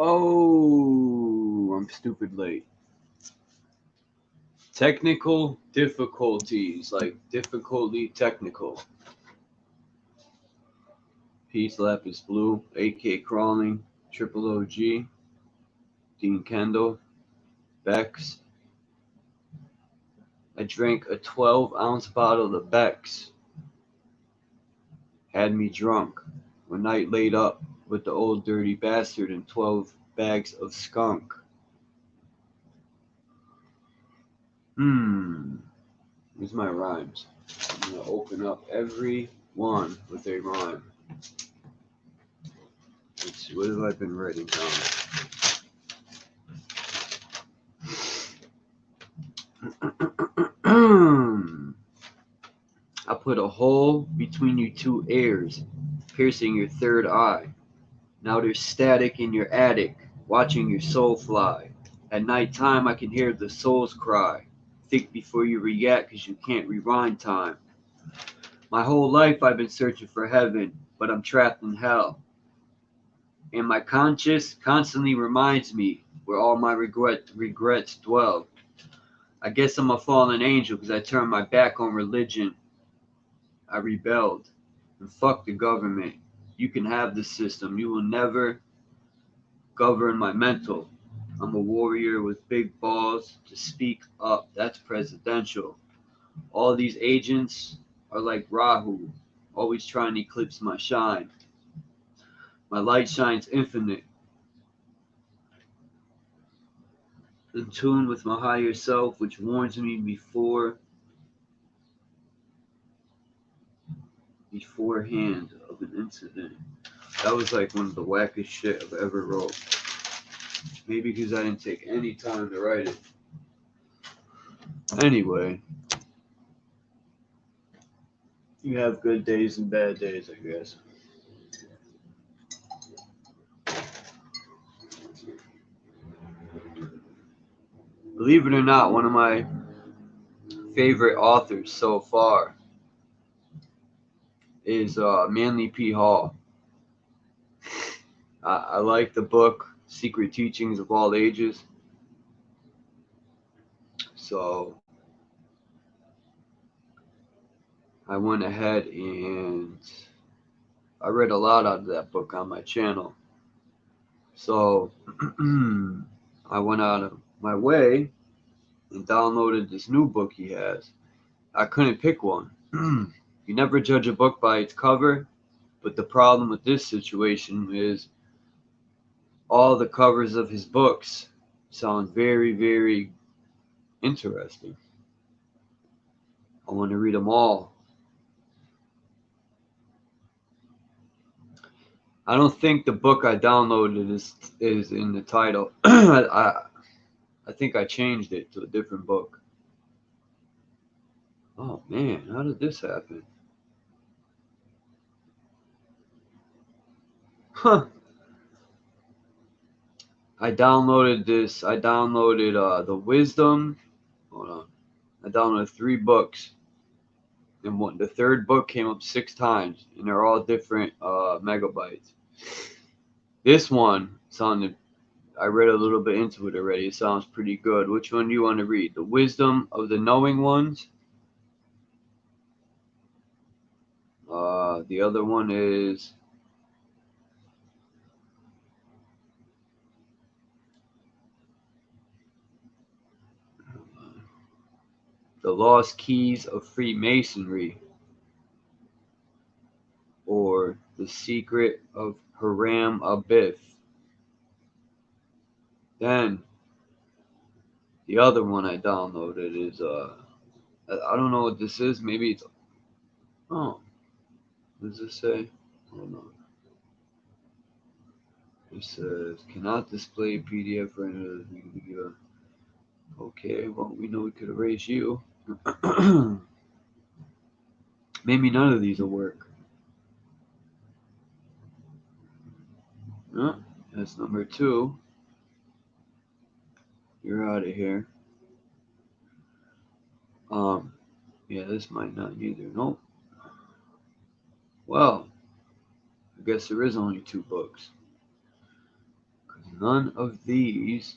Oh, I'm stupid late. Technical difficulties, like difficultly technical. Peace Lapis Blue, AK Crawling, Triple OG, Dean Kendall, Bex. I drank a 12-ounce bottle of Bex. Had me drunk. One night laid up with the old dirty bastard and 12 bags of skunk. Here's my rhymes. I'm going to open up every one with a rhyme. Let's see, what have I been writing down? I put a hole between your two ears, piercing your third eye. Now there's static in your attic, watching your soul fly. At night time, I can hear the souls cry. Think before you react, 'cause you can't rewind time. My whole life I've been searching for heaven, but I'm trapped in hell. And my conscience constantly reminds me where all my regrets dwell. I guess I'm a fallen angel because I turned my back on religion. I rebelled. And fuck the government. You can have the system. You will never govern my mental. I'm a warrior with big balls to speak up. That's presidential. All these agents are like Rahu, always trying to eclipse my shine. My light shines infinite, in tune with my higher self, which warns me beforehand of an incident. That was like one of the wackest shit I've ever wrote. Maybe because I didn't take any time to write it. Anyway, you have good days and bad days, I guess. Believe it or not, one of my favorite authors so far is Manly P. Hall. I like the book Secret Teachings of All Ages. So I went ahead and I read a lot out of that book on my channel. So I went out of my way and downloaded this new book he has. I couldn't pick one. You never judge a book by its cover, but the problem with this situation is all the covers of his books sound very, very interesting. I want to read them all. I don't think the book I downloaded is in the title. I think I changed it to a different book. Oh man, how did this happen? Huh. I downloaded The Wisdom. Hold on. I downloaded 3 books. And the third book came up 6 times, and they're all different megabytes. This one sounded. I read a little bit into it already. It sounds pretty good. Which one do you want to read? The Wisdom of the Knowing Ones. The other one is The Lost Keys of Freemasonry, or The Secret of Haram Abith. Then the other one I downloaded is I don't know what this is. Maybe it's what does this say? Hold on. It says cannot display PDF for any. Okay, well we know we could erase you. Maybe none of these will work. That's number 2. You're out of here. Yeah, this might not either. Nope. Well, I guess there is only 2 books. None of these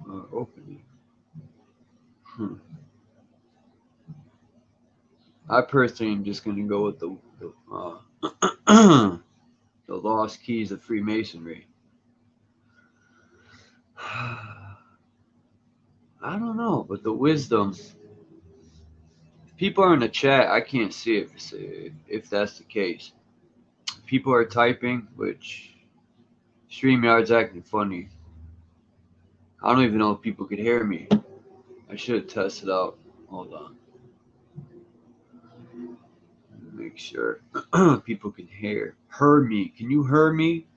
are opening. I personally am just going to go with the Lost Keys of Freemasonry. I don't know, but the wisdom. If people are in the chat, I can't see it if that's the case. People are typing, which StreamYard's acting funny. I don't even know if people could hear me. I should have tested out. Hold on. Make sure people can hear me. Can you hear me?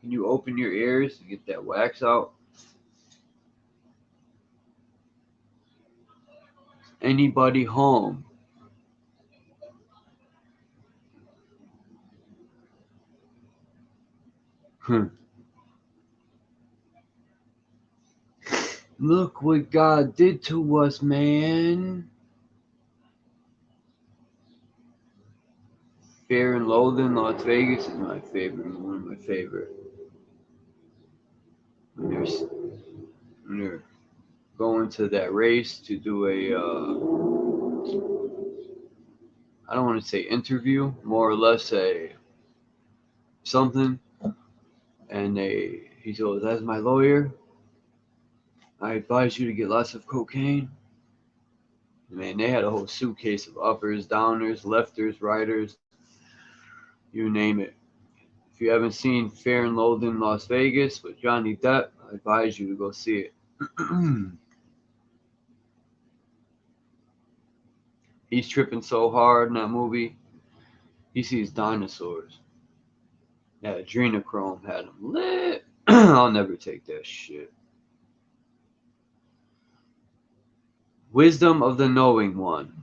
Can you open your ears and get that wax out? Anybody home? Look what God did to us, man. Fear and Loathing, Las Vegas is my favorite. One of my favorite. When they're going to that race to do I don't want to say interview, more or less a something. And he goes, as my lawyer, I advise you to get lots of cocaine. Man, they had a whole suitcase of uppers, downers, lefters, righters, you name it. If you haven't seen Fear and Loathing Las Vegas with Johnny Depp, I advise you to go see it. He's tripping so hard in that movie. He sees dinosaurs. Yeah, adrenochrome had him lit. I'll never take that shit. Wisdom of the Knowing One.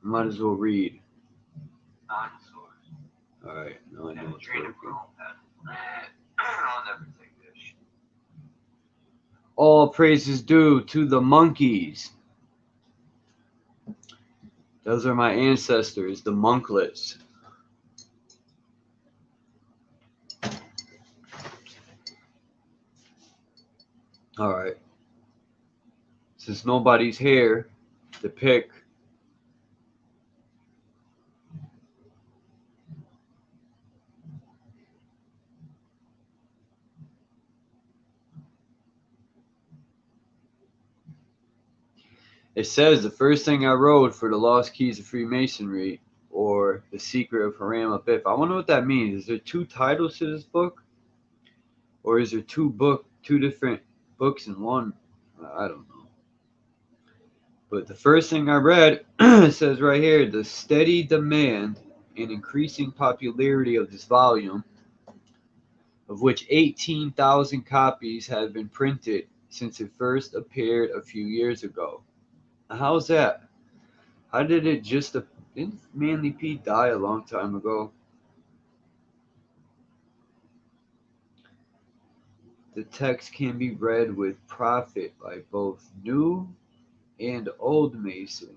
Might as well read. Dinosaurs. Alright, no, I know it's adrenochrome had him lit. I'll never take that shit. All praises due to the monkeys. Those are my ancestors, the monklets. Alright. Since nobody's here to pick, it says the first thing I wrote for the Lost Keys of Freemasonry or The Secret of Hiram Abiff. I wonder what that means. Is there two titles to this book? Or is there two different books in one? I don't know. But the first thing I read says right here, the steady demand and increasing popularity of this volume, of which 18,000 copies have been printed since it first appeared a few years ago. How's that? How did it just... Didn't Manly P die a long time ago? The text can be read with profit by both new and old Mason,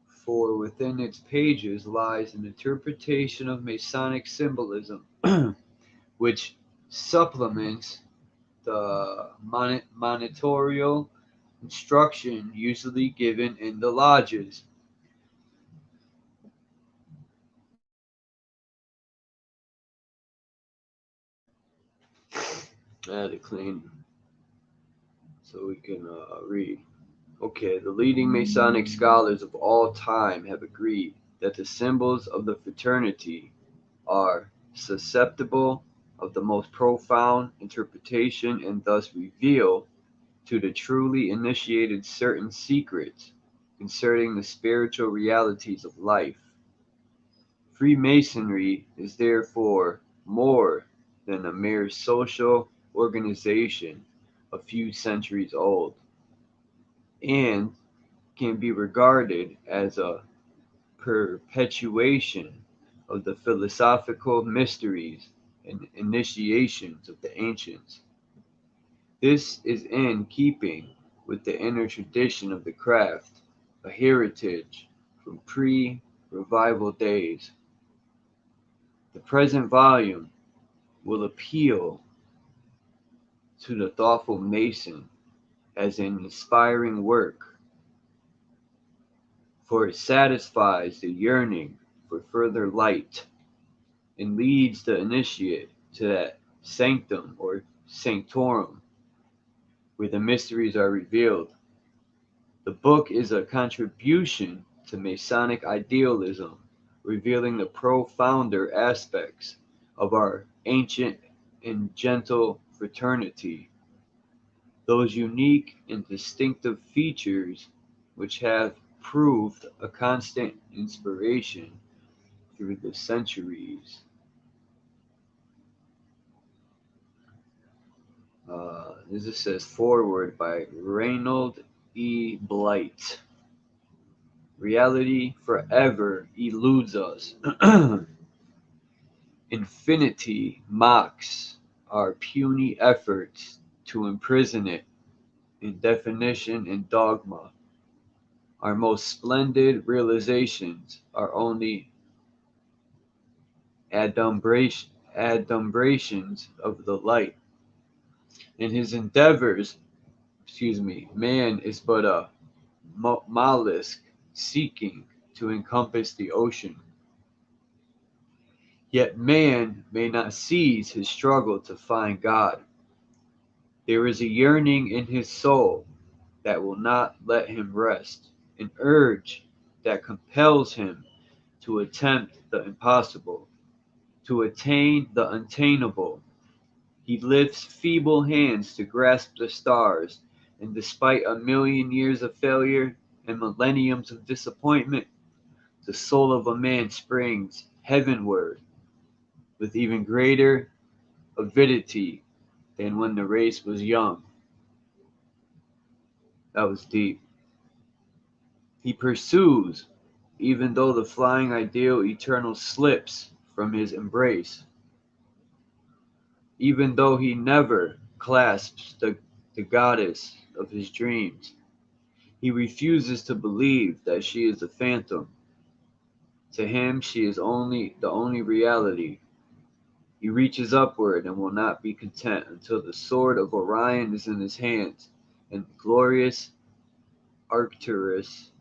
for within its pages lies an interpretation of Masonic symbolism, which supplements the monitorial instruction usually given in the lodges. I had to clean so we can read. Okay, the leading Masonic scholars of all time have agreed that the symbols of the fraternity are susceptible of the most profound interpretation and thus reveal to the truly initiated certain secrets concerning the spiritual realities of life. Freemasonry is therefore more than a mere social organization a few centuries old, and can be regarded as a perpetuation of the philosophical mysteries and initiations of the ancients. This is in keeping with the inner tradition of the craft, a heritage from pre-revival days. The present volume will appeal to the thoughtful Mason as an inspiring work, for it satisfies the yearning for further light and leads the initiate to that sanctum or sanctorum where the mysteries are revealed. The book is a contribution to Masonic idealism, revealing the profounder aspects of our ancient and gentle fraternity, those unique and distinctive features which have proved a constant inspiration through the centuries. This says foreword by Reynold E. Blight. Reality forever eludes us. Infinity mocks our puny efforts to imprison it in definition and dogma. Our most splendid realizations are only adumbrations of the light. In his endeavors, man is but a mollusk seeking to encompass the ocean. Yet man may not cease his struggle to find God. There is a yearning in his soul that will not let him rest, an urge that compels him to attempt the impossible, to attain the unattainable. He lifts feeble hands to grasp the stars, and despite a million years of failure and millenniums of disappointment, the soul of a man springs heavenward with even greater avidity than when the race was young. That was deep. He pursues, even though the flying ideal eternal slips from his embrace, even though he never clasps the goddess of his dreams. He refuses to believe that she is a phantom. To him, she is the only reality. He reaches upward and will not be content until the sword of Orion is in his hands and glorious Arcturus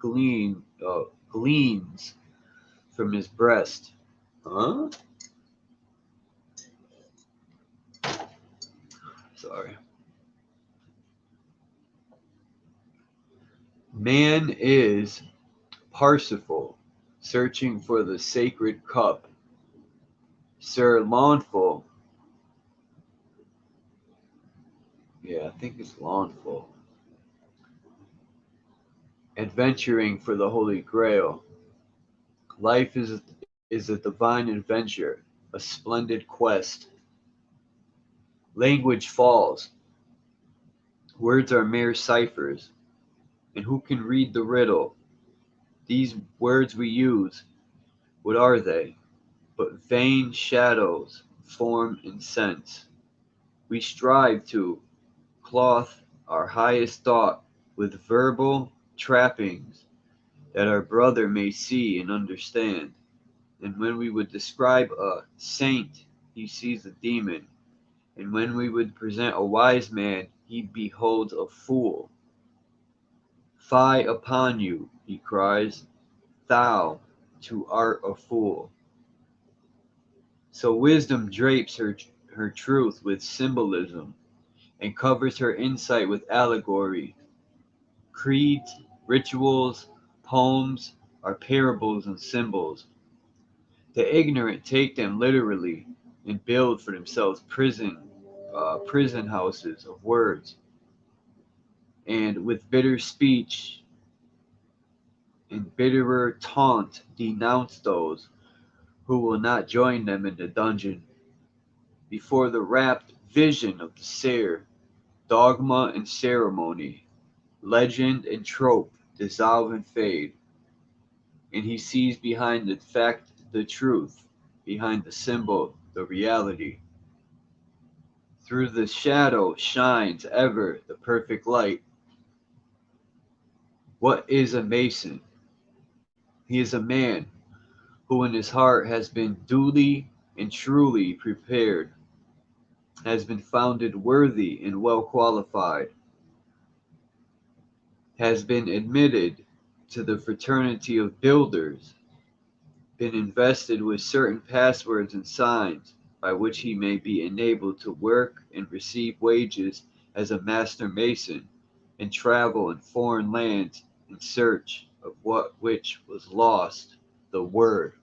gleams from his breast. Huh? Sorry. Man is Parsifal, searching for the sacred cup. Sir Lawnful. Yeah, I think it's Lawnful. Adventuring for the Holy Grail. Life is a divine adventure, a splendid quest. Language falls. Words are mere ciphers. And who can read the riddle? These words we use, what are they? But vain shadows, form and sense. We strive to clothe our highest thought with verbal trappings that our brother may see and understand. And when we would describe a saint, he sees a demon. And when we would present a wise man, he beholds a fool. Fie upon you, he cries, thou too art a fool. So wisdom drapes her truth with symbolism and covers her insight with allegory. Creeds, rituals, poems are parables and symbols. The ignorant take them literally and build for themselves prison houses of words, and with bitter speech and bitterer taunt denounce those who will not join them in the dungeon. Before the rapt vision of the seer, dogma and ceremony, legend and trope dissolve and fade, and he sees behind the fact the truth, behind the symbol the reality. Through the shadow shines ever the perfect light. What is a Mason? He is a man who in his heart has been duly and truly prepared, has been founded worthy and well qualified, has been admitted to the fraternity of builders, been invested with certain passwords and signs by which he may be enabled to work and receive wages as a master mason and travel in foreign lands in search of what which was lost, the word.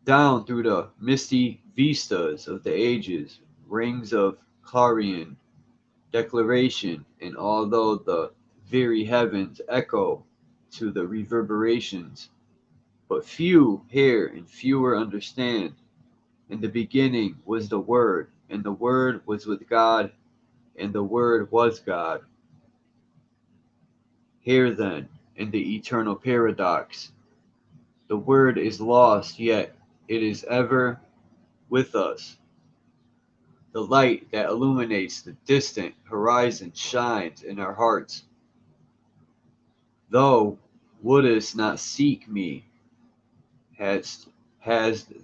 Down through the misty vistas of the ages, rings of clarion, declaration, and although the very heavens echo to the reverberations, but few hear and fewer understand. In the beginning was the Word, and the Word was with God, and the Word was God. Here then, in the eternal paradox, the Word is lost, yet it is ever with us. The light that illuminates the distant horizon shines in our hearts. Thou wouldest not seek me, hast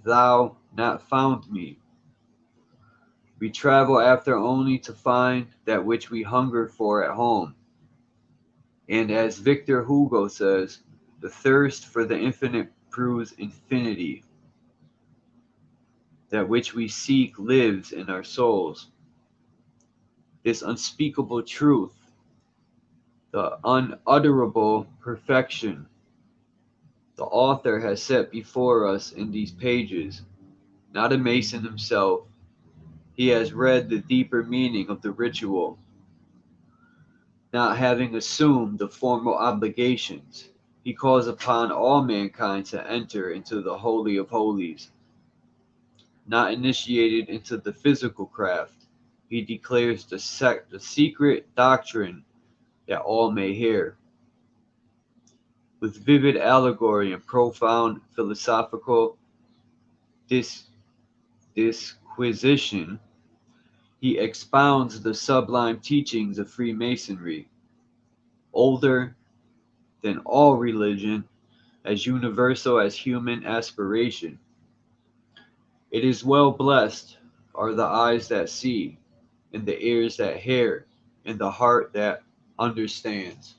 thou not found me. We travel after only to find that which we hunger for at home. And as Victor Hugo says, the thirst for the infinite proves infinity. That which we seek lives in our souls. This unspeakable truth, the unutterable perfection, the author has set before us in these pages. Not a Mason himself, he has read the deeper meaning of the ritual, not having assumed the formal obligations. He calls upon all mankind to enter into the Holy of Holies. Not initiated into the physical craft, he declares the secret doctrine that all may hear. With vivid allegory and profound philosophical disquisition, he expounds the sublime teachings of Freemasonry, older than all religion, as universal as human aspiration. It is well blessed are the eyes that see, and the ears that hear, and the heart that understands.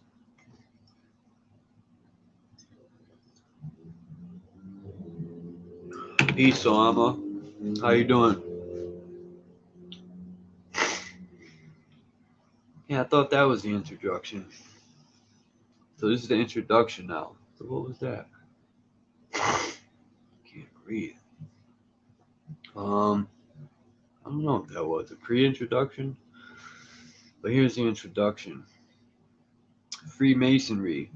Peace, Alama. How you doing? Yeah, I thought that was the introduction. So this is the introduction now. So what was that? Can't breathe. I don't know if that was a pre-introduction, but here's the introduction. Freemasonry,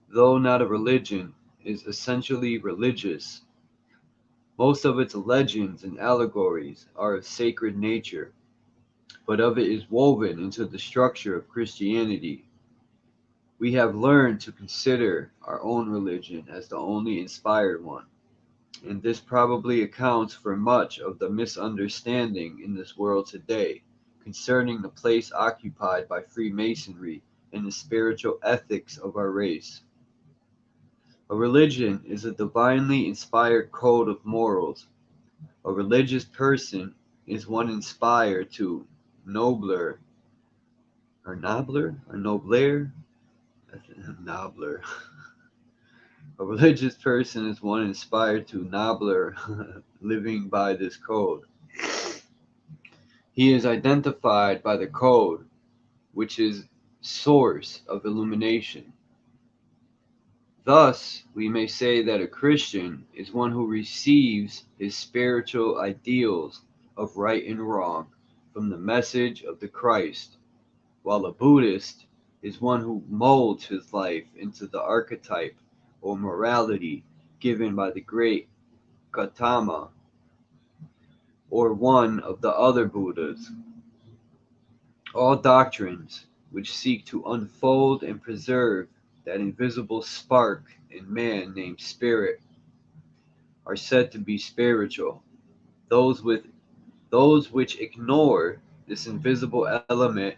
though not a religion, is essentially religious. Most of its legends and allegories are of sacred nature, but of it is woven into the structure of Christianity. We have learned to consider our own religion as the only inspired one, and this probably accounts for much of the misunderstanding in this world today concerning the place occupied by Freemasonry in the spiritual ethics of our race. A religion is a divinely inspired code of morals. A religious person is one inspired to nobler or nobler or nobler. Nobler. A religious person is one inspired to nobler living by this code. He is identified by the code, which is source of illumination. Thus, we may say that a Christian is one who receives his spiritual ideals of right and wrong from the message of the Christ, while a Buddhist is one who molds his life into the archetype or morality given by the great Gautama or one of the other Buddhas. All doctrines which seek to unfold and preserve that invisible spark in man named spirit are said to be spiritual. Those which ignore this invisible element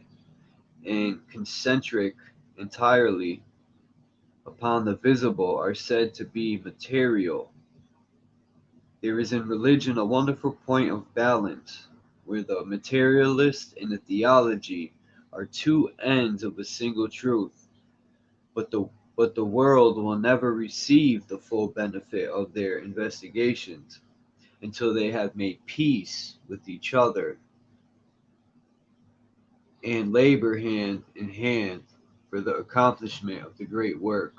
and concentric entirely upon the visible are said to be material. There is in religion a wonderful point of balance, where the materialist and the theology are two ends of a single truth, but the world will never receive the full benefit of their investigations until they have made peace with each other and labor hand in hand for the accomplishment of the great work,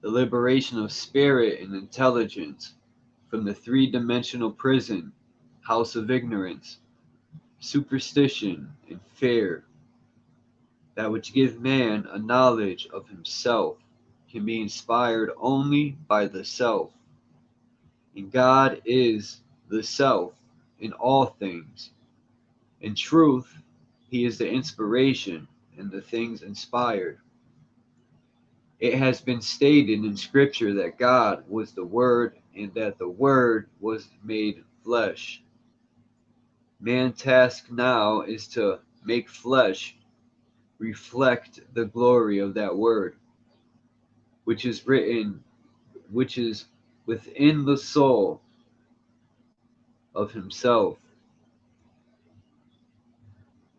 the liberation of spirit and intelligence from the three-dimensional prison, house of ignorance, superstition, and fear, that which gives man a knowledge of himself, can be inspired only by the self. And God is the self in all things. In truth, he is the inspiration in the things inspired. It has been stated in Scripture that God was the Word and that the Word was made flesh. Man's task now is to make flesh reflect the glory of that Word, which is written, which is within the soul of himself.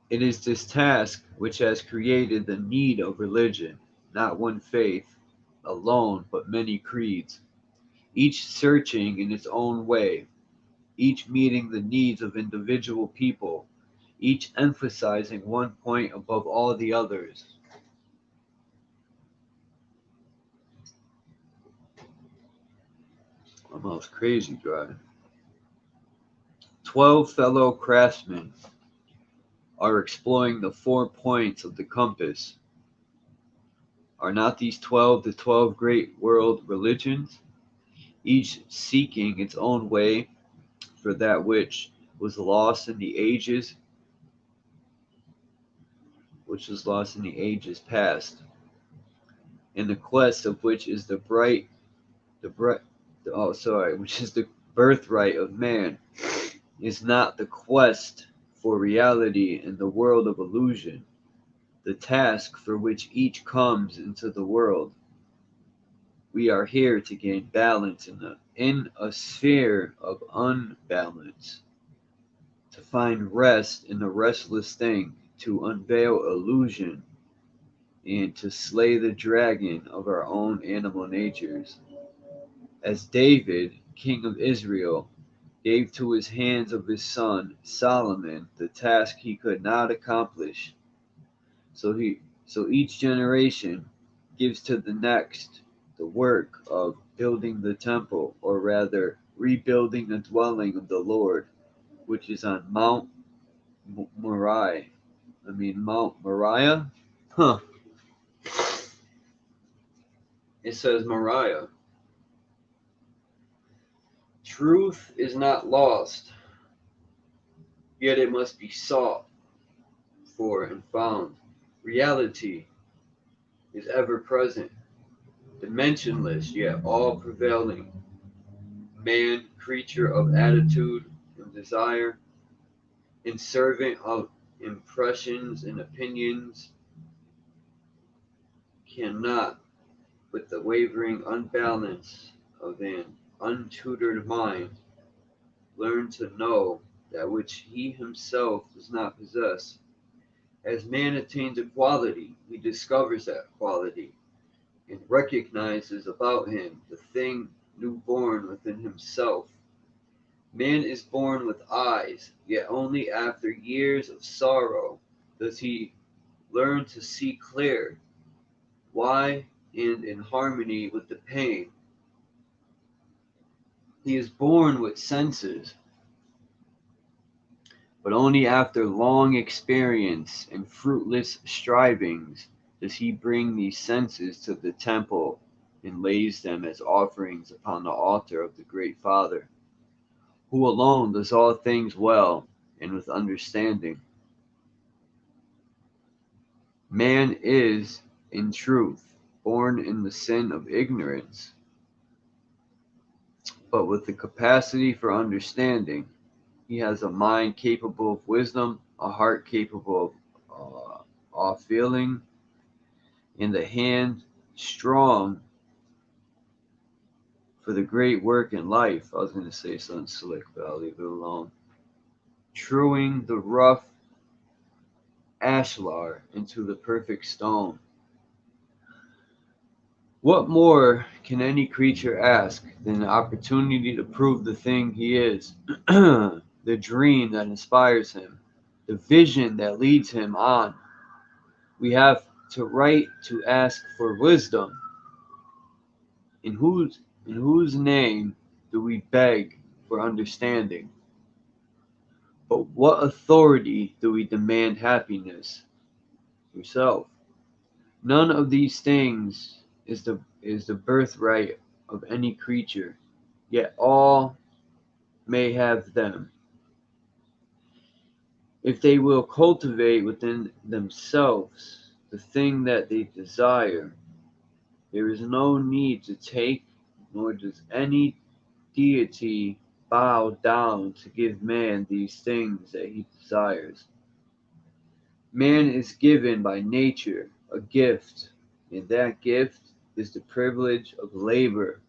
It is this task which has created the need of religion, not one faith alone, but many creeds, each searching in its own way, each meeting the needs of individual people, each emphasizing one point above all the others. My mouth's crazy dry. 12 fellow craftsmen are exploring the 4 points of the compass. Are not these 12 the 12 great world religions, each seeking its own way for that which was lost in the ages, past, and the quest of which is which is the birthright of man, is not the quest for reality in the world of illusion, the task for which each comes into the world. We are here to gain balance in a sphere of unbalance, to find rest in the restless thing, to unveil illusion, and to slay the dragon of our own animal natures. As David, king of Israel, gave to his hands of his son Solomon the task he could not accomplish, so each generation gives to the next the work of building the temple, or rather rebuilding the dwelling of the Lord, which is on Mount Moriah. Mount Moriah? Huh. It says Moriah. Truth is not lost, yet it must be sought for and found. Reality is ever present, dimensionless yet all prevailing. Man, creature of attitude and desire, and servant of impressions and opinions, cannot, with the wavering unbalance of an untutored mind, learn to know that which he himself does not possess. As man attains a quality, he discovers that quality and recognizes about him the thing newborn within himself. Man is born with eyes, yet only after years of sorrow does he learn to see clear. Why? And in harmony with the pain. He is born with senses, but only after long experience and fruitless strivings does he bring these senses to the temple and lays them as offerings upon the altar of the great Father, who alone does all things well and with understanding. Man is, in truth, born in the sin of ignorance, but with the capacity for understanding. He has a mind capable of wisdom, a heart capable of all feeling, and the hand strong for the great work in life. I was going to say something slick, but I'll leave it alone. Truing the rough ashlar into the perfect stone. What more can any creature ask than the opportunity to prove the thing he is, the dream that inspires him, the vision that leads him on? We have to right to ask for wisdom. In whose name do we beg for understanding? But what authority do we demand happiness? Yourself. None of these things is the birthright of any creature, yet all may have them. If they will cultivate within themselves the thing that they desire, there is no need to take, nor does any deity bow down to give man these things that he desires. Man is given by nature a gift, and that gift is the privilege of labor.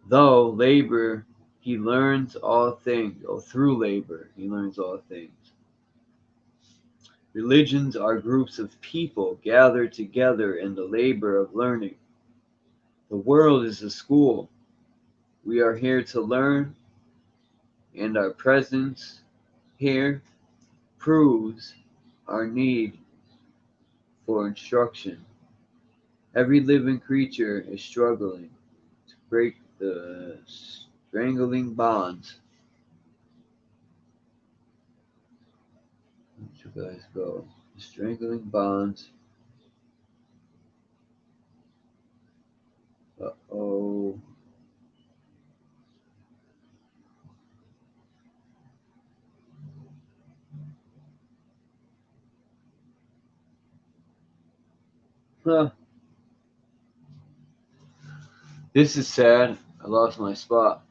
Though labor, he learns all things, or through labor, he learns all things. Religions are groups of people gathered together in the labor of learning. The world is a school. We are here to learn, and our presence here proves our need for instruction. Every living creature is struggling to break the strangling bonds. Let you guys go. The strangling bonds. Uh-oh. Huh. This is sad. I lost my spot.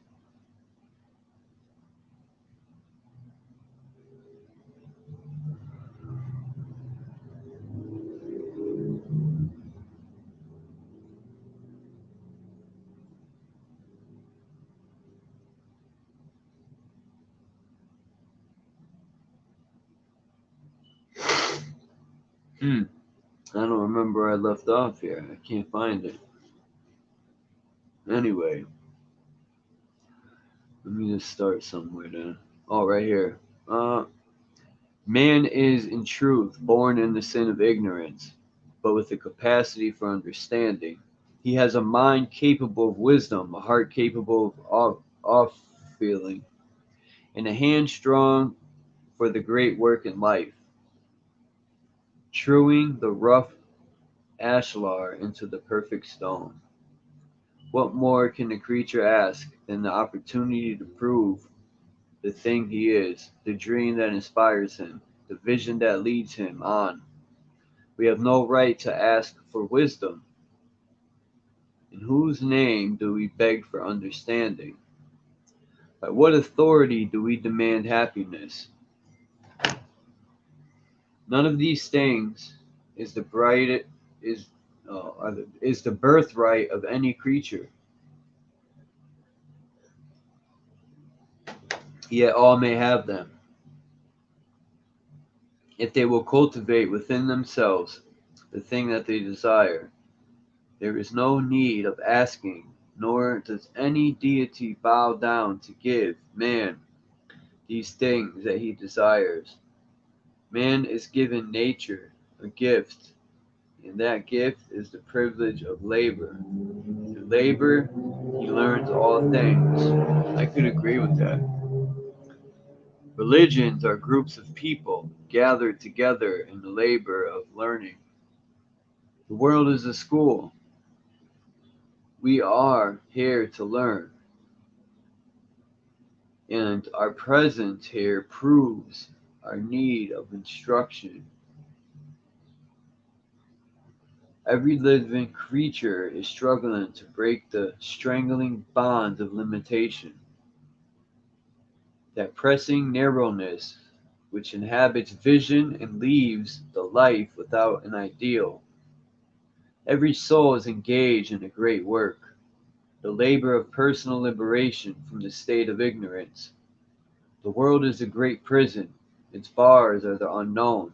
I don't remember where I left off here. I can't find it. Anyway, let me just start somewhere then. Oh, right here. Man is in truth born in the sin of ignorance, but with the capacity for understanding. He has a mind capable of wisdom, a heart capable of off feeling, and a hand strong for the great work in life, truing the rough ashlar into the perfect stone. What more can the creature ask than the opportunity to prove the thing he is, the dream that inspires him, the vision that leads him on? We have no right to ask for wisdom. In whose name do we beg for understanding? By what authority do we demand happiness? None of these things is the bright is the birthright of any creature, yet all may have them. If they will cultivate within themselves the thing that they desire, there is no need of asking, nor does any deity bow down to give man these things that he desires. Man is given nature, a gift, and that gift is the privilege of labor. Through labor, he learns all things. I could agree with that. Religions are groups of people gathered together in the labor of learning. The world is a school. We are here to learn, and our presence here proves our need of instruction. Every living creature is struggling to break the strangling bonds of limitation, that pressing narrowness which inhabits vision and leaves the life without an ideal. Every soul is engaged in a great work, the labor of personal liberation from the state of ignorance. The world is a great prison, its bars are the unknown,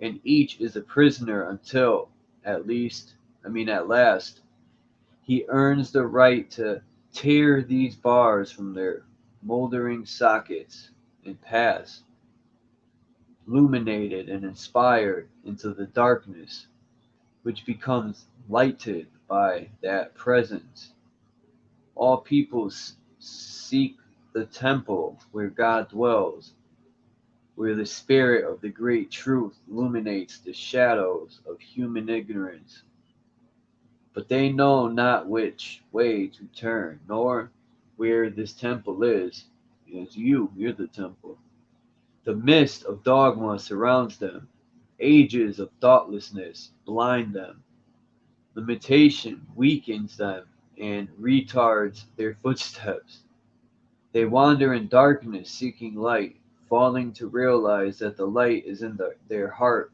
and each is a prisoner until, at last, he earns the right to tear these bars from their moldering sockets and pass, illuminated and inspired, into the darkness, which becomes lighted by that presence. All peoples seek the temple where God dwells, where the spirit of the great truth illuminates the shadows of human ignorance. But they know not which way to turn, nor where this temple is. It's you, you're the temple. The mist of dogma surrounds them. Ages of thoughtlessness blind them. Limitation weakens them and retards their footsteps. They wander in darkness seeking light, failing to realize that the light is in their heart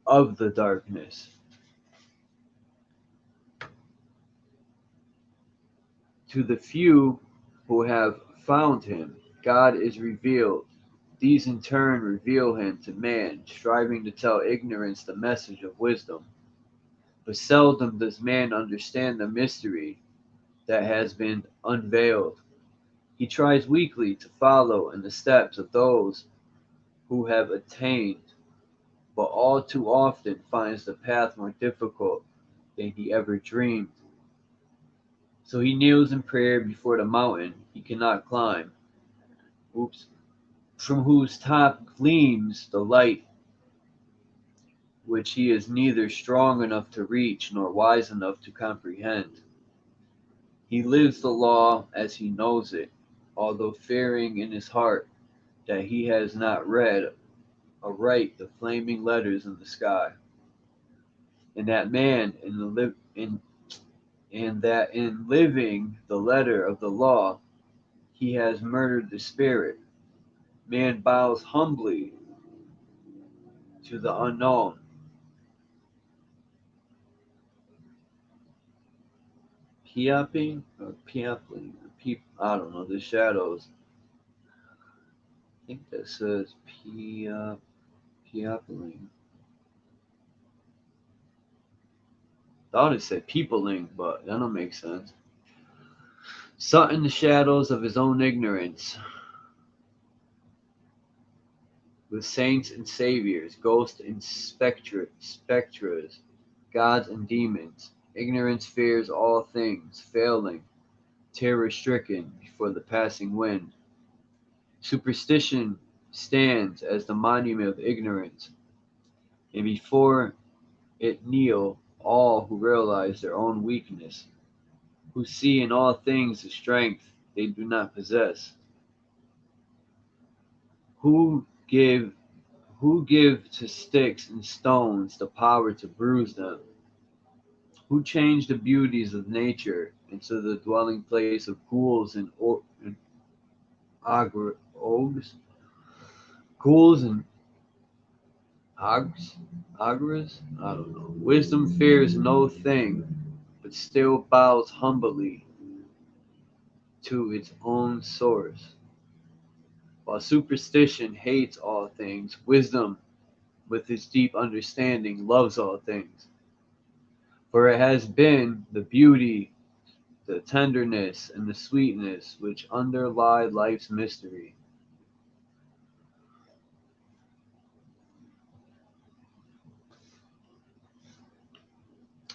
of the darkness. To the few who have found him, God is revealed. These in turn reveal him to man, striving to tell ignorance the message of wisdom. But seldom does man understand the mystery that has been unveiled. He tries weakly to follow in the steps of those who have attained, but all too often finds the path more difficult than he ever dreamed. So he kneels in prayer before the mountain he cannot climb, oops, from whose top gleams the light which he is neither strong enough to reach nor wise enough to comprehend. He lives the law as he knows it, although fearing in his heart that he has not read aright the flaming letters in the sky, and that man and that in living the letter of the law he has murdered the spirit. Man bows humbly to the unknown. Piaping or piapling? I don't know. The shadows. I think that says piapling. Thought it said peopling, but that don't make sense. Sought in the shadows of his own ignorance, with saints and saviors, ghosts and spectres, gods and demons. Ignorance fears all things, failing, terror-stricken before the passing wind. Superstition stands as the monument of ignorance, and before it kneel all who realize their own weakness, who see in all things the strength they do not possess, who give who give to sticks and stones the power to bruise them, who change the beauties of nature into the dwelling place of ghouls and ogres, ghouls and ogres. I don't know. Wisdom fears no thing, but still bows humbly to its own source. While superstition hates all things, wisdom, with its deep understanding, loves all things. For it has been the beauty, the tenderness, and the sweetness which underlie life's mystery.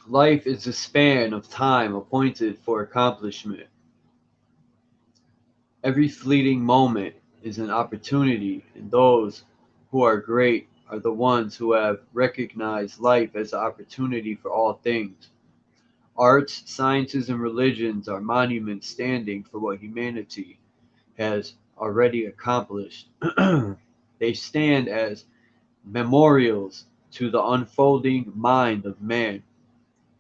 Life is the span of time appointed for accomplishment. Every fleeting moment is an opportunity, and those who are great are the ones who have recognized life as an opportunity for all things. Arts, sciences, and religions are monuments standing for what humanity has already accomplished. They stand as memorials to the unfolding mind of man,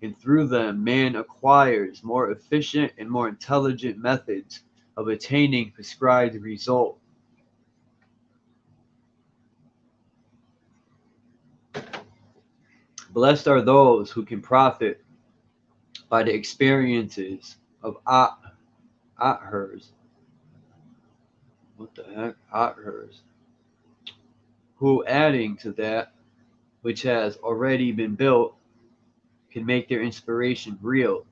and through them man acquires more efficient and more intelligent methods of attaining prescribed result. Blessed are those who can profit by the experiences of Athers. What the heck? Athers. Who, adding to that which has already been built, can make their inspiration real,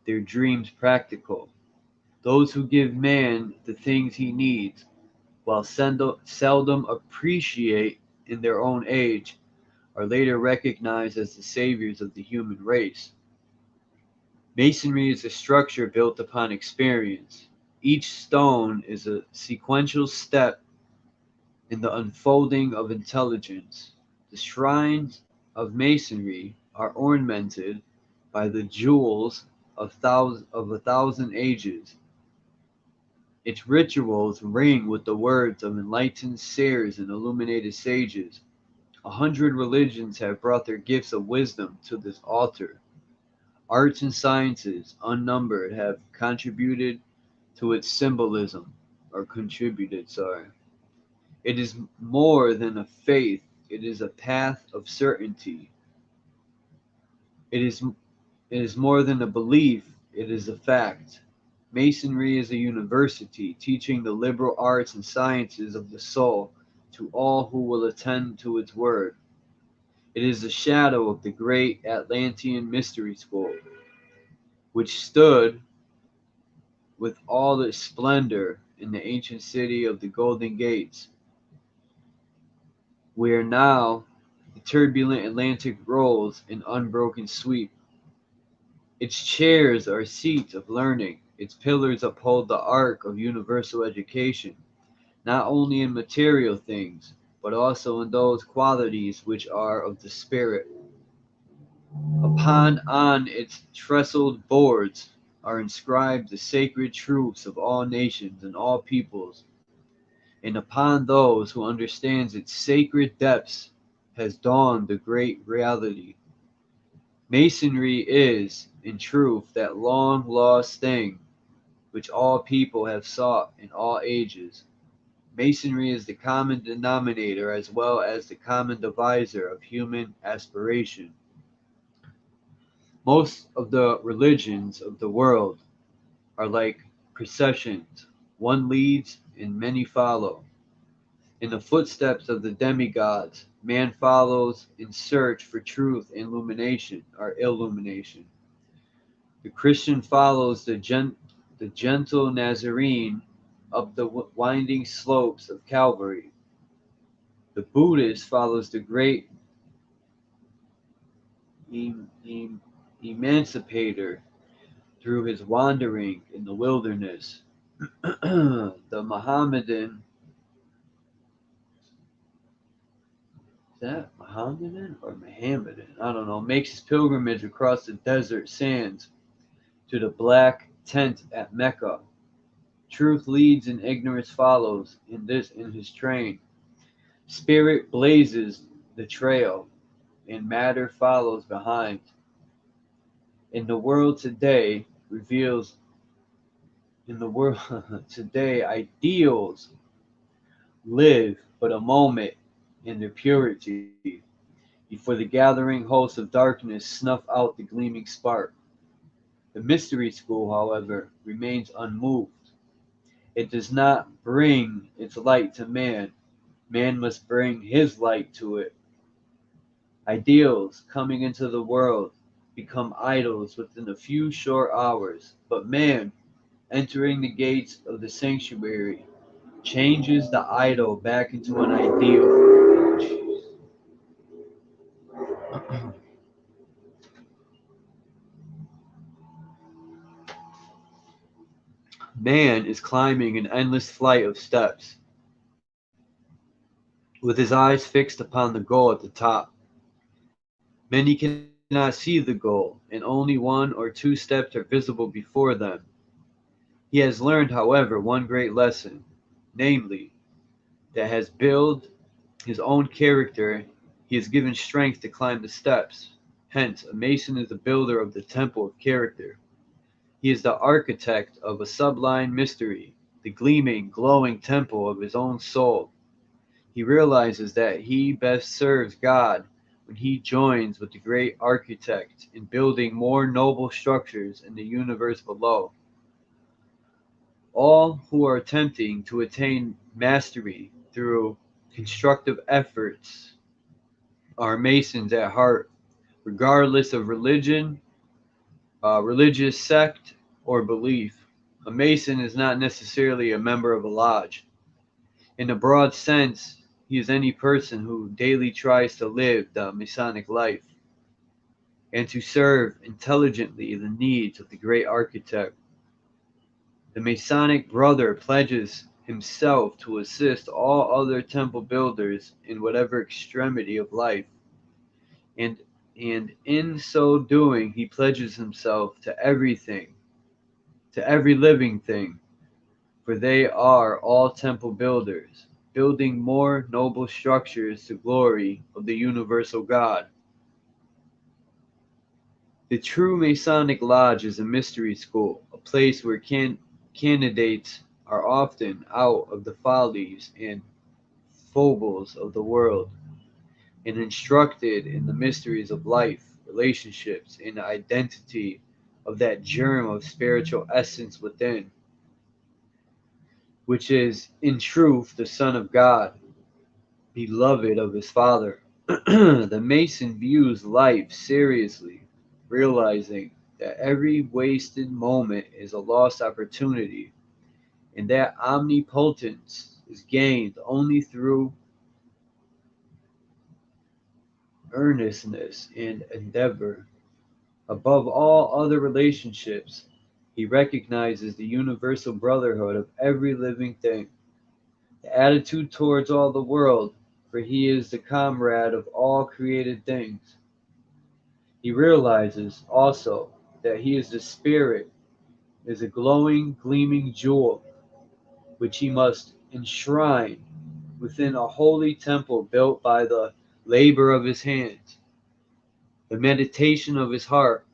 their dreams practical. Those who give man the things he needs, while seldom appreciate in their own age, are later recognized as the saviors of the human race. Masonry is a structure built upon experience. Each stone is a sequential step in the unfolding of intelligence. The shrines of Masonry are ornamented by the jewels of a thousand ages. Its rituals ring with the words of enlightened seers and illuminated sages. 100 religions have brought their gifts of wisdom to this altar. Arts and sciences unnumbered have contributed to its symbolism, or contributed, sorry. It is more than a faith, it is a path of certainty. It is more than a belief, it is a fact. Masonry is a university teaching the liberal arts and sciences of the soul to all who will attend to its word. It is the shadow of the great Atlantean mystery school, which stood with all its splendor in the ancient city of the Golden Gates, where now the turbulent Atlantic rolls in unbroken sweep. Its chairs are seats of learning, its pillars uphold the ark of universal education, not only in material things, but also in those qualities which are of the spirit. On its trestled boards are inscribed the sacred truths of all nations and all peoples, and upon those who understand its sacred depths has dawned the great reality. Masonry is, in truth, that long lost thing which all people have sought in all ages. Masonry is the common denominator as well as the common divisor of human aspiration. Most of the religions of the world are like processions. One leads and many follow. In the footsteps of the demigods, man follows in search for truth and illumination, or illumination. The Christian follows the gentle Nazarene up the winding slopes of Calvary. The Buddhist follows the great emancipator through his wandering in the wilderness. The Mohammedan, is that Mohammedan or Mohammedan? I don't know, makes his pilgrimage across the desert sands to the black tent at Mecca. Truth leads and ignorance follows in his train. Spirit blazes the trail and matter follows behind. In the world today reveals in the world today ideals live but a moment in their purity before the gathering hosts of darkness snuff out the gleaming spark. The mystery school, however, remains unmoved. It does not bring its light to man. Man must bring his light to it. Ideals coming into the world become idols within a few short hours, but man, entering the gates of the sanctuary, changes the idol back into an ideal. Man is climbing an endless flight of steps, with his eyes fixed upon the goal at the top. Many cannot see the goal, and only one or two steps are visible before them. He has learned, however, one great lesson, namely, that has built his own character, he is given strength to climb the steps. Hence, a mason is the builder of the temple of character. He is the architect of a sublime mystery, the gleaming, glowing temple of his own soul. He realizes that he best serves God when he joins with the great architect in building more noble structures in the universe below. All who are attempting to attain mastery through constructive efforts are Masons at heart, regardless of religion, religious sect, or belief. A Mason is not necessarily a member of a lodge. In a broad sense, he is any person who daily tries to live the Masonic life and to serve intelligently the needs of the great architect. The Masonic brother pledges himself to assist all other temple builders in whatever extremity of life, and in so doing he pledges himself to everything, to every living thing, for they are all temple builders, building more noble structures to glory of the universal God. The true Masonic Lodge is a mystery school, a place where candidates are often out of the follies and foibles of the world and instructed in the mysteries of life, relationships, and the identity of that germ of spiritual essence within, which is in truth the Son of God, beloved of his Father. The Mason views life seriously, realizing that every wasted moment is a lost opportunity, and that omnipotence is gained only through earnestness and endeavor. Above all other relationships, he recognizes the universal brotherhood of every living thing, the attitude towards all the world, for he is the comrade of all created things. He realizes also that he is the spirit, is a glowing, gleaming jewel, which he must enshrine within a holy temple built by the labor of his hands, the meditation of his heart,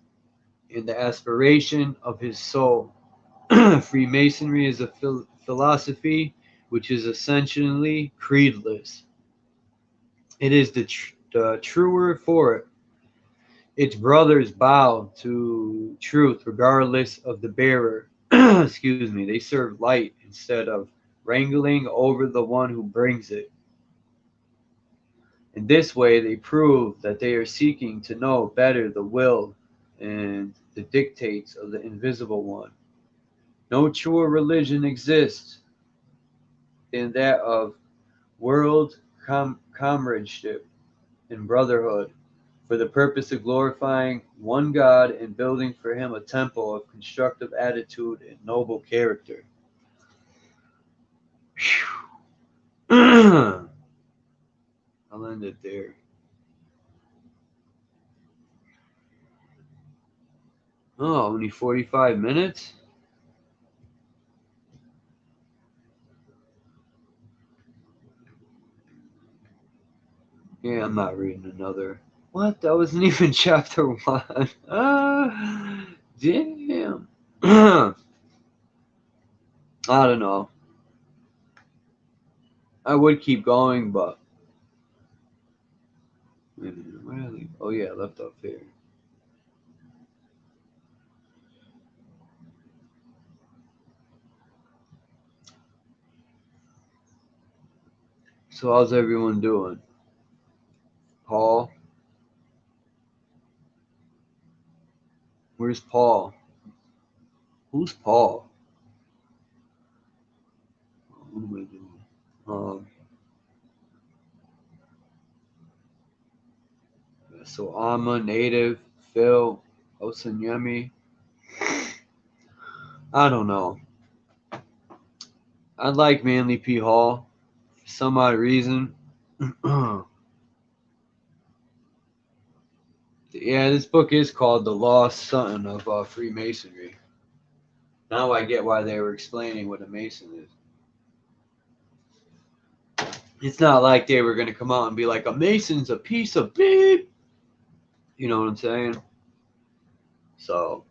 and the aspiration of his soul. Freemasonry is a philosophy which is essentially creedless. It is the true word for it. Its brothers bow to truth regardless of the bearer. Excuse me. They serve light instead of wrangling over the one who brings it. In this way, they prove that they are seeking to know better the will and the dictates of the invisible one. No truer religion exists than that of world comradeship and brotherhood, for the purpose of glorifying one God and building for him a temple of constructive attitude and noble character. I'll end it there. Oh, only 45 minutes? Yeah, I'm not reading another. What? That wasn't even chapter one. Damn. I don't know. I would keep going, but wait a minute, where did I leave? Oh yeah, I left off here. So how's everyone doing? Paul? Where's Paul? Who's Paul? What am I doing? So Alma, Native, Phil, Osanyemi. I don't know. I like Manly P. Hall for some odd reason. Yeah, this book is called The Lost Son of Freemasonry. Now I get why they were explaining what a Mason is. It's not like they were going to come out and be like, a Mason's a piece of beep. You know what I'm saying? So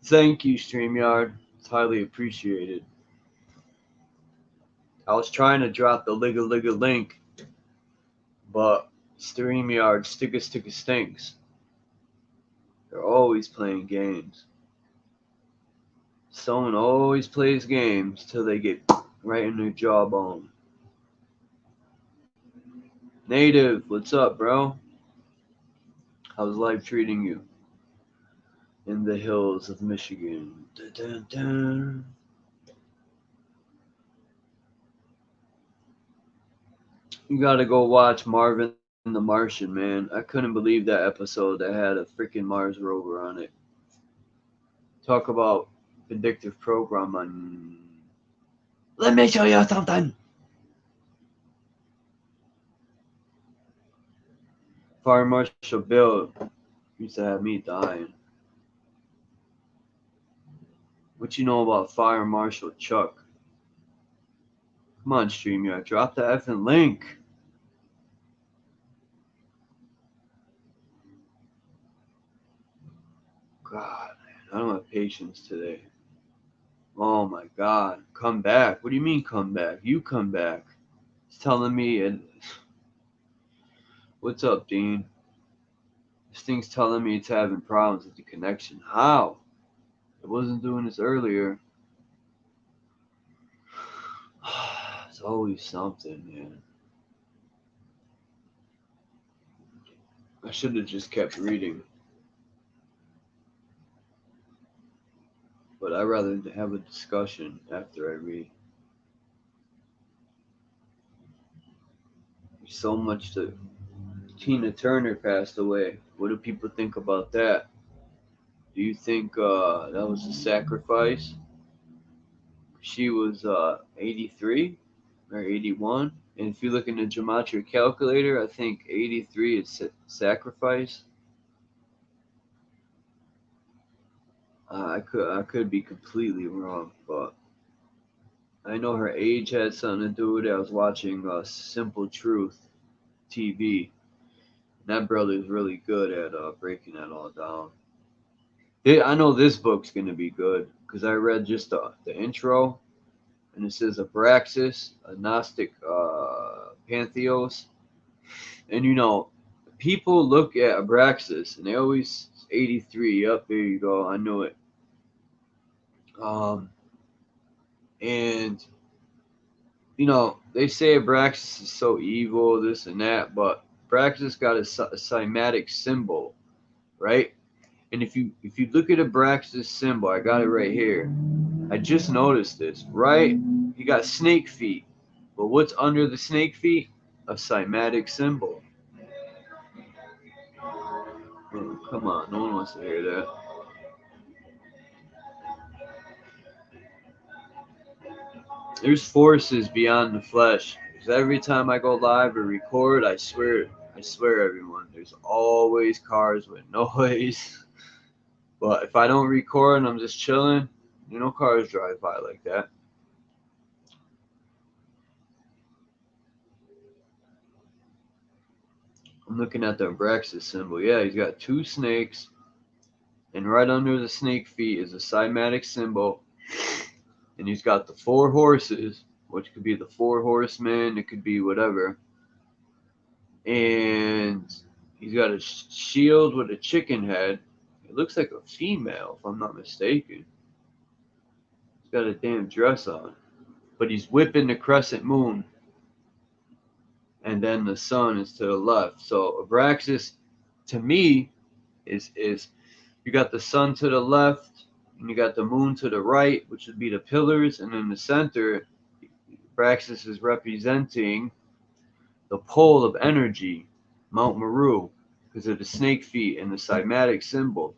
Thank you, StreamYard. It's highly appreciated. I was trying to drop the Ligga Ligga link, but StreamYard sticka stinks. They're always playing games. Someone always plays games till they get right in their jawbone. Native, what's up, bro? How's life treating you in the hills of Michigan? Dun, dun, dun. You gotta go watch Marvin the Martian, man. I couldn't believe that episode that had a freaking Mars rover on it. Talk about predictive programming. Let me show you something. Fire Marshal Bill used to have me dying. What you know about Fire Marshal Chuck? Come on, StreamYard, drop the effing link. God, man, I don't have patience today. Oh my God, come back. What do you mean come back? You come back. It's telling me, and what's up, Dean? This thing's telling me it's having problems with the connection. How? It wasn't doing this earlier. It's always something, man. I should have just kept reading. But I'd rather have a discussion after I read. There's so much to. Tina Turner passed away. What do people think about that? Do you think that was a sacrifice? She was 83 or 81. And if you look in the gematria calculator, I think 83 is sacrifice. I could be completely wrong, but I know her age had something to do with it. I was watching Simple Truth TV. That brother's really good at breaking that all down. I know this book's gonna be good because I read just the intro, and it says Abraxas, a Gnostic pantheos, and people look at Abraxas and they always 83. Up there you go. I know it. Um, and they say Abraxas is so evil, this and that, but Abraxas got a cymatic symbol, right? And if you look at Abraxas symbol, I got it right here. I just noticed this, right? He got snake feet, but what's under the snake feet? A cymatic symbol. Oh, come on, no one wants to hear that. There's forces beyond the flesh. Because every time I go live or record, I swear, everyone, there's always cars with noise. But if I don't record and I'm just chilling, cars drive by like that. I'm looking at the Abraxas symbol. Yeah, he's got two snakes, and right under the snake feet is a cymatic symbol, and he's got the four horses, which could be the four horsemen, it could be whatever, and he's got a shield with a chicken head. It looks like a female, if I'm not mistaken. He's got a damn dress on, but he's whipping the crescent moon, and then the sun is to the left. So Abraxas, to me, is you got the sun to the left, and you got the moon to the right, which would be the pillars, and in the center, Abraxas is representing the pole of energy, Mount Meru, because of the snake feet and the cymatic symbol.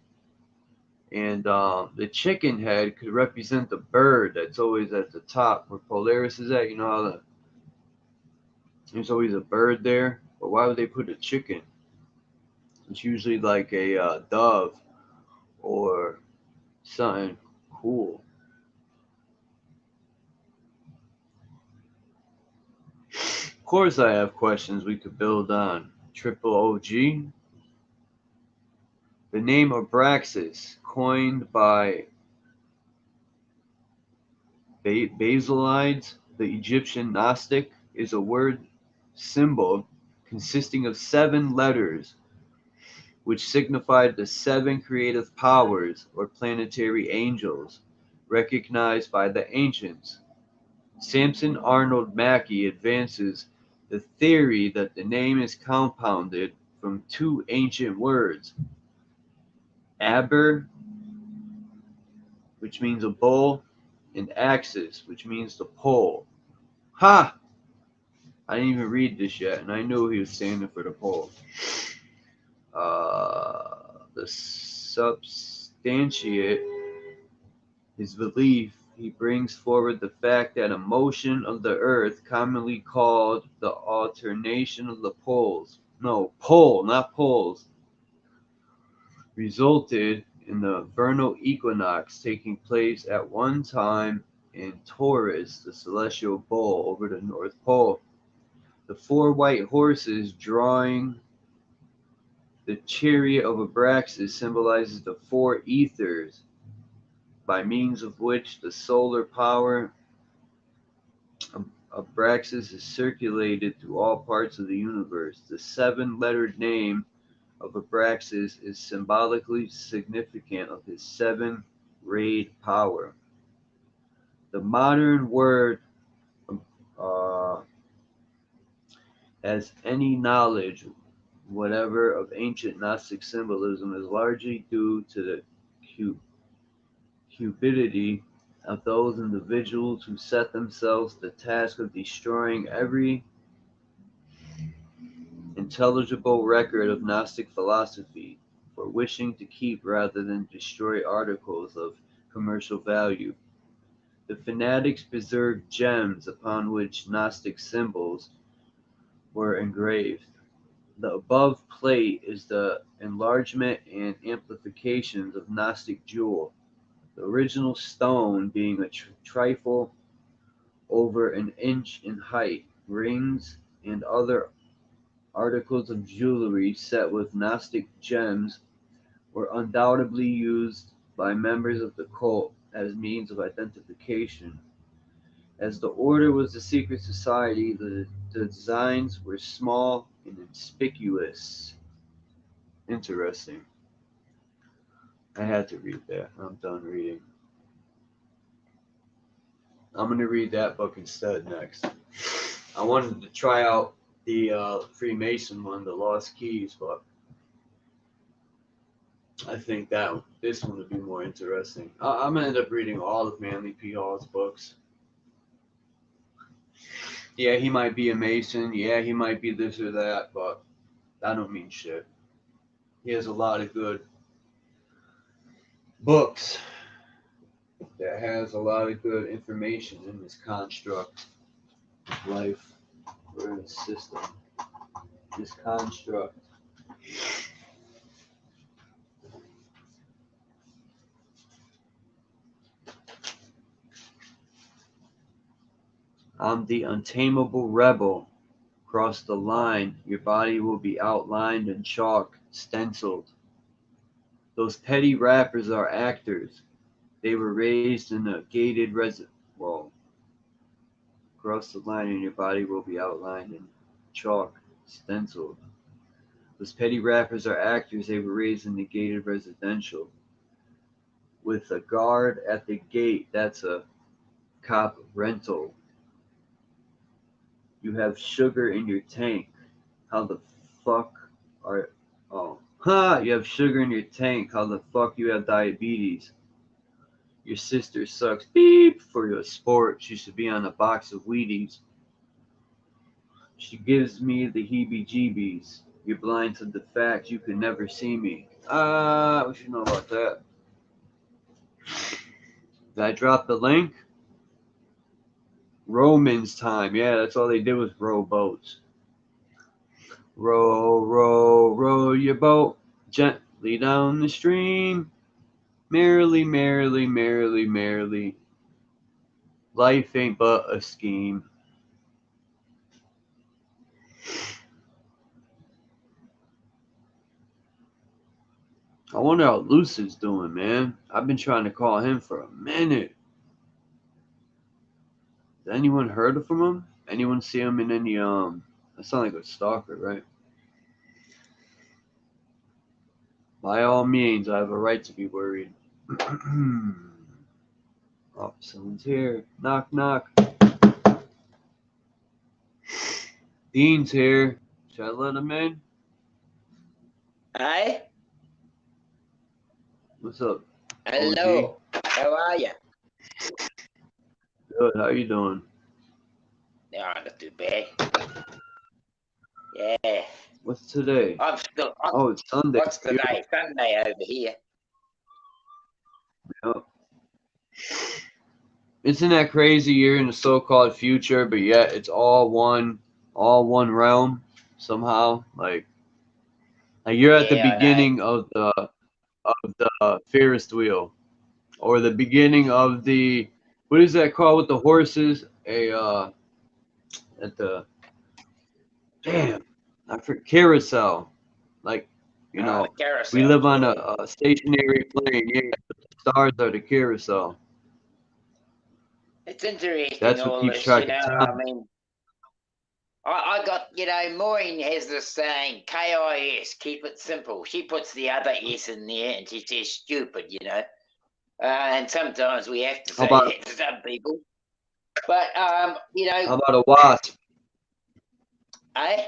And the chicken head could represent the bird that's always at the top where Polaris is at. You know how there's always a bird there, but why would they put a chicken? It's usually like a dove or something cool. Of course, I have questions we could build on. Triple OG. The name Abraxas, coined by Basilides, the Egyptian Gnostic, is a word symbol consisting of 7 letters, which signified the 7 creative powers or planetary angels recognized by the ancients. Samson Arnold Mackey advances the theory that the name is compounded from 2 ancient words, Aber, which means a bull, and Axis, which means the pole. Ha! I didn't even read this yet, and I knew he was standing for the pole. The substantiate his belief, he brings forward the fact that a motion of the earth, commonly called the alternation of the poles, no, pole, not poles, resulted in the vernal equinox taking place at one time in Taurus, the celestial bull, over the North Pole. The 4 white horses drawing the chariot of Abraxas symbolizes the 4 ethers, by means of which the solar power of Abraxas is circulated through all parts of the universe. The 7-lettered name of Abraxas is symbolically significant of his 7-rayed power. The modern word has any knowledge whatever of ancient Gnostic symbolism is largely due to the cupidity of those individuals who set themselves the task of destroying every intelligible record of Gnostic philosophy, for wishing to keep rather than destroy articles of commercial value. The fanatics preserved gems upon which Gnostic symbols were engraved. The above plate is the enlargement and amplifications of Gnostic jewel, the original stone being a trifle over an inch in height. Rings and other articles of jewelry set with Gnostic gems were undoubtedly used by members of the cult as means of identification. As the order was a secret society, the designs were small and inconspicuous. Interesting. I had to read that. I'm done reading. I'm going to read that book instead next. I wanted to try out the Freemason one, the Lost Keys, but I think that this one would be more interesting. I'm going to end up reading all of Manly P. Hall's books. Yeah, he might be a Mason. Yeah, he might be this or that, but that don't mean shit. He has a lot of good books that has a lot of good information in this construct of life or in the system. This construct. I'm the untamable rebel. Cross the line, your body will be outlined in chalk, stenciled. Those petty rappers are actors. They were raised in a gated residence. Well, cross the line and your body will be outlined in chalk, stenciled. Those petty rappers are actors. They were raised in the gated residential. With a guard at the gate, that's a cop rental. You have sugar in your tank. How the fuck are... Oh. Ha! You have sugar in your tank. How the fuck you have diabetes? Your sister sucks beep for your sport. She should be on a box of Wheaties. She gives me the heebie-jeebies. You're blind to the fact you can never see me. What you know about that? Did I drop the link? Romans time. Yeah, that's all they did was row boats. Row, row, row your boat gently down the stream. Merrily, merrily, merrily, merrily. Life ain't but a scheme. I wonder how Lucid's doing, man. I've been trying to call him for a minute. Has anyone heard from him? Anyone see him in any that sounds like a stalker, right? By all means, I have a right to be worried. Oh, someone's here. Knock, knock. Dean's here. Should I let him in? Hey, What's up, OG? hello. How are you? Good. How you doing? No, not too bad. Yeah, What's today? Oh, it's Sunday. what's today? Sunday over here. Yep. Isn't that crazy? You're in the so-called future, but yet it's all one realm somehow. Like you're at the Yeah, I know. beginning of the Ferris wheel, or the beginning of the what is that called with the horses? At the damn, I forget carousel. Like you Oh, the know, we carousel. live on a stationary plane. Yeah, but the stars are the carousel. It's interesting, That's what all keeps this, track of I time. mean, I got, Maureen has this saying, KIS, keep it simple. She puts the other S in there and she says stupid, and sometimes we have to How say about that to some people. But, how about a wasp? eh?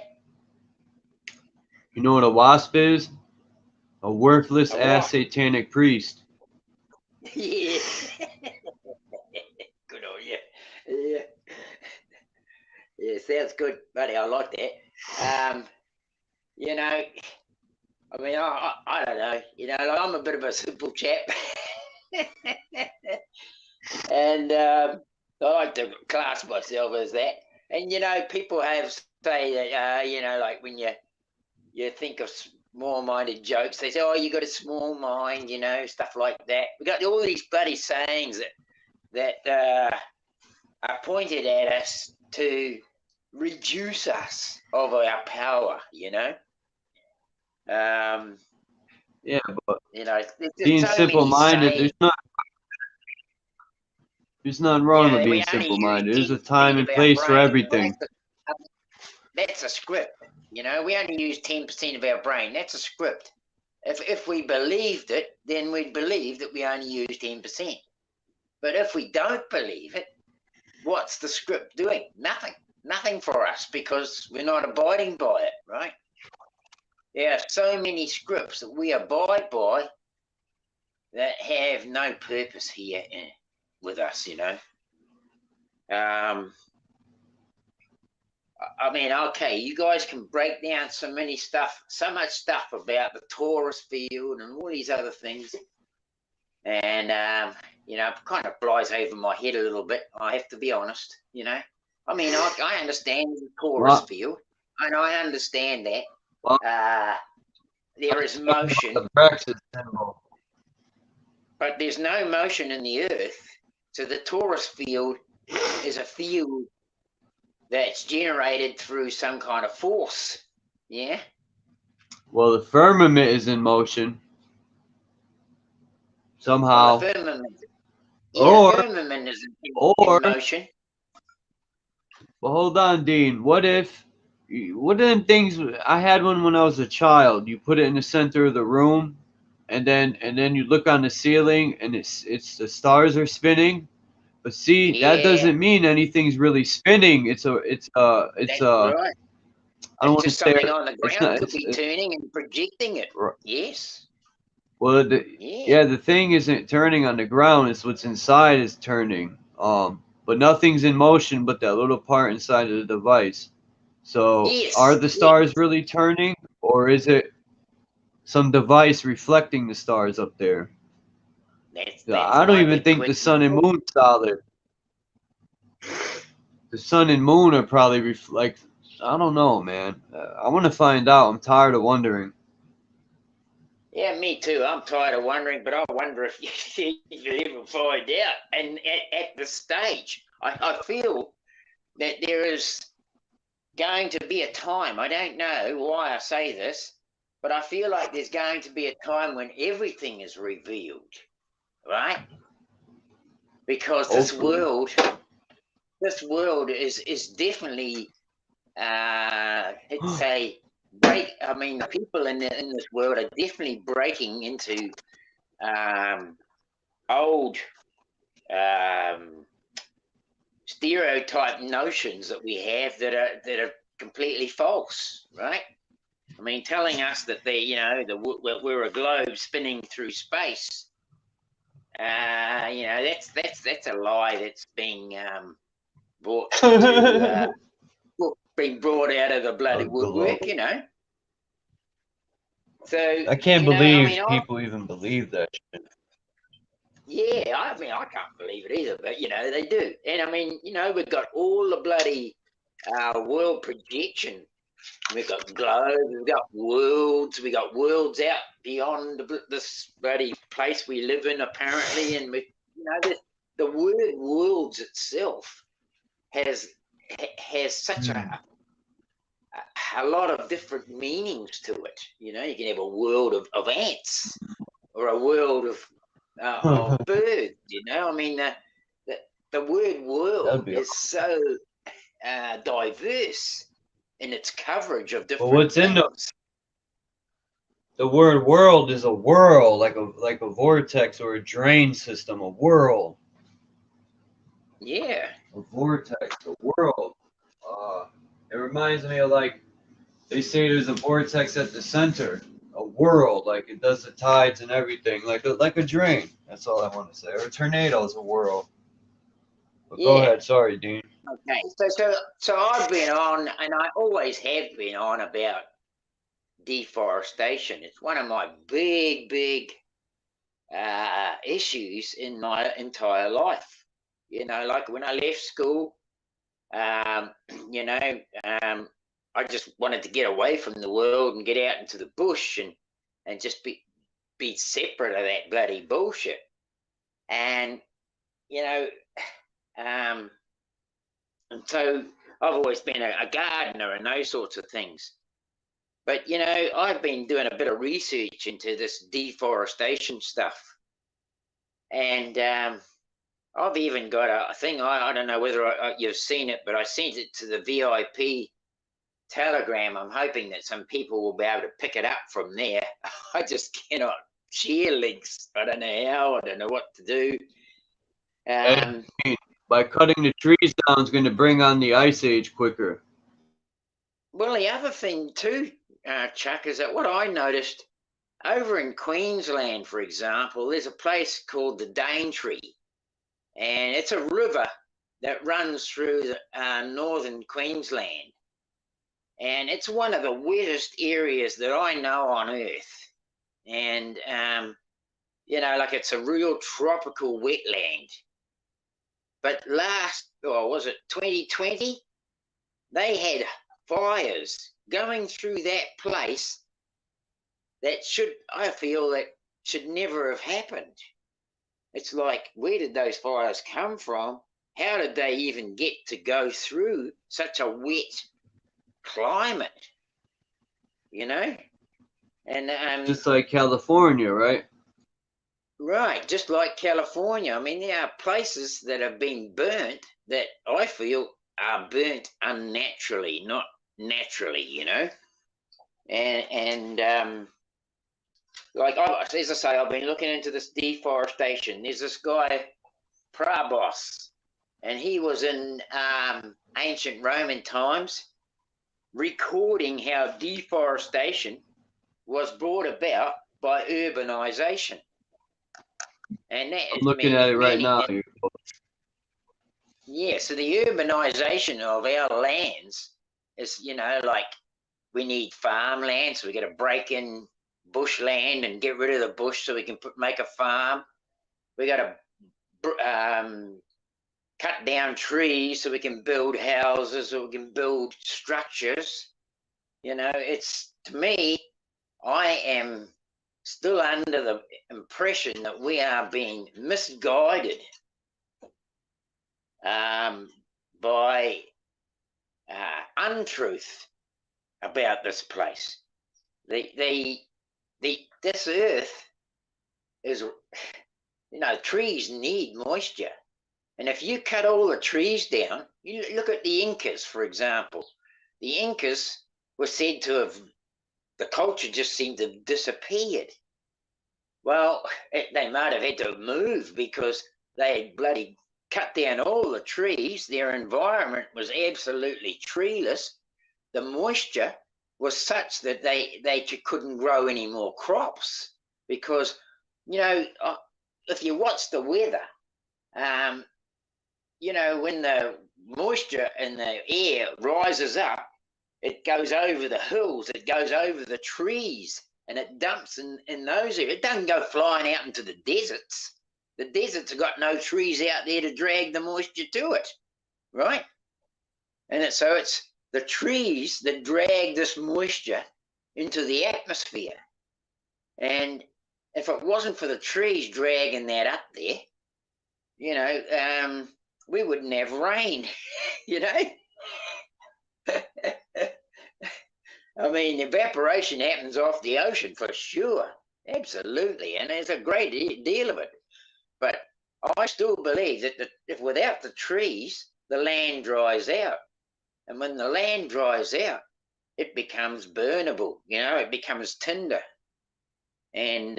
You know what a wasp is? A worthless A ass what? satanic priest. Yeah. Good on you. Yeah. Yeah, sounds good, buddy. I like that. You know, I mean, I don't know. Like I'm a bit of a simple chap, and I like to class myself as that. And people have say that like when you think of small-minded jokes, they say, "Oh, you got a small mind," stuff like that. We got all these bloody sayings that are pointed at us to reduce us of our power. Yeah, but There's being just so many simple-minded, sayings. there's nothing wrong with We being only use simple-minded. There's a time 10% of and our place for brain. Well, everything. that's a script. We only use 10% of our brain. That's a script. If we believed it, then we'd believe that we only use 10%. But if we don't believe it, what's the script doing? Nothing for us, because we're not abiding by it, right? There are so many scripts that we abide by that have no purpose here with us, I mean, okay, you guys can break down so much stuff about the torus field and all these other things, and it kind of flies over my head a little bit. I have to be honest. I mean, I understand the torus field, and I understand that there is motion, but there's no motion in the Earth. So the torus field is a field that's generated through some kind of force. Yeah. Well, the firmament is in motion somehow. Well, the firmament, Or- the firmament is in motion. Well, hold on, Dean. What if one of them things? I had one when I was a child. You put it in the center of the room, and then you look on the ceiling, and it's the stars are spinning. But see, that doesn't mean anything's really spinning. It's a That's right. I don't want It's to just say something on the ground could be it's turning and projecting it. right. Yes. Well, the thing isn't turning on the ground. It's what's inside is turning. But nothing's in motion but that little part inside of the device. So, are the stars really turning, or is it some device reflecting the stars up there? I don't even think the sun and moon solid. The sun and moon are probably reflect. I don't know, man. I want to find out. I'm tired of wondering. Yeah, me too. I'm tired of wondering, but I wonder if you ever find out. And at the stage, I feel that there is going to be a time, I don't know why I say this, but I feel like there's going to be a time when everything is revealed, right? Because Hopefully. this world is definitely, let's say, I mean, the people in this world are definitely breaking into old stereotype notions that we have that are completely false, right? I mean, telling us that we're a globe spinning through space. That's a lie that's being brought to being brought out of the bloody woodwork, you know. So I can't I believe mean, people even believe that shit. yeah, I mean, I can't believe it either, but they do. And I mean, we've got all the bloody world projection. We've got globes, we've got worlds out beyond this bloody place we live in, apparently. And the word worlds itself has such a lot of different meanings to it. You can have a world of ants or a world of birds. I mean, the word That'd world be is so diverse in its coverage of But different what's in things. the word world is a whirl, like a vortex or a drain system, a whirl. Yeah. A vortex, a whirl. It reminds me of, like, they say there's a vortex at the center, a whirl, like it does the tides and everything, like a drain. That's all I want to say. Or a tornado is a whirl. But go Yeah. ahead, sorry, Dean. Okay. So I've been on, and I always have been on about deforestation. It's one of my big issues in my entire life. Like when I left school, um, you know, um, I just wanted to get away from the world and get out into the bush and just be separate of that bloody bullshit. And you know, um, and so I've always been a gardener and those sorts of things. But I've been doing a bit of research into this deforestation stuff, and I've even got a thing. I don't know whether you've seen it, but I sent it to the VIP Telegram. I'm hoping that some people will be able to pick it up from there. I just cannot share links. I don't know how. I don't know what to do. And by cutting the trees down is going to bring on the ice age quicker. Well, the other thing too, Chuck, is that what I noticed over in Queensland, for example, there's a place called the Daintree, and it's a river that runs through northern Queensland, and it's one of the wettest areas that I know on Earth. And like it's a real tropical wetland. But was it 2020? They had fires going through that place I feel that should never have happened. It's like, where did those fires come from? How did they even get to go through such a wet climate? And Just like California, right? right, just like California. I mean, there are places that have been burnt that I feel are burnt unnaturally, not naturally. And like as I say, I've been looking into this deforestation. There's this guy Prabos, and he was in ancient Roman times, recording how deforestation was brought about by urbanization. And that I'm is looking at it right now. Yeah, so the urbanization of our lands is, like we need farmland, so we got to break in bushland and get rid of the bush so we can make a farm. We got to cut down trees so we can build houses, so we can build structures. It's, to me, I am still under the impression that we are being misguided by untruth about this place. this earth is, trees need moisture. And if you cut all the trees down, you look at the Incas, for example. The Incas were said to have, the culture just seemed to have disappeared. Well, they might have had to move because they had bloody cut down all the trees. Their environment was absolutely treeless. The moisture was such that they couldn't grow any more crops because, if you watch the weather, when the moisture in the air rises up, it goes over the hills, it goes over the trees, and it dumps in those areas. It doesn't go flying out into the deserts. The deserts have got no trees out there to drag the moisture to it, right? And so it's the trees that drag this moisture into the atmosphere. And if it wasn't for the trees dragging that up there, we wouldn't have rain, I mean, evaporation happens off the ocean for sure. Absolutely. And there's a great deal of it. But I still believe that if without the trees, the land dries out. And when the land dries out, it becomes burnable, it becomes tinder. And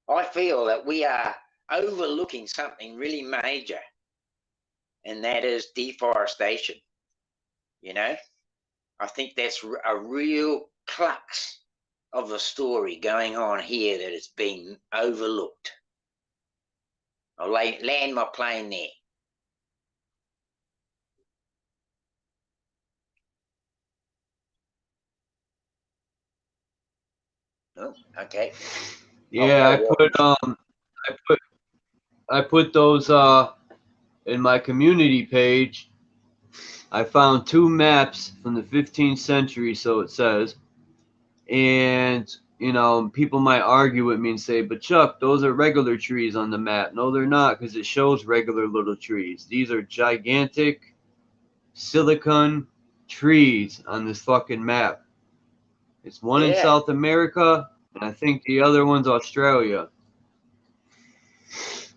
I feel that we are overlooking something really major, and that is deforestation. I think that's a real crux of the story going on here that is being overlooked. I'll land my plane there. Oh, okay. Yeah, I put those in my community page. I found 2 maps from the 15th century, so it says. And, people might argue with me and say, but Chuck, those are regular trees on the map. No, they're not, because it shows regular little trees. These are gigantic silicon trees on this fucking map. It's one in South America, and I think the other one's Australia.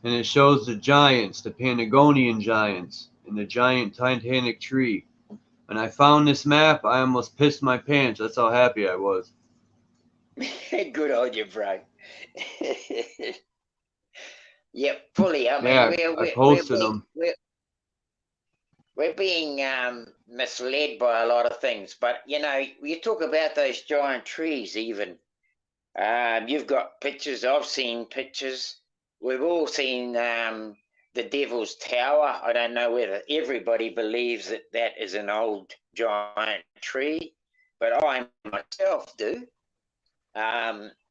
And it shows the giants, the Patagonian giants, and the giant Titanic tree. When I found this map, I almost pissed my pants. That's how happy I was. Good on you, bro. Yep, fully. I mean, I posted them. We're being misled by a lot of things. But, you talk about those giant trees even. You've got pictures. I've seen pictures. We've all seen the Devil's Tower. I don't know whether everybody believes that is an old giant tree, but I myself do.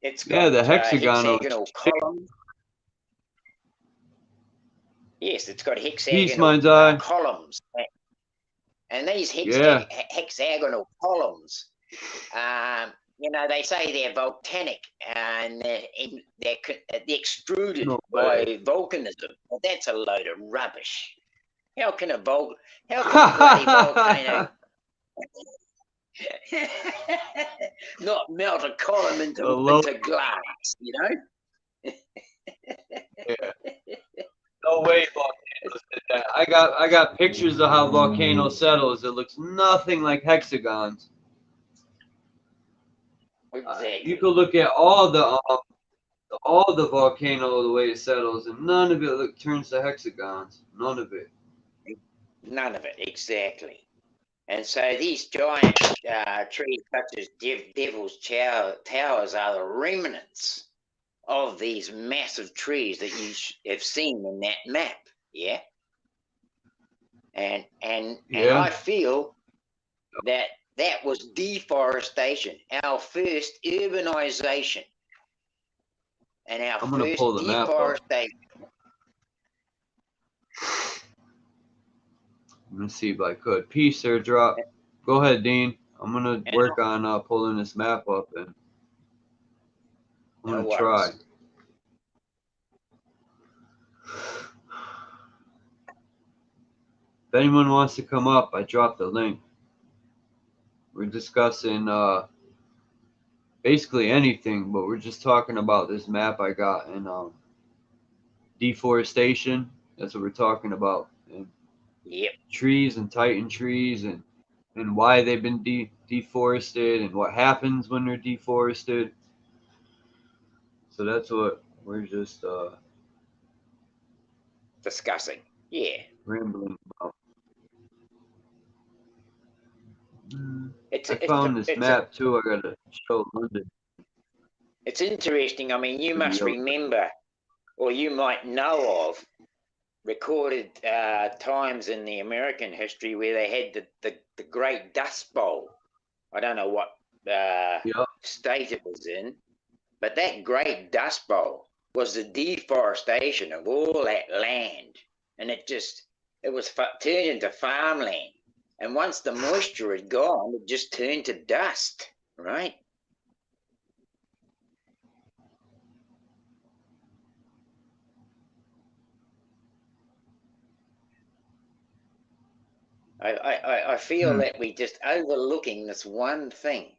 It's got the hexagonal columns. Yes, it's got hexagonal columns. And these hexagonal columns, they say they're volcanic and they're extruded by volcanism. Well, that's a load of rubbish. How can a bloody volcano not melt a column into glass, No way volcanoes did that. I got pictures of how volcano settles. It looks nothing like hexagons. Exactly. You could look at all the volcano the way it settles, and none of it turns to hexagons. None of it. None of it, exactly. And so these giant trees, such as Devil's Towers, are the remnants of these massive trees that you have seen in that map. Yeah. And I feel that was deforestation, our first urbanization, and our first deforestation. Let me see if I could. Peace, airdrop. Go ahead, Dean. I'm gonna work on pulling this map up, and I'm gonna try. If anyone wants to come up, I dropped the link. we're discussing basically anything, but we're just talking about this map I got and deforestation. That's what we're talking about. And Yep. trees and Titan trees and why they've been deforested and what happens when they're deforested. So that's what we're just Discussing. Yeah. rambling about. It's I found this map too. I gotta show London. It's interesting. I mean, you must remember, or you might know of, recorded times in the American history where they had the Great Dust Bowl. I don't know what state it was in, but that Great Dust Bowl was the deforestation of all that land, and it was turned into farmland. And once the moisture had gone, it just turned to dust, right? I feel that we just overlooking this one thing,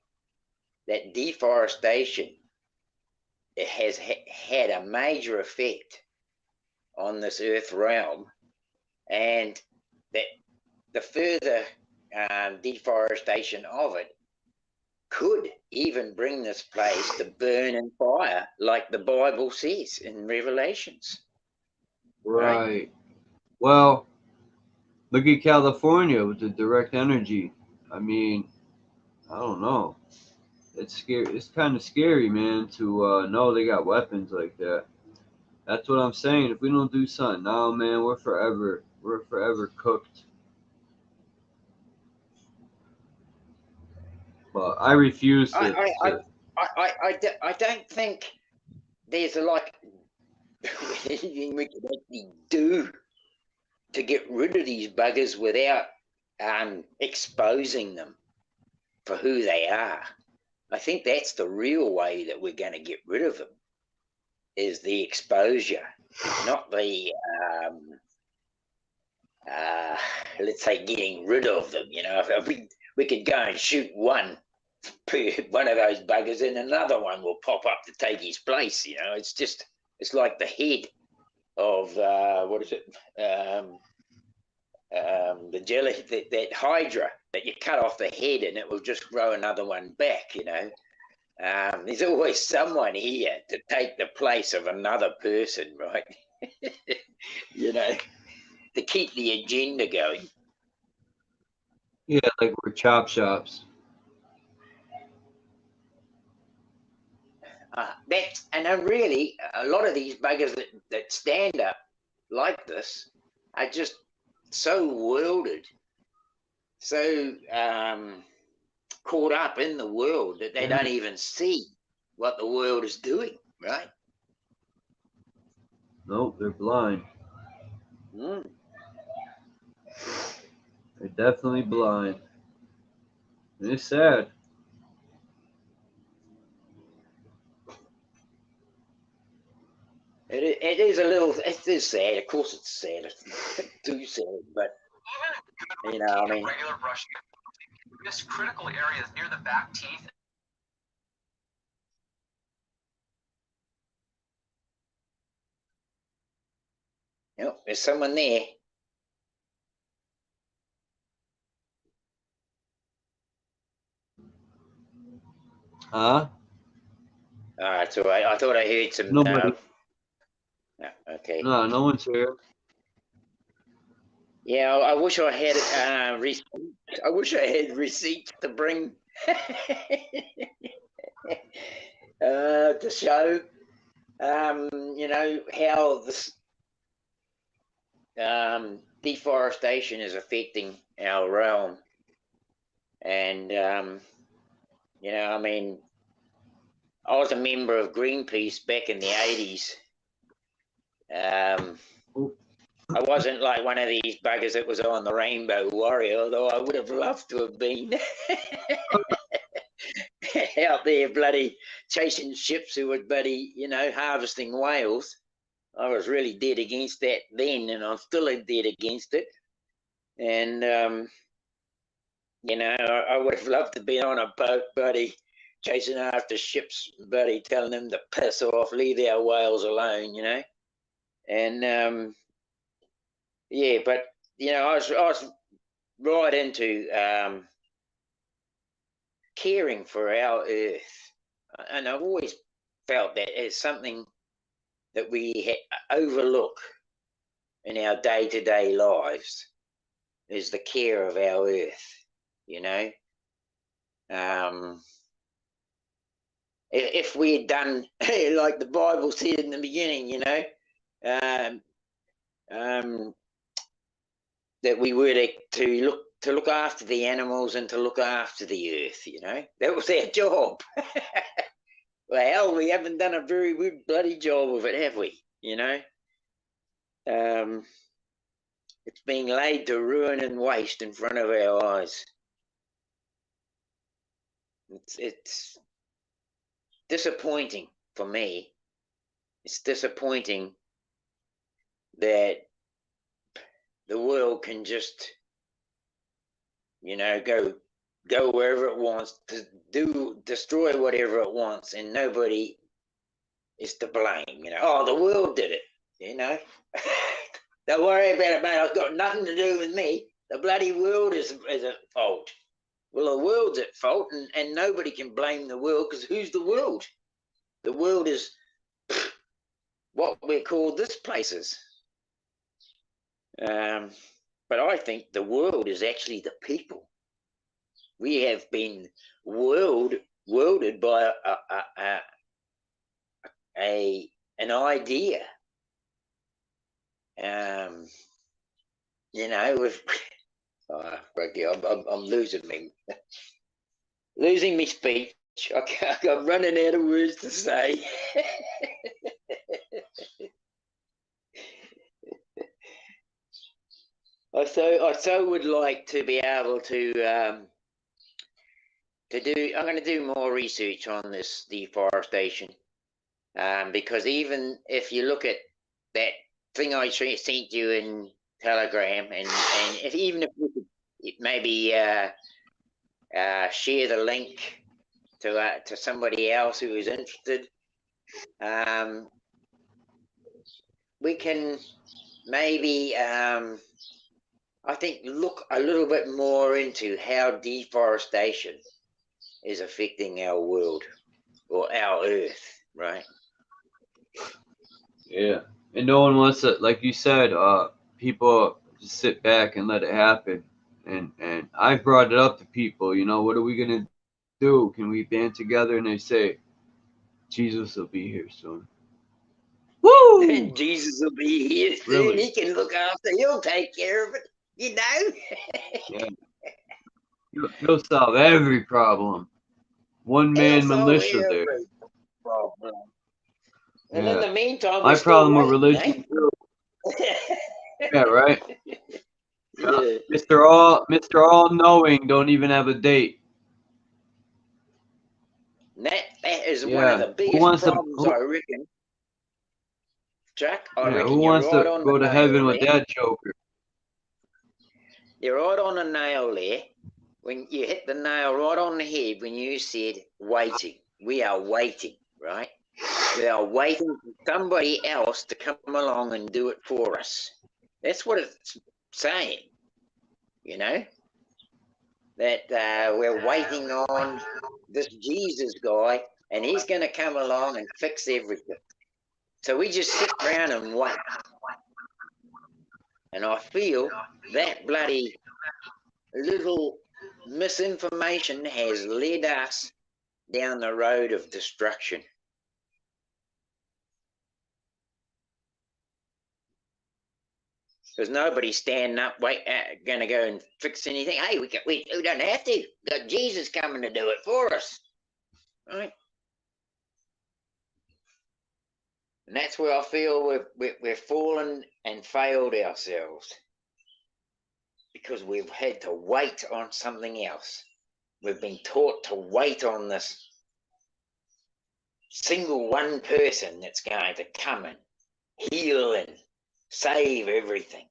that deforestation, it has had a major effect on this earth realm, and that the further deforestation of it could even bring this place to burn and fire, like the Bible says in Revelations. Right. Well, look at California with the direct energy. I mean, I don't know. It's scary. It's kind of scary, man, to know they got weapons like that. That's what I'm saying. If we don't do something now, man, we're forever cooked. But I refuse to. I don't think there's anything we can actually do to get rid of these buggers without exposing them for who they are. I think that's the real way that we're going to get rid of them, is the exposure, not the let's say getting rid of them. You know, if we could go and shoot one of those buggers, and another one will pop up to take his place. You know, it's like the head of what is it? The jelly, that hydra that you cut off the head and it will just grow another one back. You know, there's always someone here to take the place of another person, right? You know, to keep the agenda going. Yeah, like we're chop shops. And really, a lot of these buggers that stand up like this are just so worlded, so caught up in the world that they don't even see what the world is doing, right? Nope, they're blind. They're definitely blind. And it's sad. It is sad. Of course, it's sad. It's too sad, but you know, I mean, regular brushing, this critical areas near the back teeth. you know, there's someone there. Huh? It's all right. I thought I heard some. Nobody. No, okay. No, no one's here. Yeah, I wish I had I wish I had receipts to bring to show, you know, how this deforestation is affecting our realm. And you know, I mean, I was a member of Greenpeace back in the 80s. I wasn't like one of these buggers that was on the Rainbow Warrior, although I would have loved to have been out there bloody chasing ships who were bloody, you know, harvesting whales. I was really dead against that then, and I'm still dead against it. And You know, I would have loved to be on a boat, buddy, chasing after ships, buddy, telling them to piss off, leave our whales alone, you know. And yeah, but you know, I was right into caring for our earth, and I've always felt that it's something that we overlook in our day-to-day lives, is the care of our earth, you know. If we had done like the Bible said in the beginning, you know, that we were to look after the animals and to look after the earth, you know, that was our job. Well, hell, we haven't done a very good bloody job of it, have we? You know, it's being laid to ruin and waste in front of our eyes. It's disappointing for me. It's disappointing that the world can just, you know, go wherever it wants to destroy whatever it wants, and nobody is to blame. You know, oh, the world did it. You know, don't worry about it, mate. It's got nothing to do with me. The bloody world is at fault. Well, the world's at fault, and nobody can blame the world, because who's the world? The world is what we call this places. But I think the world is actually the people. We have been worlded by an idea. You know, with I'm losing me speech. I'm running out of words to say. I so would like to be able to do. I'm going to do more research on this deforestation, because even if you look at that thing I sent you in Telegram, and even if we could maybe share the link to somebody else who is interested, we can maybe I think look a little bit more into how deforestation is affecting our world, or our earth, right? Yeah, and no one wants to, like you said, people just sit back and let it happen. And I've brought it up to people. You know, what are we gonna do? Can we band together? And they say, Jesus will be here soon. Woo! And Jesus will be here soon. Really? He can look after. He'll take care of it. You know. Yeah. He'll solve every problem. One man militia there. Problem. And Yeah. in the meantime, My problem with religion. Yeah, right. Yeah. Mr. All Knowing don't even have a date. That is one of the biggest problems, I reckon. Jack, I reckon who you're wants right to on go the to heaven nail with there. that joker? You're right on the nail there. When you hit the nail right on the head when you said waiting. We are waiting, right? We are waiting for somebody else to come along and do it for us. That's what it's saying, you know? That we're waiting on this Jesus guy, and he's going to come along and fix everything. So we just sit around and wait. And I feel that bloody little misinformation has led us down the road of destruction. There's nobody standing up, going to go and fix anything. Hey, we don't have to. We've got Jesus coming to do it for us, right? And that's where I feel we're fallen and failed ourselves, because we've had to wait on something else. We've been taught to wait on this single one person that's going to come and heal and save everything.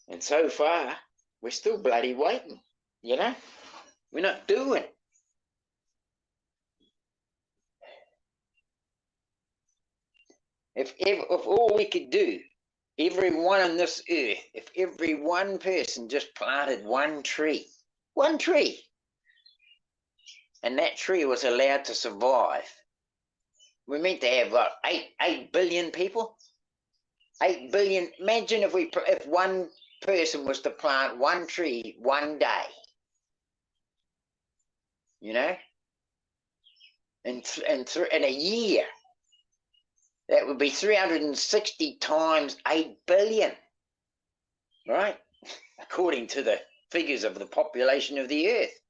And so far, we're still bloody waiting. You know, we're not doing. If all we could do, everyone on this earth, if every one person just planted one tree, and that tree was allowed to survive, we're meant to have what, 8 billion people? 8 billion. Imagine if one person was to plant one tree one day, you know, in a year. That would be 360 times 8 billion, right? According to the figures of the population of the earth.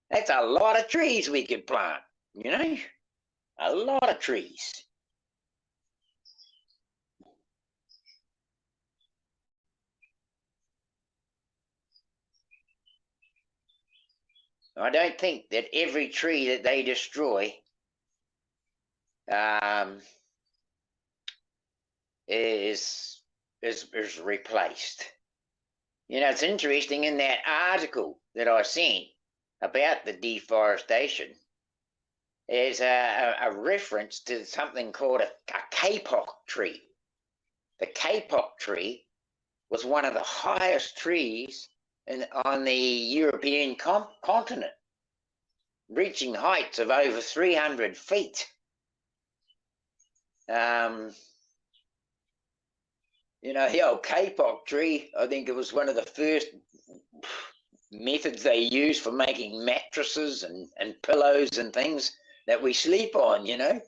That's a lot of trees we could plant, you know? A lot of trees. I don't think that every tree that they destroy is replaced. You know, it's interesting in that article that I seen about the deforestation, there's a reference to something called a kapok tree. The kapok tree was one of the highest trees on the European continent, reaching heights of over 300 feet. You know, the old kapok tree, I think it was one of the first methods they used for making mattresses and pillows and things that we sleep on, you know,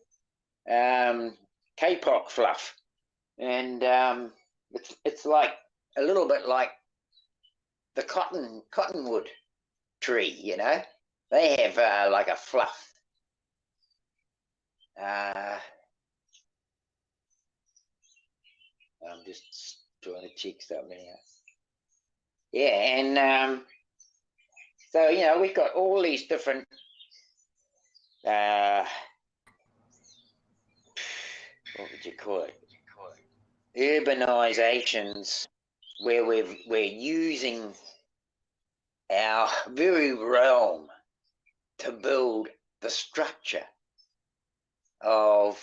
kapok fluff. And it's like a little bit like the cottonwood tree, you know. They have like a fluff. I'm just trying to check something out. Yeah, and so, you know, we've got all these different what would you call it? Urbanizations, where we're using our very realm to build the structure of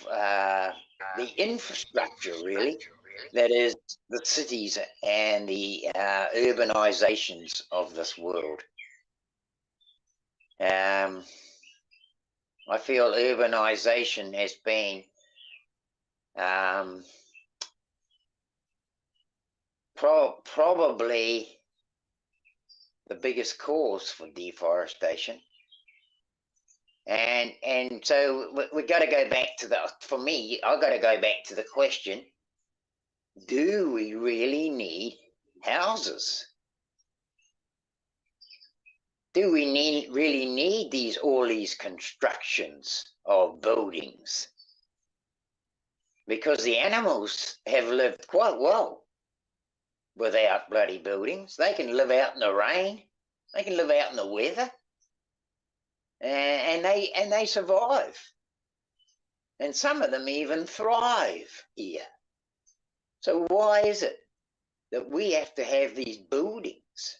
the infrastructure, really, that is the cities and the urbanizations of this world. I feel urbanization has been probably the biggest cause for deforestation. And so we got to go back to for me, I've got to go back to the question, do we really need houses? Do we really need all these constructions of buildings? Because the animals have lived quite well without bloody buildings. They can live out in the rain. They can live out in the weather. And they survive. And some of them even thrive here. So why is it that we have to have these buildings,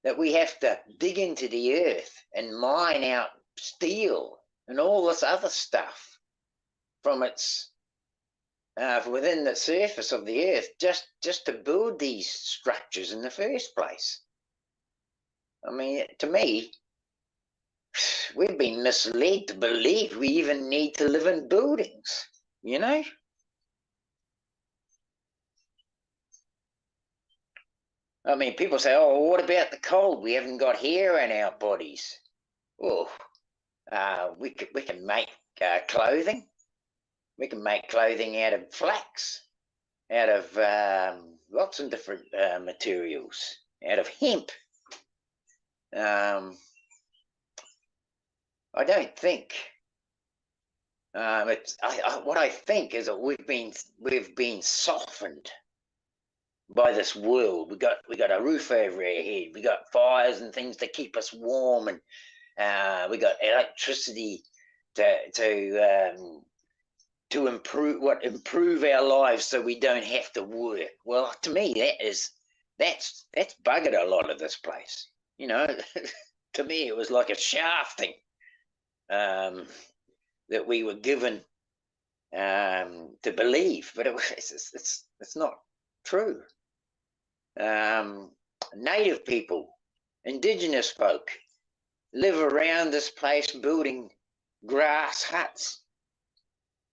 that we have to dig into the earth and mine out steel and all this other stuff from its within the surface of the earth just to build these structures in the first place? I mean, to me, we've been misled to believe we even need to live in buildings, you know? I mean, people say, oh, what about the cold? We haven't got hair in our bodies. Well, we can make clothing. We can make clothing out of flax, out of lots of different materials, out of hemp. I don't think what I think is that we've been softened by this world. We got a roof over our head. We got fires and things to keep us warm, and we got electricity to improve our lives so we don't have to work. Well, to me, that's buggered a lot of this place. you know, to me it was like a shafting that we were given to believe, but it's not true. Native people, indigenous folk, live around this place building grass huts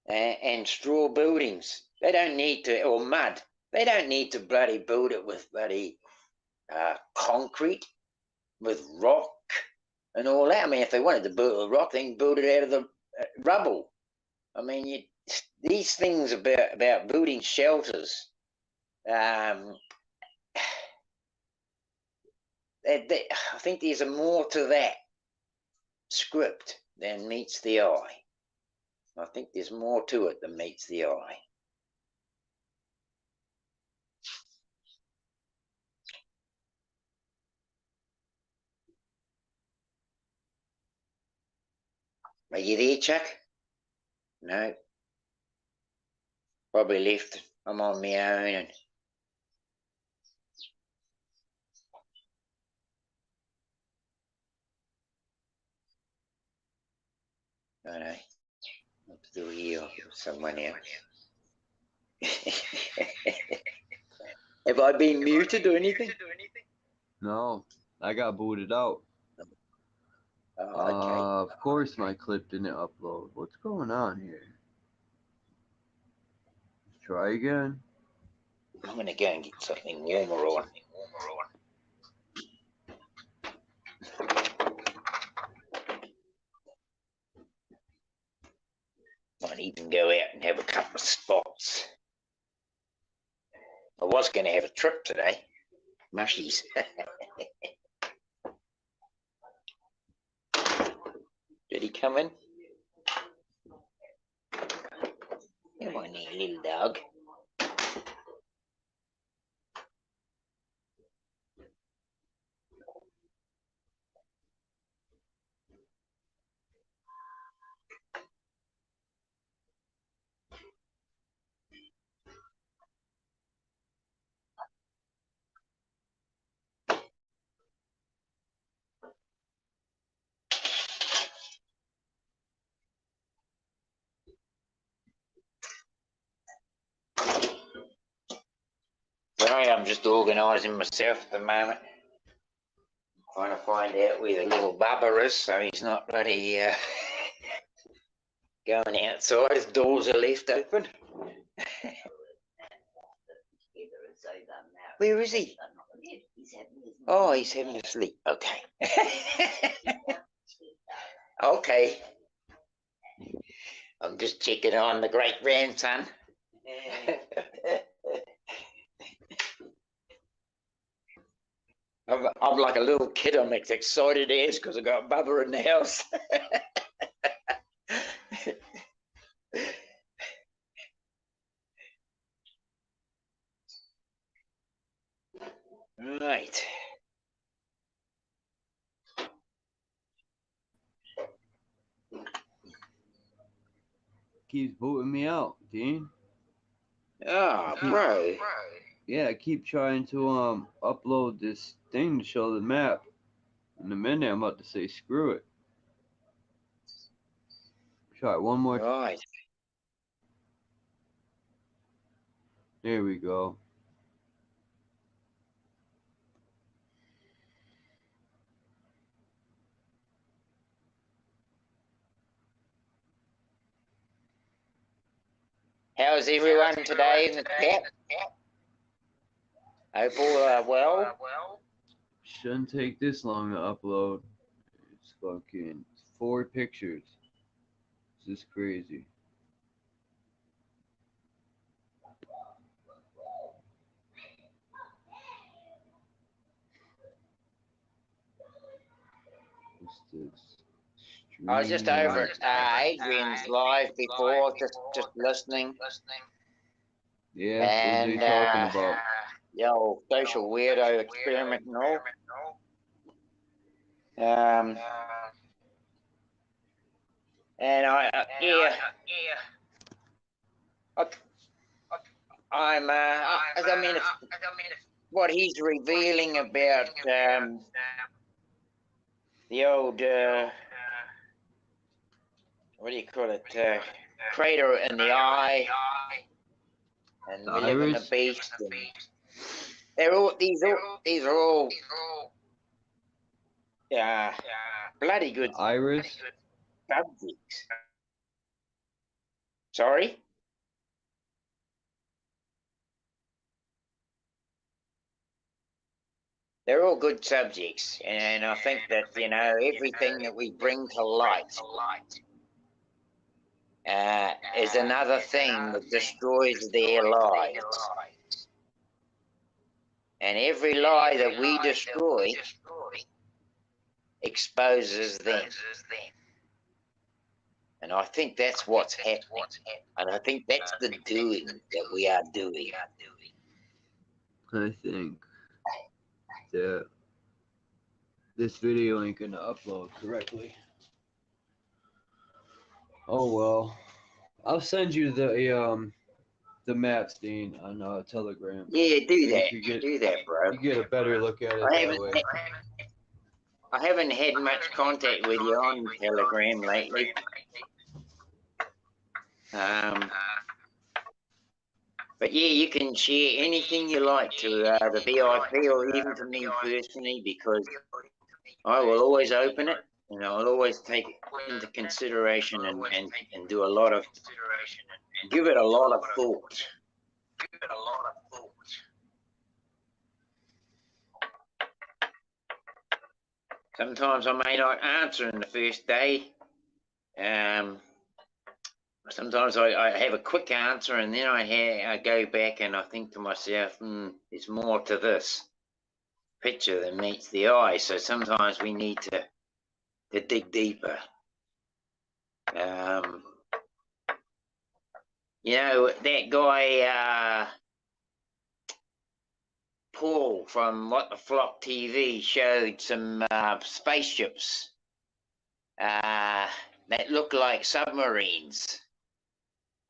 and straw buildings. They don't need to, or mud. They don't need to bloody build it with bloody concrete, with rock and all that. I mean, if they wanted to build a rock, they can build it out of the rubble. I mean, these things about building shelters, I think there's more to that script than meets the eye. I think there's more to it than meets the eye. Are you there, Chuck? No. Probably left. I'm on my own. And I know. I'm still here with someone else. Have I been muted or anything? No, I got booted out. Oh, okay. Of course my clip didn't upload. What's going on here? Let's try again. I'm going to go and get something warmer on. Might even go out and have a couple of spots. I was going to have a trip today. Mushies. Did he come in? Come on there, little dog. Sorry, I'm just organising myself at the moment. Trying to find out where the little bubba is, so he's not bloody going outside. His doors are left open. Where is he? Oh, he's having a sleep. Okay. Okay. I'm just checking on the great grandson. I'm like a little kid. I'm excited as because I got Bubba in the house. Right. Keeps booting me out, Dean. Oh, bro. Yeah, I keep trying to upload this thing to show the map. In a minute, I'm about to say screw it. Try it one more. Right. There we go. How's everyone today in the chat? Hope all are well. Shouldn't take this long to upload. It's fucking 4 pictures. This is crazy. What's this? I was just over at Adrian's live before, just listening. Yeah, what are they talking about? The old social weirdo experiment and all. And I mean, what he's revealing about the old, what do you call it, crater in the eye, and The we live in the iris? beast. And they're all, these are all bloody good The iris? subjects. Sorry? They're all good subjects, and I think that, you know, everything that we bring to light is another thing that destroys their lives. And every lie that we destroy exposes them. And I think that's what's happening. And I think that's the doing that we are doing. I think that this video ain't gonna upload correctly. Oh well. I'll send you the maps, Dean, on Telegram. Yeah, do that. You get, Do that, bro. you get a better look at it that way. I haven't had much contact with you on Telegram lately. But yeah, you can share anything you like to the VIP or even to me personally, because I will always open it and I'll always take it into consideration and do a lot of, give it a lot of thought. Sometimes I may not answer in the first day. Sometimes I have a quick answer, and then I go back and I think to myself, there's more to this picture than meets the eye. So sometimes we need to dig deeper. You know, that guy Paul from What the Flock TV showed some spaceships that looked like submarines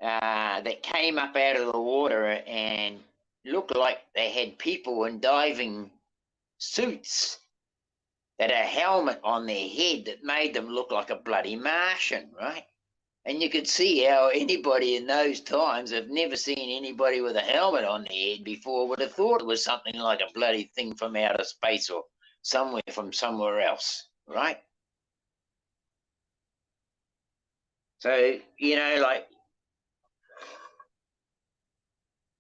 that came up out of the water and looked like they had people in diving suits that had a helmet on their head that made them look like a bloody Martian, right? And you could see how anybody in those times have never seen anybody with a helmet on their head before would have thought it was something like a bloody thing from outer space or somewhere from somewhere else, right? So, you know, like,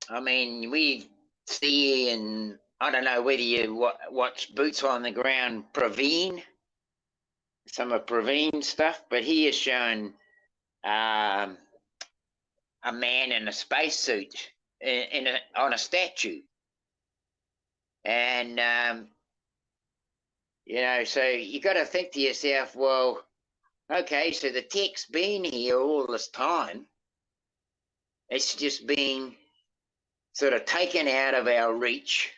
I mean, we see, and I don't know whether you watch Boots on the Ground Praveen, some of Praveen's stuff, but he has shown a man in a spacesuit on a statue. And, you know, so you got to think to yourself, well, okay, so the tech's been here all this time. It's just been sort of taken out of our reach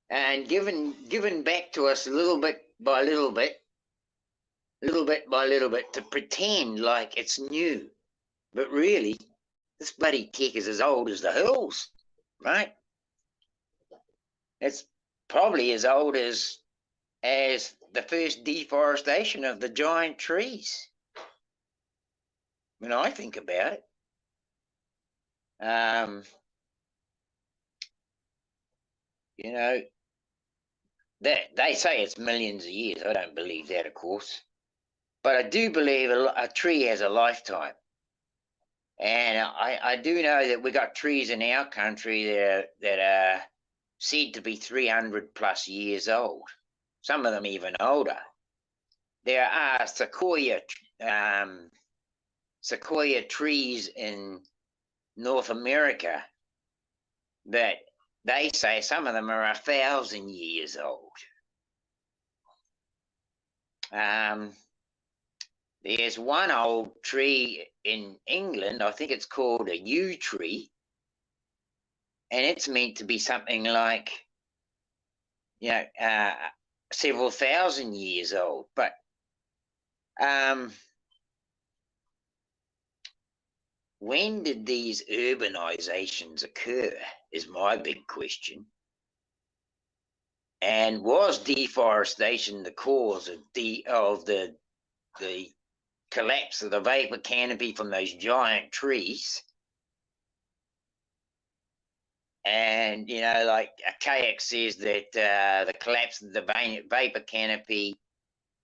and given back to us little bit by little bit by little bit, to pretend like it's new. But really, this bloody tech is as old as the hills, right? It's probably as old as the first deforestation of the giant trees, when I think about it. You know, they say it's millions of years. I don't believe that, of course. But I do believe a tree has a lifetime. And I do know that we got trees in our country that are said to be 300 plus years old. Some of them even older. There are sequoia trees in North America that they say some of them are 1,000 years old. There's one old tree in England, I think it's called a yew tree, and it's meant to be something like, you know, several thousand years old. But when did these urbanizations occur is my big question. And was deforestation the cause of the collapse of the vapor canopy from those giant trees? And, you know, like KX says that the collapse of the vapor canopy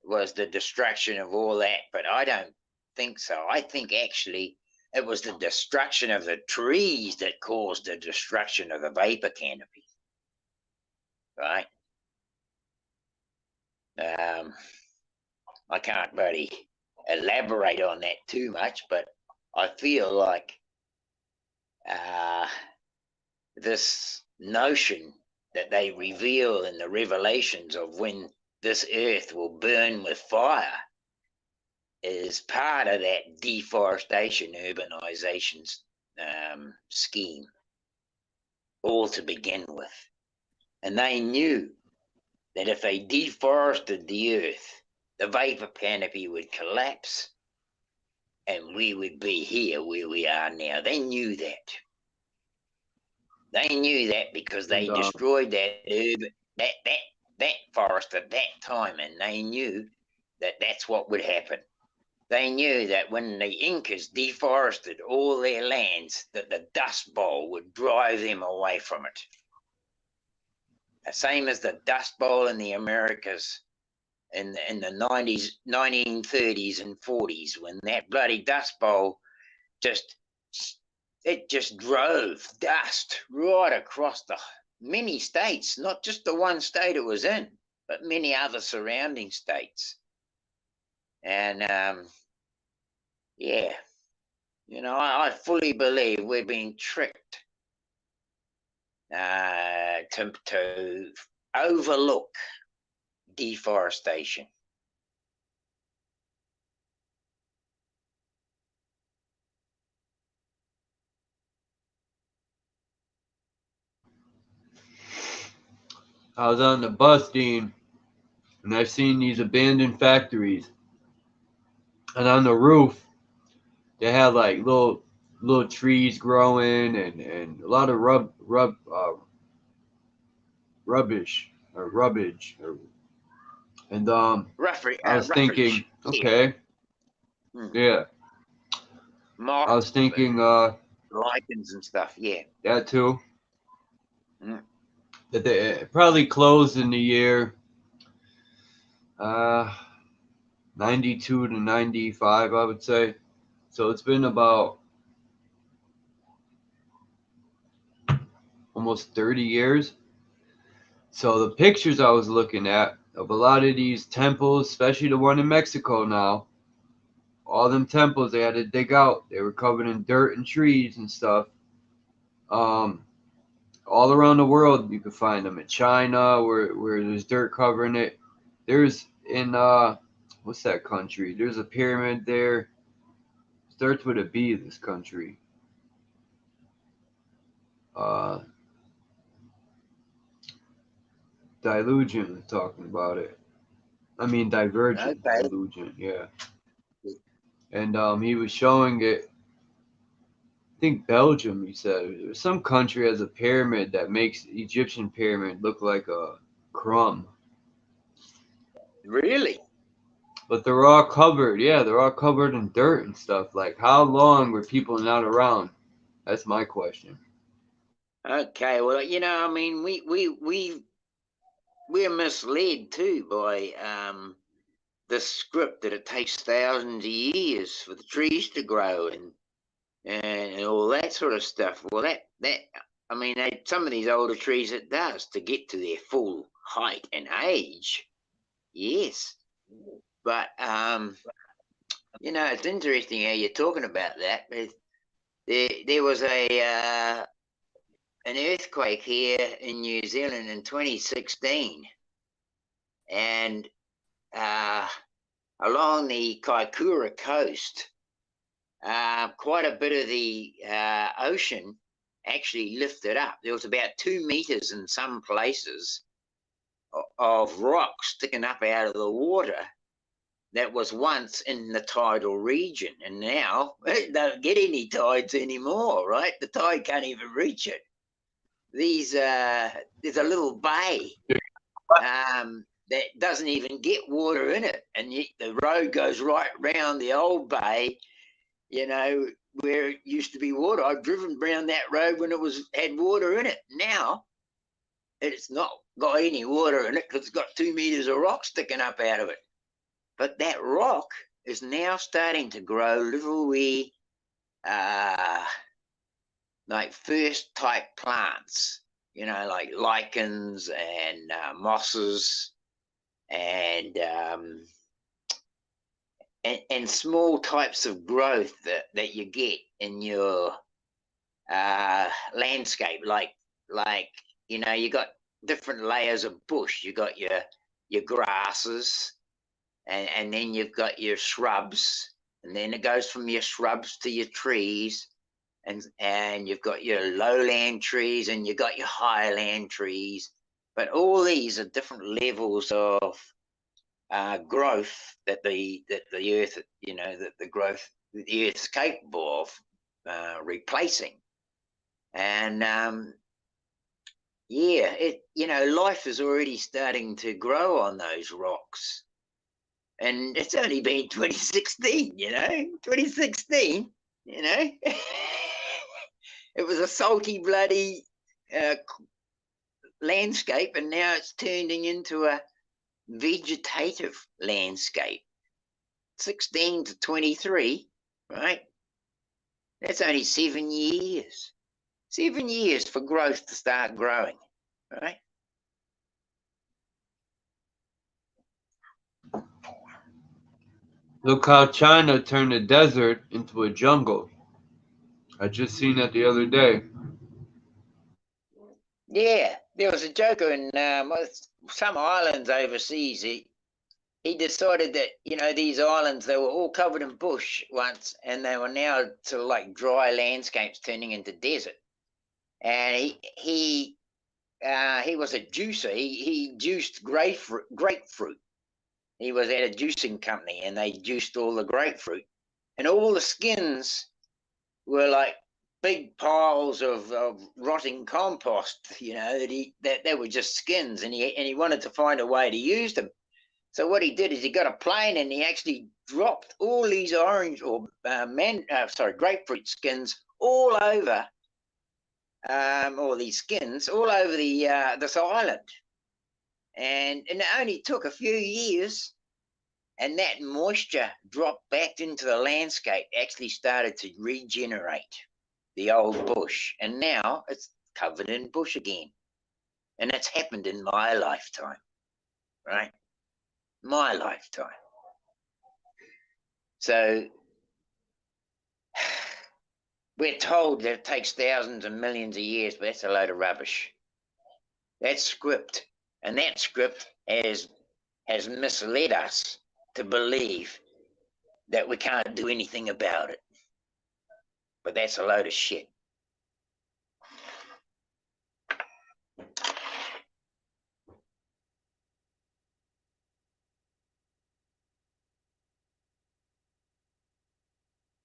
was the destruction of all that, but I don't think so. I think actually it was the destruction of the trees that caused the destruction of the vapor canopy, right? I can't really elaborate on that too much, but I feel like this notion that they reveal in the revelations of when this earth will burn with fire is part of that deforestation urbanization scheme, all to begin with. And they knew that if they deforested the earth, the vapor canopy would collapse and we would be here where we are now. They knew that. They knew that because they destroyed that forest at that time, and they knew that that's what would happen. They knew that when the Incas deforested all their lands, that the Dust Bowl would drive them away from it. The same as the Dust Bowl in the Americas in the 1930s and 40s, when that bloody Dust Bowl just drove dust right across the many states, not just the one state it was in, but many other surrounding states. And yeah, you know, I fully believe we're being tricked to overlook deforestation. I was on the bus, Dean, and I've seen these abandoned factories. And on the roof, they had like little trees growing and a lot of rubbish. And I was thinking, okay, yeah. Moss, I was thinking, lichens and stuff, yeah. That too. That they probably closed in the year 92 to 95, I would say. So it's been about almost 30 years. So the pictures I was looking at of a lot of these temples, especially the one in Mexico now, all them temples they had to dig out. They were covered in dirt and trees and stuff. All around the world you could find them. In China, where there's dirt covering it. There's in what's that country? There's a pyramid there. Starts with a B, this country. Dilution is talking about it. I mean Divergent. Okay. Dilution, yeah. And he was showing it. I think Belgium, he said. Some country has a pyramid that makes the Egyptian pyramid look like a crumb. Really? But they're all covered. Yeah, they're all covered in dirt and stuff. Like, how long were people not around? That's my question. Okay, well, you know, I mean, we're misled too by the script that it takes thousands of years for the trees to grow and all that sort of stuff. Well, that I mean, some of these older trees it does to get to their full height and age. Yes, but you know, it's interesting how you're talking about that. There was an earthquake here in New Zealand in 2016, and along the Kaikoura coast, quite a bit of the ocean actually lifted up. There was about 2 meters in some places of rock sticking up out of the water that was once in the tidal region, and now it don't get any tides anymore, right? The tide can't even reach it. There's a little bay that doesn't even get water in it, and yet the road goes right round the old bay, you know, where it used to be water. I've driven around that road when it had water in it. Now it's not got any water in it because it's got 2 meters of rock sticking up out of it. But that rock is now starting to grow little wee, like first type plants, you know, like lichens and mosses and small types of growth that you get in your landscape, like you know, you got different layers of bush. You got your grasses, and then you've got your shrubs, and then it goes from your shrubs to your trees, and you've got your lowland trees, and you've got your highland trees. But all these are different levels of growth that the earth, you know, that the growth that the earth is capable of replacing. And yeah, you know, life is already starting to grow on those rocks. And it's only been 2016, you know, 2016, you know. It was a salty, bloody landscape, and now it's turning into a vegetative landscape. 16 to 23, right? That's only 7 years. 7 years for growth to start growing, right? Look how China turned a desert into a jungle. I just seen that the other day. Yeah, there was a joker in some islands overseas. He decided that, you know, these islands, they were all covered in bush once, and they were now sort of like dry landscapes turning into desert. And he was a juicer. He juiced grapefruit. He was at a juicing company, and they juiced all the grapefruit, and all the skins were like big piles of rotting compost. You know, that they were just skins, and he wanted to find a way to use them. So what he did is he got a plane, and he actually dropped all these grapefruit skins all over, all these skins all over this island, and it only took a few years, and that moisture dropped back into the landscape, actually started to regenerate the old bush, and now it's covered in bush again, and it's happened in my lifetime, right? My lifetime. So we're told that it takes thousands and millions of years, but that's a load of rubbish. That's script, and that script has misled us to believe that we can't do anything about it. But that's a load of shit.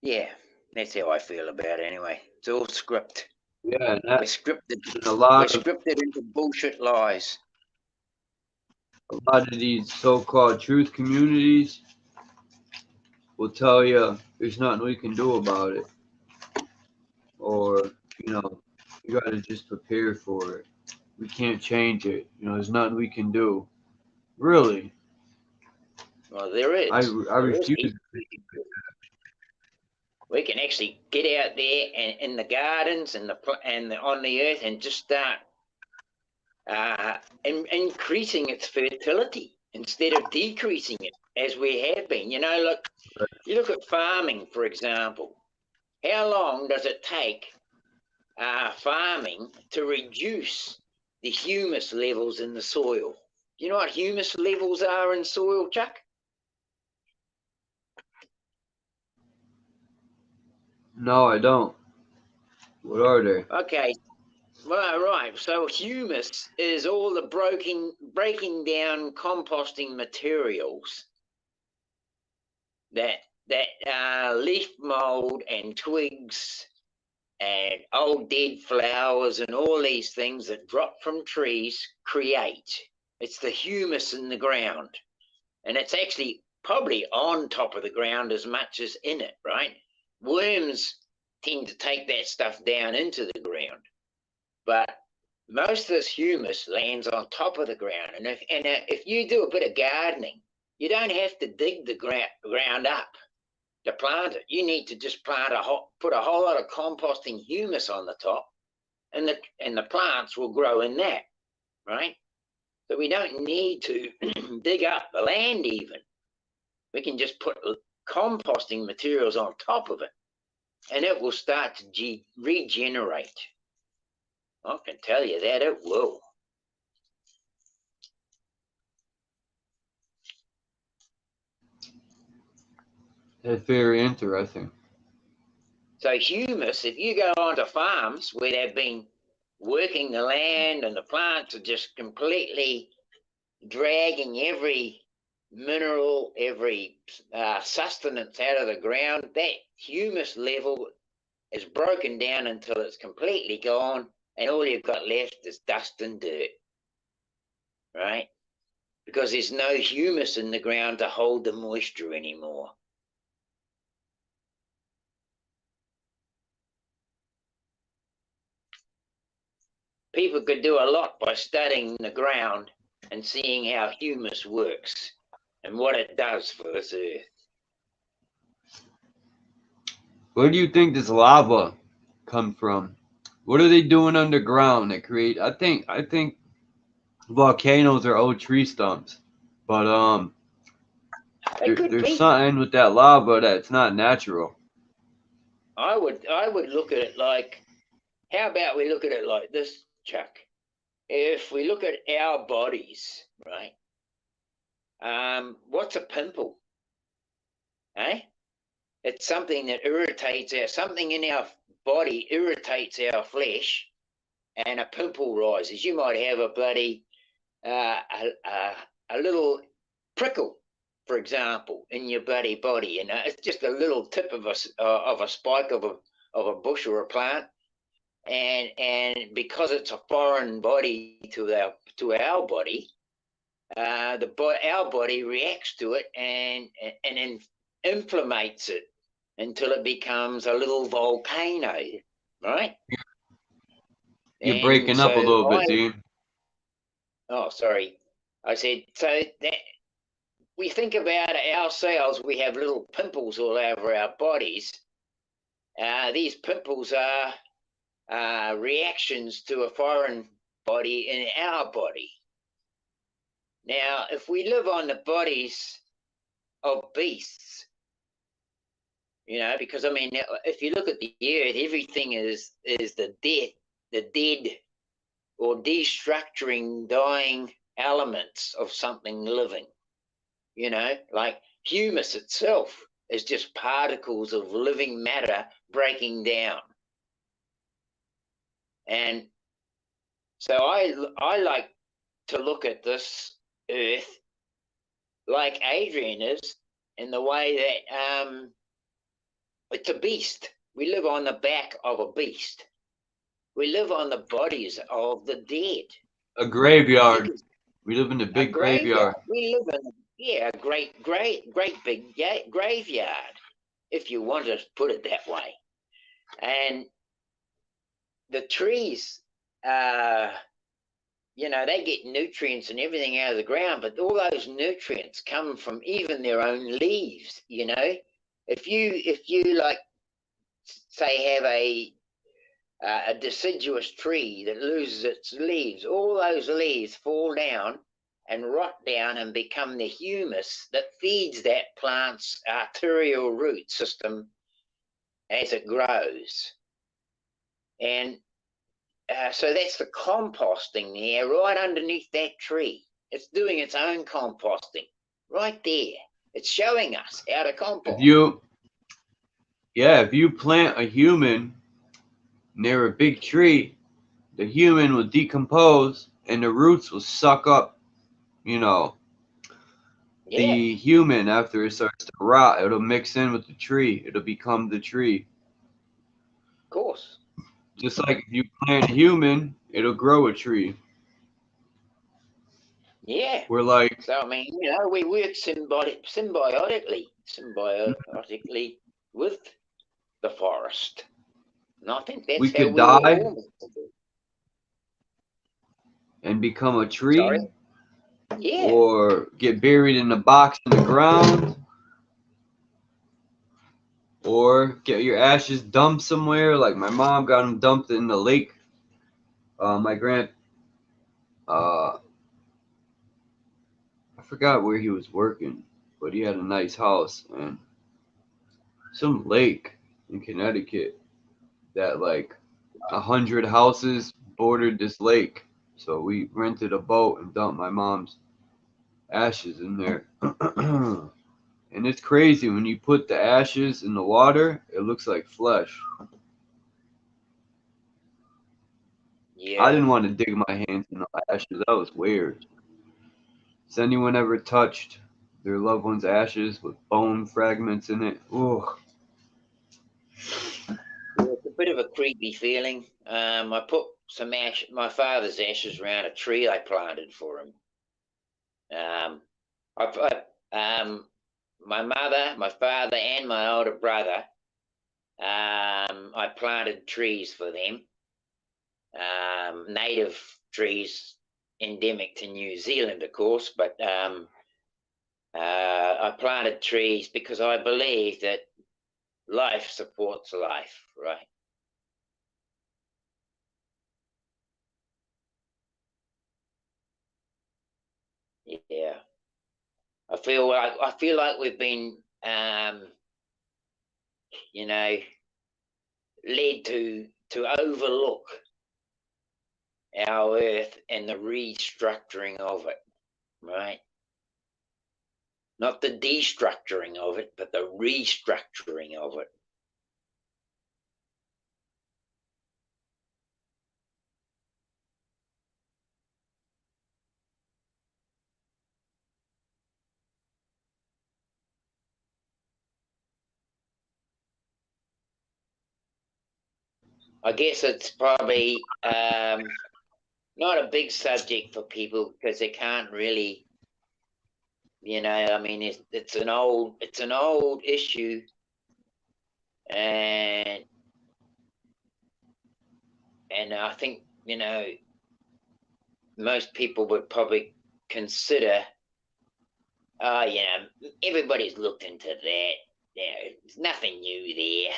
Yeah, that's how I feel about it anyway. It's all script. Yeah, we're scripted. a lot We're scripted into bullshit lies. A lot of these so-called truth communities will tell you there's nothing we can do about it, or you know, you got to just prepare for it. We can't change it. You know, there's nothing we can do. Really? Well, there is. I refuse. We can actually get out there and in the gardens and on the earth and just start increasing its fertility instead of decreasing it as we have been. You know, look, you look at farming, for example. How long does it take farming to reduce the humus levels in the soil? Do you know what humus levels are in soil, Chuck? No, I don't. What are they? Okay. Well, right. So humus is all the breaking down composting materials that leaf mold and twigs and old dead flowers and all these things that drop from trees create. It's the humus in the ground. And it's actually probably on top of the ground as much as in it, right? Worms tend to take that stuff down into the ground. But most of this humus lands on top of the ground. And if you do a bit of gardening, you don't have to dig the ground up to plant it. You need to just put a whole lot of composting humus on the top, and the plants will grow in that, right? So we don't need to dig up the land even. We can just put composting materials on top of it, and it will start to regenerate. I can tell you that it will. That's very interesting. So humus, if you go onto farms where they've been working the land and the plants are just completely dragging every mineral, every sustenance out of the ground, that humus level is broken down until it's completely gone, and all you've got left is dust and dirt, right? Because there's no humus in the ground to hold the moisture anymore. People could do a lot by studying the ground and seeing how humus works and what it does for this earth. Where do you think this lava come from? What are they doing underground that create? I think volcanoes are old tree stumps, but there's something with that lava that's not natural. I would look at it like, how about we look at it like this, Chuck? If we look at our bodies, right? What's a pimple? Eh? It's something that irritates something in our body irritates our flesh, and a pimple rises. You might have a bloody a little prickle, for example, in your bloody body. It's just a little tip of a spike of a bush or a plant, and because it's a foreign body to our body, our body reacts to it and inflammates it until it becomes a little volcano, right? You're breaking up a little bit, Dean. Oh, sorry. I said, so that we think about ourselves, we have little pimples all over our bodies. These pimples are reactions to a foreign body in our body. Now, if we live on the bodies of beasts, because I mean, if you look at the earth, everything is the dead or destructuring, dying elements of something living. Like humus itself is just particles of living matter breaking down. And so I like to look at this earth like Adrian is, in the way that it's a beast. We live on the back of a beast. We live on the bodies of the dead. A graveyard. We live in a big graveyard. We live in a great big graveyard, if you want to put it that way. And the trees, they get nutrients and everything out of the ground, but all those nutrients come from even their own leaves. If you like, say, have a deciduous tree that loses its leaves, all those leaves fall down and rot down and become the humus that feeds that plant's arterial root system as it grows. And so that's the composting there, right underneath that tree. It's doing its own composting right there. It's showing us how to compost. If you plant a human near a big tree, the human will decompose and the roots will suck up, the human after it starts to rot. It'll mix in with the tree. It'll become the tree. Of course. Just like if you plant a human, it'll grow a tree. Yeah. We're like, So I mean, you know, we work symbiotically with the forest, and I think that's we how could we were die all meant to do. and become a Sorry. tree, Yeah. or get buried in a box in the ground, or get your ashes dumped somewhere. Like my mom got them dumped in the lake. My I forgot where he was working, but he had a nice house and some lake in Connecticut that like 100 houses bordered this lake. So we rented a boat and dumped my mom's ashes in there. And it's crazy when you put the ashes in the water, it looks like flesh. Yeah. I didn't want to dig my hands in the ashes. That was weird. Has anyone ever touched their loved one's ashes with bone fragments in it? Ugh. Yeah, it's a bit of a creepy feeling. I put some my father's ashes around a tree I planted for him. My mother, my father, and my older brother, I planted trees for them. Native trees, endemic to New Zealand, of course, but I planted trees because I believe that life supports life, right? Yeah. I feel like we've been, you know, led to overlook our earth and the restructuring of it, right? Not the destructuring of it, but the restructuring of it. I guess it's probably not a big subject for people because they can't really, you know. I mean, it's an old issue, and I think, you know, most people would probably consider, you know, everybody's looked into that. You know, there's nothing new there,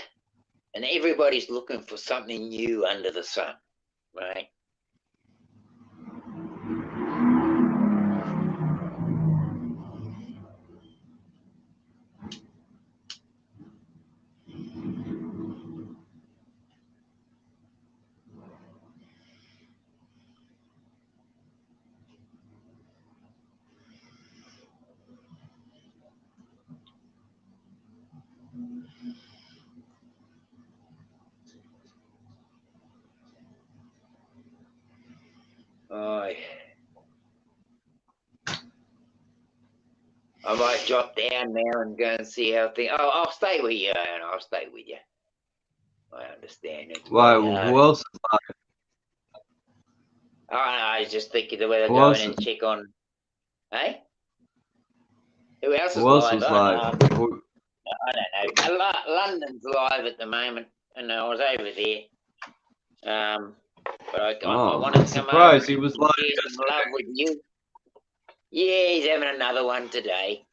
and everybody's looking for something new under the sun, right? I might drop down now and go and see how things. Oh, I'll stay with you, and I'll stay with you. I understand it. Why? Who else? Oh, no, I was just thinking the way they're Who going else? and check on. Hey, who else is Who else live? was I live? don't know. I don't know. London's live at the moment, and I was over there. But I wanted to come over Surprised he was live. and share some love with you. Yeah, he's having another one today.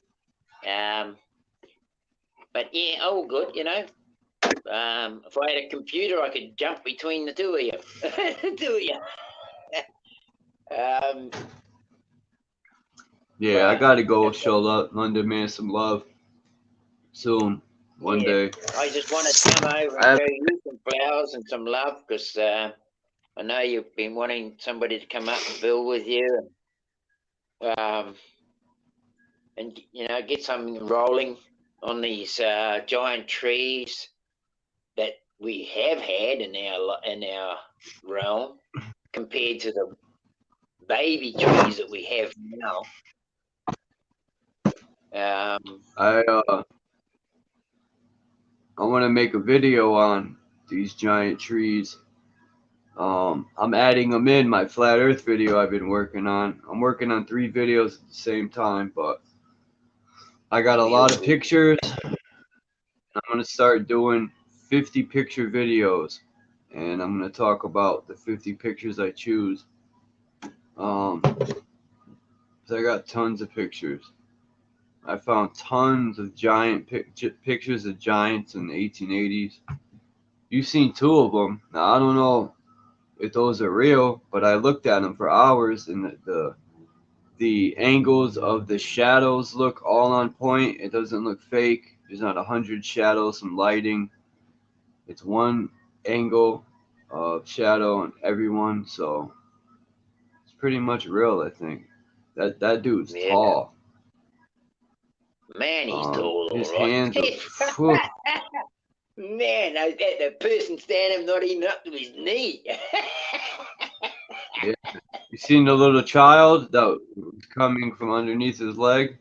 But yeah, all good, you know. If I had a computer, I could jump between the two of you. Yeah, I gotta go show London man some love soon, one day. I just wanted to come over and show you some flowers and some love because I know you've been wanting somebody to come up and build with you, and you know, get something rolling on these giant trees that we have had in our realm compared to the baby trees that we have now. I want to make a video on these giant trees. I'm adding them in my flat Earth video I've been working on. I'm working on 3 videos at the same time, but I got a lot of pictures. I'm gonna start doing 50 picture videos, and I'm gonna talk about the 50 pictures I choose. 'Cause I got tons of pictures. I found tons of giant pictures of giants in the 1880s. You've seen 2 of them. Now I don't know if those are real, but I looked at them for hours, and the angles of the shadows look all on point. It doesn't look fake. There's not 100 shadows, some lighting. It's one angle of shadow on everyone, so it's pretty much real, I think. That dude's Yeah. tall. Man, he's tall, His all right. hands are, phew. Man, the person standing not even up to his knee. You seen the little child that was coming from underneath his leg?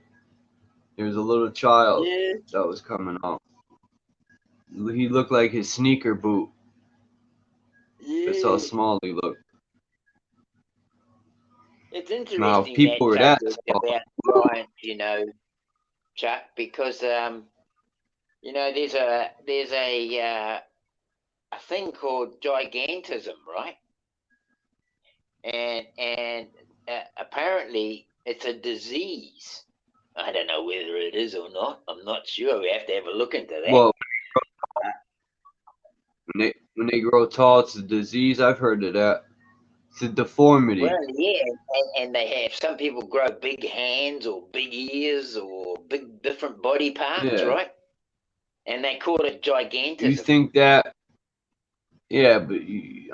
There was a little child Yeah. that was coming out. He looked like his sneaker boot. That's how Yeah. small he looked. It's interesting Now, if people were that that subject small, about giants, you know, Chuck, because you know, there's a thing called gigantism, right? And apparently it's a disease. I don't know whether it is or not. I'm not sure. We have to have a look into that. well, when they grow tall, it's a disease. I've heard of that. It's a deformity. Well, yeah, and they have, some people grow big hands or big ears or big different body parts, Yeah. right? And they call it gigantism. You think that? Yeah, but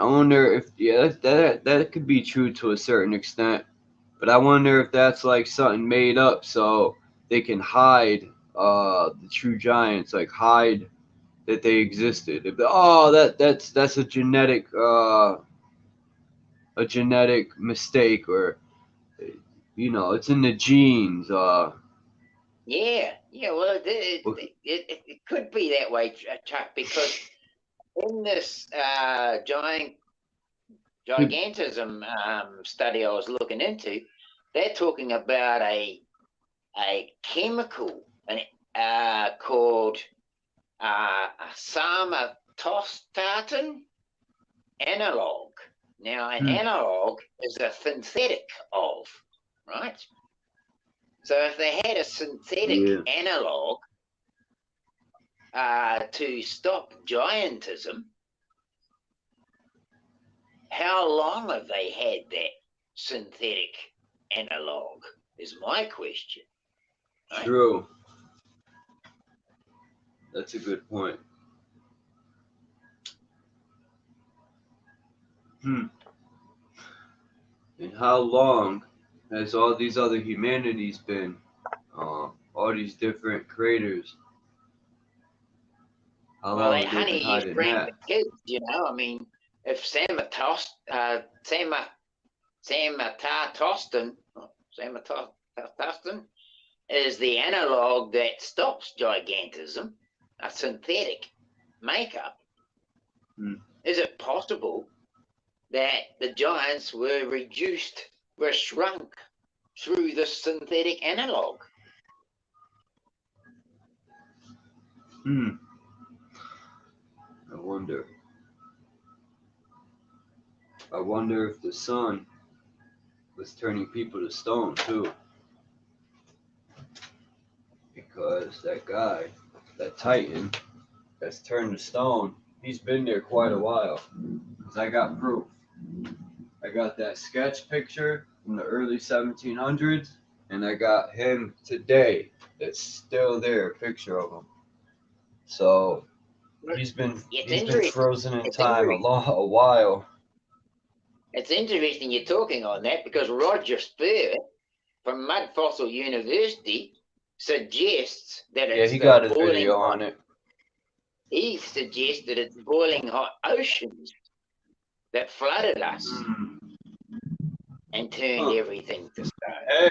I wonder if that could be true to a certain extent. But I wonder if that's like something made up so they can hide the true giants, like hide that they existed. If that's a genetic mistake, or it's in the genes. Yeah. Well, it could be that way, Chuck, because in this gigantism study I was looking into, they're talking about a chemical called samatostatin analog. Now, an analog is a synthetic of, right? So if they had a synthetic analog to stop giantism, how long have they had that synthetic analog is my question. Right? True. That's a good point. And how long has all these other humanities been? All these different creators. How Well, long that have they honey been he's hiding bring that? the kids, you know. I mean, if samatostin is the analog that stops gigantism, a synthetic makeup, is it possible that the giants were shrunk through the synthetic analog? I wonder if the sun was turning people to stone too. Because that guy, that Titan, that's turned to stone, he's been there quite a while. Because I got proof. I got that sketch picture from the early 1700s, and I got him today. That's still there, a picture of him. So he's been frozen in time a while. It's interesting you're talking on that, because Roger Spur from Mud Fossil University suggests that it's he got a video on it. He suggests that it's boiling hot oceans that flooded us and turned everything to stone. Hey,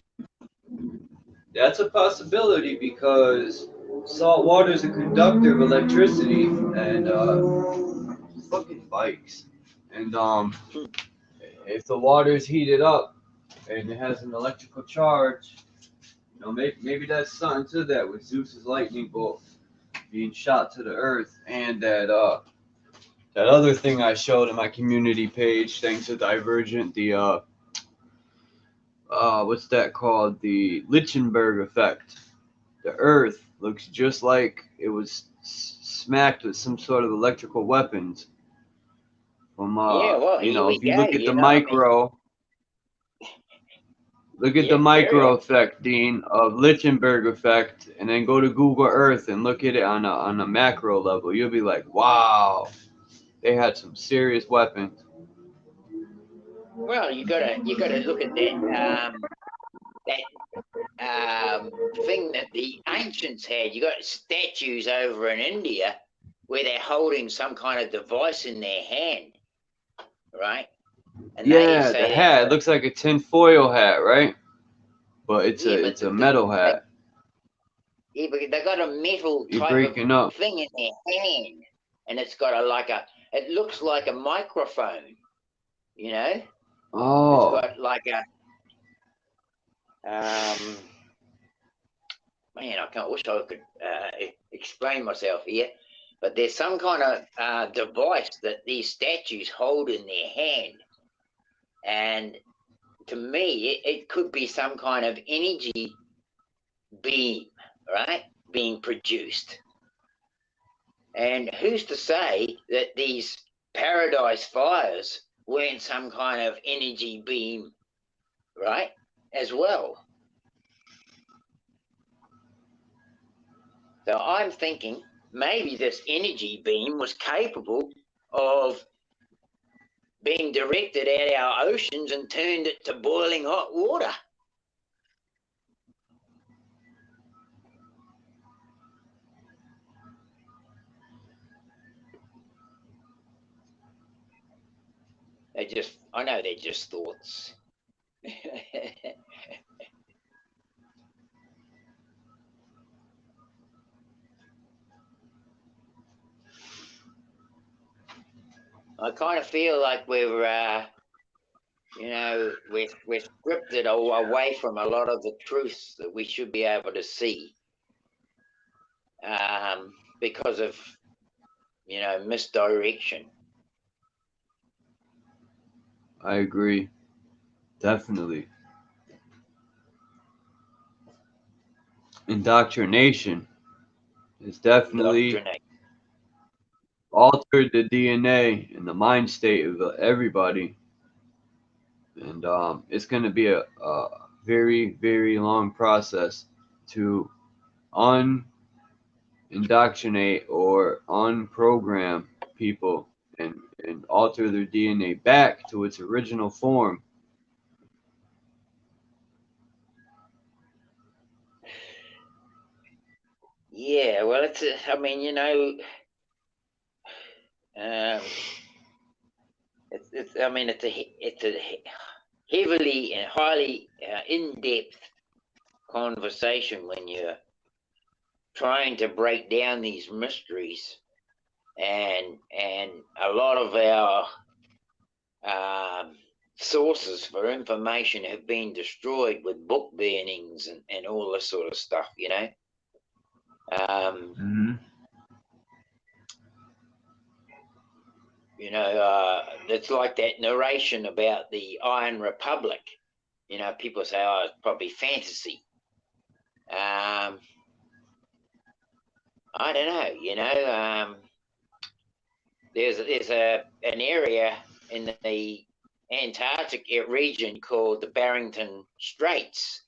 that's a possibility, because salt water is a conductor of electricity, and fucking bikes. And if the water is heated up and it has an electrical charge, you know, maybe that's something to that with Zeus's lightning bolt being shot to the earth, and that other thing I showed in my community page, thanks to Divergent, the what's that called? The Lichtenberg effect. The Earth looks just like it was smacked with some sort of electrical weapons. From Yeah, well, you here know, we if you go. look at the You know, I mean, micro, look at yeah, the carry micro on. effect, Dean, of Lichtenberg effect, and then go to Google Earth and look at it on a macro level. You'll be like, wow, they had some serious weapons. Well, you gotta look at that thing that the ancients had. You got statues over in India where they're holding some kind of device in their hand, right? And they Yeah, the say hat. It looks like a tinfoil hat, right? But yeah, but it's a metal hat. yeah, but they got a metal You're type of breaking up. thing in their hand, and it's got it looks like a microphone, you know. It's Oh, got like a man, I wish I could explain myself here, but there's some kind of device that these statues hold in their hand, and to me, it could be some kind of energy beam, right, being produced. And who's to say that these paradise fires weren't some kind of energy beam, right, as well? So I'm thinking maybe this energy beam was capable of being directed at our oceans and turned it to boiling hot water. I know they're just thoughts. I kind of feel like we're scripted away from a lot of the truths that we should be able to see, because of misdirection. I agree. Definitely. Indoctrination has definitely Indoctrinate. altered the DNA and the mind state of everybody. And it's going to be a very, very long process to indoctrinate or unprogram people and alter their DNA back to its original form. Yeah, well, it's it's a heavily and highly in-depth conversation when you're trying to break down these mysteries, and a lot of our sources for information have been destroyed with book burnings and all this sort of stuff, Mm-hmm. It's like that narration about the Iron Republic. People say, oh, it's probably fantasy. I don't know, there's an area in the Antarctic region called the Barrington Straits.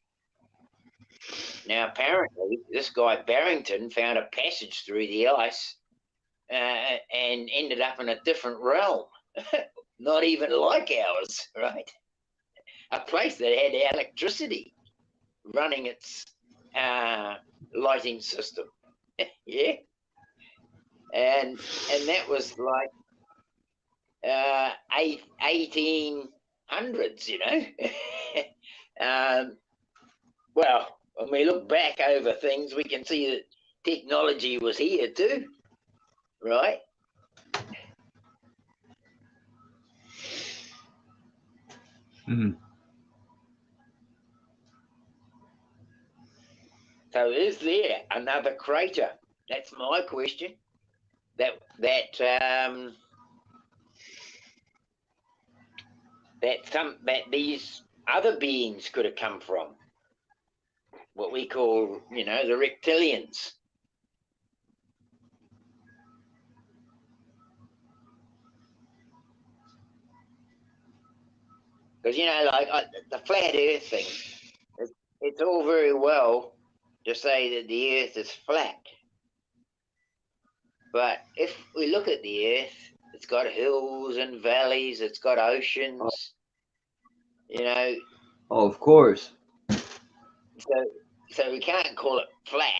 Now, apparently, this guy Barrington found a passage through the ice and ended up in a different realm, not even like ours, right? A place that had electricity running its lighting system. Yeah, and that was like 1800s, well, when we look back over things, we can see that technology was here too, right? Mhm. So is there another crater? That's my question. That these other beings could have come from. What we call, the reptilians. Because, like the flat earth thing, it's all very well to say that the earth is flat. But if we look at the earth, it's got hills and valleys, it's got oceans, Oh, of course. So we can't call it flat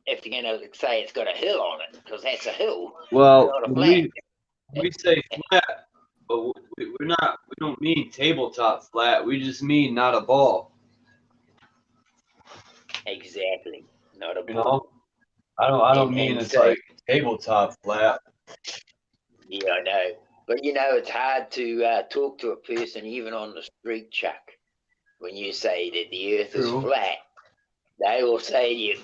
if you're going to say it's got a hill on it, because that's a hill. Well, Not a when flat. we say flat, but we don't mean tabletop flat. We just mean not a ball. Exactly. Not a You ball. know, I don't And- mean and it's so- like tabletop flat. Yeah, I know. But it's hard to talk to a person even on the street, Chuck, when you say that the earth True. is flat. They will say to you,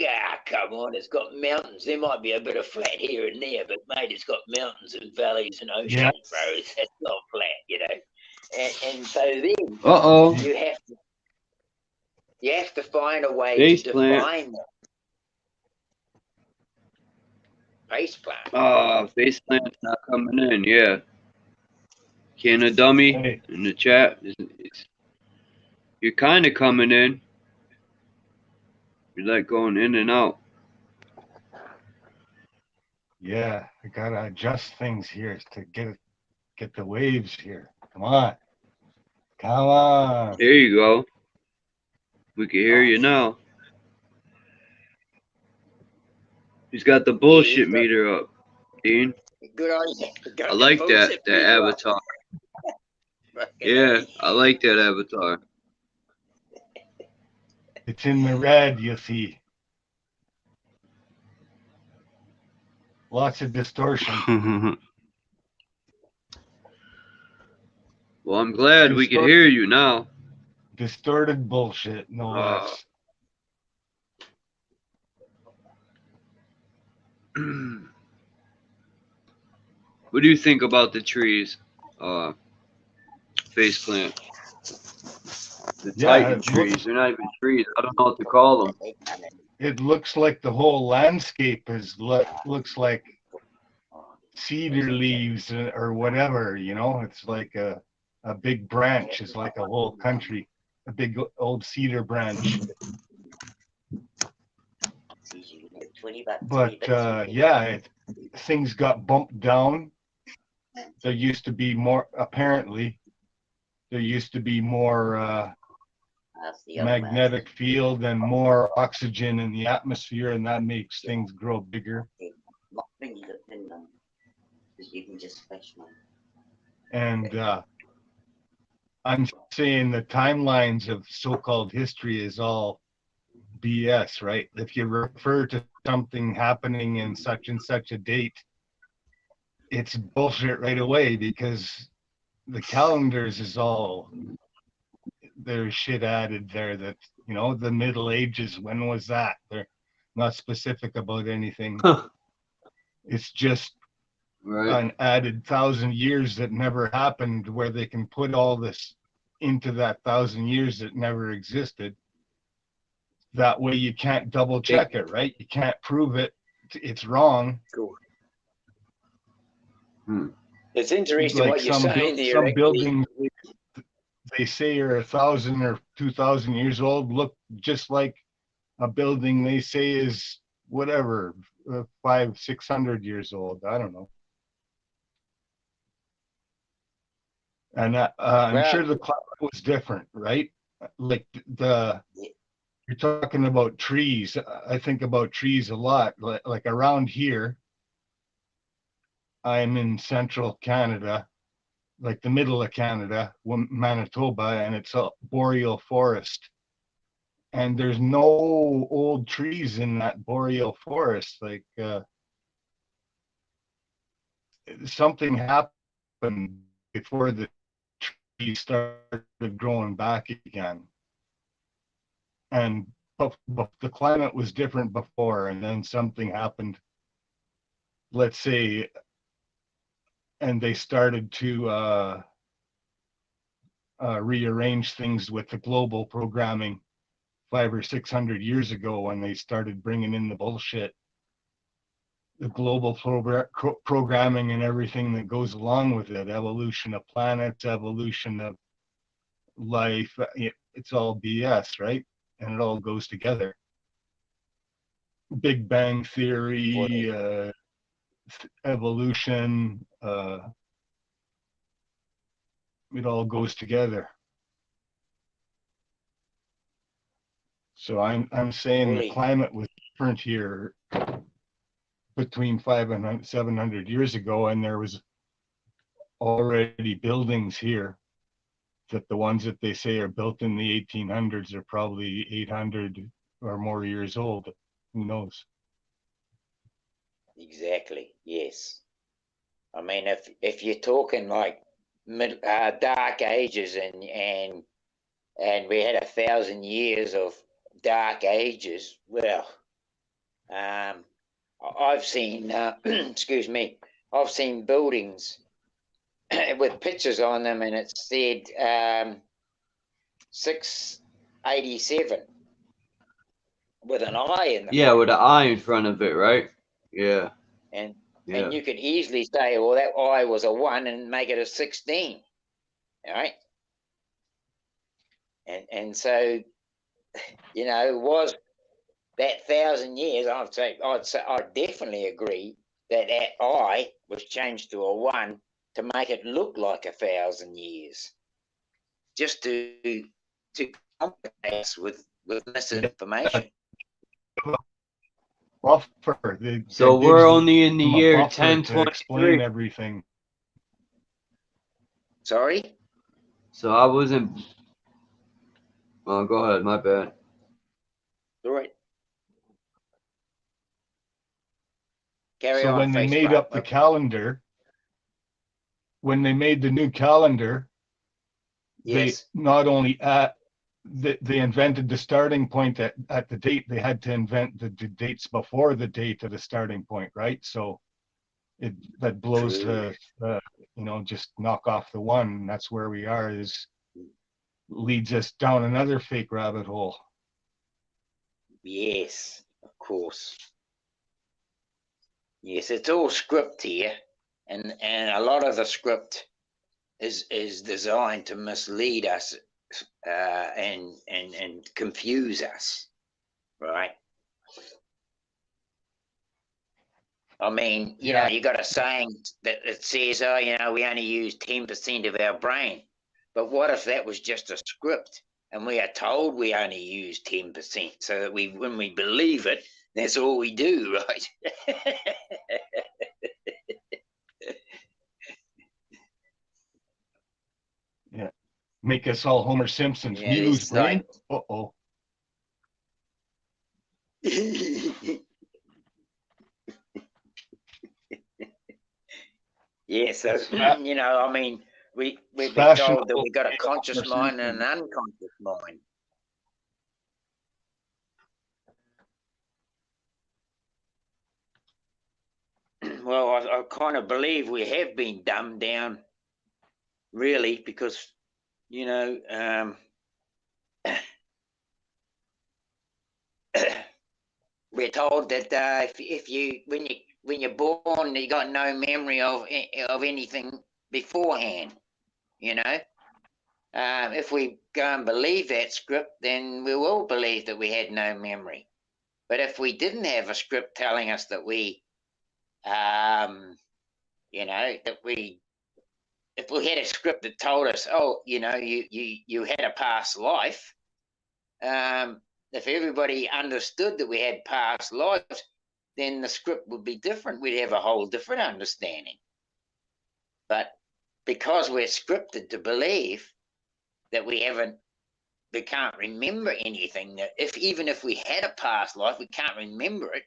come on, it's got mountains. There might be a bit of flat here and there, but mate, it's got mountains and valleys and oceans, Yeah. bro. That's not flat, And so then Uh-oh. you have to find a way Face to plant. define that. Face plant. Oh, face plant's not coming in. Yeah. Can a dummy Hey, in the chat? You're kind of coming in. You're like going in and out. yeah, I gotta adjust things here to get the waves here. Come on. Come on. There you go. We can hear you now. He's got the bullshit meter up, Dean. Good on you. Got I the like bullshit that meter up. avatar. Yeah, I like that avatar. It's in the red, you see. Lots of distortion. Well, I'm glad we can hear you now. Distorted bullshit, no less. What do you think about the trees? Face plant. The Titan trees. They're not even trees. I don't know what to call them. It looks like the whole landscape looks like cedar leaves or whatever, It's like a big branch. It's like a whole country. A big old cedar branch. But things got bumped down. There used to be more, apparently, magnetic field and more oxygen in the atmosphere, and that makes things grow bigger. And I'm saying the timelines of so-called history is all BS, right? If you refer to something happening in such and such a date, it's bullshit right away, because the calendars is all, there's shit added there that, the Middle Ages, when was that? They're not specific about anything. It's just an added 1,000 years that never happened, where they can put all this into that 1,000 years that never existed. That way you can't double check it, right? You can't prove it. It's wrong. Cool. It's interesting like what you're saying there. Some buildings they say are 1,000 or 2,000 years old look just like a building they say is whatever, 500-600 years old. I don't know. And I'm sure the climate was different, right? Like you're talking about trees. I think about trees a lot. Like around here, I'm in central Canada, like the middle of Canada, Manitoba, and it's a boreal forest. And there's no old trees in that boreal forest. Like something happened before the started growing back again. And but the climate was different before, and then something happened, let's say, and they started to rearrange things with the global programming 500 or 600 years ago, when they started bringing in the bullshit, the global programming and everything that goes along with it, evolution of planets, evolution of life. It's all BS, right? And it all goes together. Big Bang Theory, evolution, it all goes together. So I'm saying the climate was different here between 500 and 700 years ago, and there was already buildings here, that the ones that they say are built in the 1800s are probably 800 or more years old. Who knows? Exactly. Yes. I mean, if you're talking like dark ages and we had 1,000 years of dark ages, well, I've seen excuse me, I've seen buildings with pictures on them, and it said 687 with an eye in the front. With an eye in front of it, right? Yeah. And you could easily say, well, that eye was a 1 and make it a 16, right? And so, you know, was that 1,000 years? I'd definitely agree that eye was changed to a 1 to make it look like 1,000 years, just to complicate us with misinformation. Buffer. So we're only in the year 1023. Explain everything. Sorry? So I wasn't. Oh, go ahead. My bad. All right. Carry so on, when they made up the calendar, when they made the new calendar, yes, they not only they invented the starting point at the date, they had to invent the dates before the date of the starting point, right? So that blows the just knock off the 1. And that's where we are, leads us down another fake rabbit hole. Yes, of course. Yes, it's all script here, and a lot of the script is designed to mislead us and confuse us, right? I mean, you know, you got a saying that it says, oh, you know, we only use 10% of our brain. But what if that was just a script and we are told we only use 10%, so that when we believe it, that's all we do, right? Yeah. Make us all Homer Simpsons. Yeah, use brain? Like... Uh-oh. Yes, so, you know, I mean, we've been told that we've got a conscious mind and an unconscious mind. Well, I kind of believe we have been dumbed down, really, because, you know, we're told that when you're born, you got no memory of anything beforehand. You know, if we go and believe that script, then we will believe that we had no memory. But if we didn't have a script telling us that you know, if we had a script that told us, oh, you know, you had a past life, if everybody understood that we had past lives, then the script would be different. We'd have a whole different understanding. But because we're scripted to believe that we can't remember anything, that even if we had a past life, we can't remember it,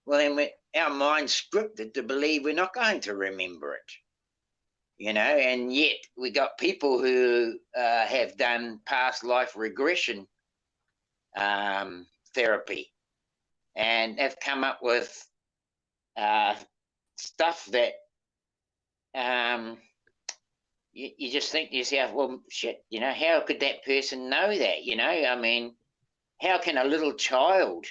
well, then our mind's scripted to believe we're not going to remember it. you know, and yet we got people who have done past life regression therapy and have come up with stuff that you just think to yourself, well, shit, you know, how could that person know that? You know, I mean, how can a little child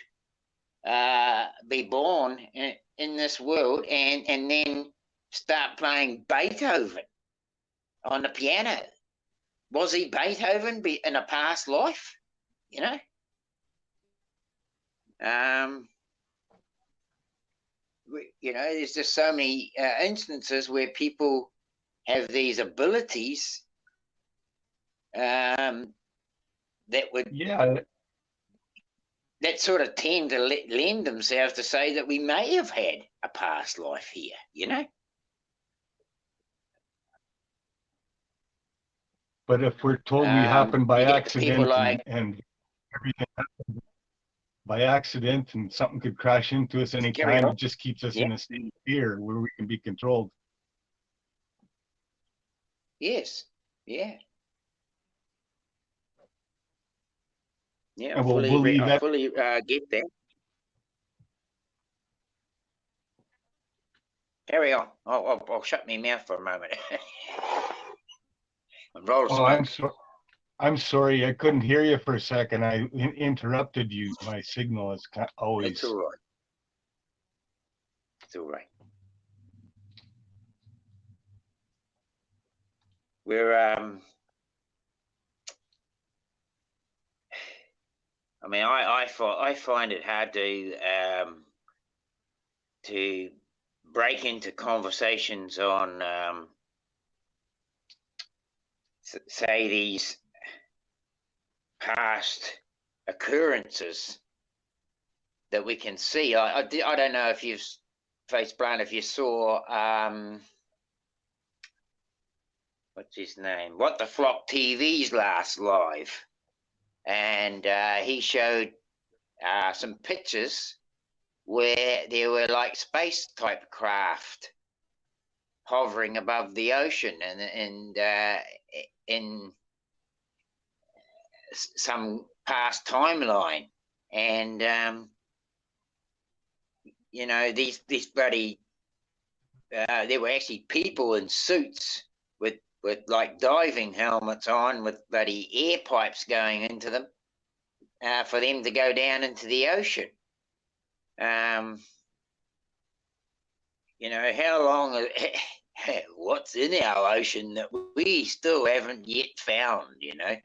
be born in this world and then start playing Beethoven on the piano? Was he Beethoven in a past life? You know? You know, there's just so many instances where people have these abilities that would that sort of tend to lend themselves to say that we may have had a past life here, you know? But if we're told we happen by accident like, and everything happens by accident and something could crash into us anytime, it just keeps us in a state of fear where we can be controlled. Yes, yeah. Yeah, and we'll believe I fully get that. Carry on. I'll shut my mouth for a moment. I'm sorry. I couldn't hear you for a second. I interrupted you. My signal is always. It's all right. It's all right. We're I mean, I find it hard to break into conversations on say these past occurrences that we can see. I don't know if you've faced Brian, if you saw what's his name? What the Flock TV's last live, and he showed some pictures where there were like space type craft hovering above the ocean and in some past timeline, and you know, these bloody there were actually people in suits with like diving helmets on with bloody air pipes going into them for them to go down into the ocean. You know, how long, what's in our ocean that we still haven't yet found, you know?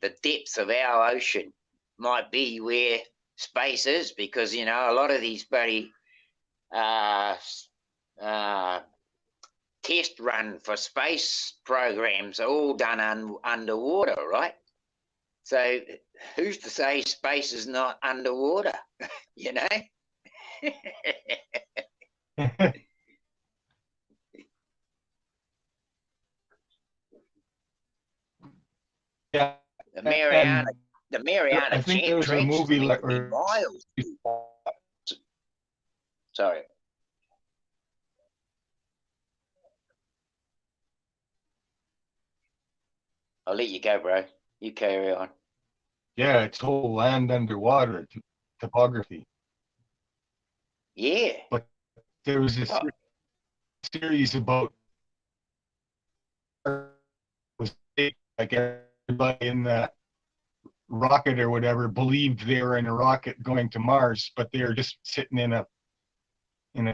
The depths of our ocean might be where space is, because, you know, a lot of these bloody test run for space programs are all done underwater, right? So who's to say space is not underwater, you know? Yeah. The Mariana I think there was a movie like miles. Sorry. I'll let you go, bro. You carry on. Yeah, it's whole land underwater topography. Yeah. But there was a series about was like everybody in the rocket or whatever believed they were in a rocket going to Mars, but they were just sitting in a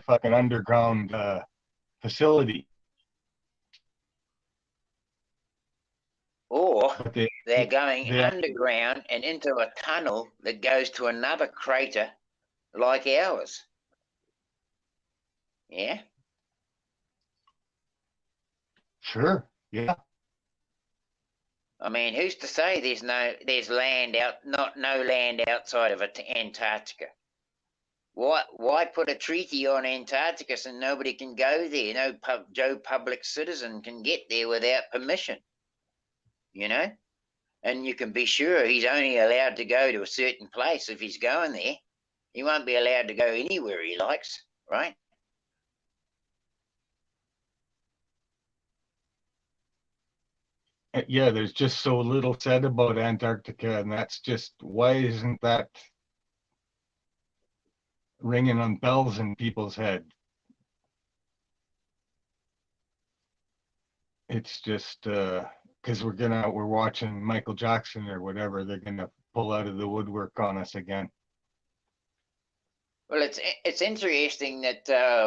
fucking underground facility. Or they're going underground and into a tunnel that goes to another crater like ours. Yeah. Sure. Yeah. I mean, who's to say there's no land outside of Antarctica? Why put a treaty on Antarctica so nobody can go there? No Joe Public citizen can get there without permission. You know, and you can be sure he's only allowed to go to a certain place if he's going there. He won't be allowed to go anywhere he likes, right? Yeah, there's just so little said about Antarctica, and that's just, why isn't that ringing on bells in people's head? It's just because we're watching Michael Jackson or whatever, they're gonna pull out of the woodwork on us again. Well, it's interesting that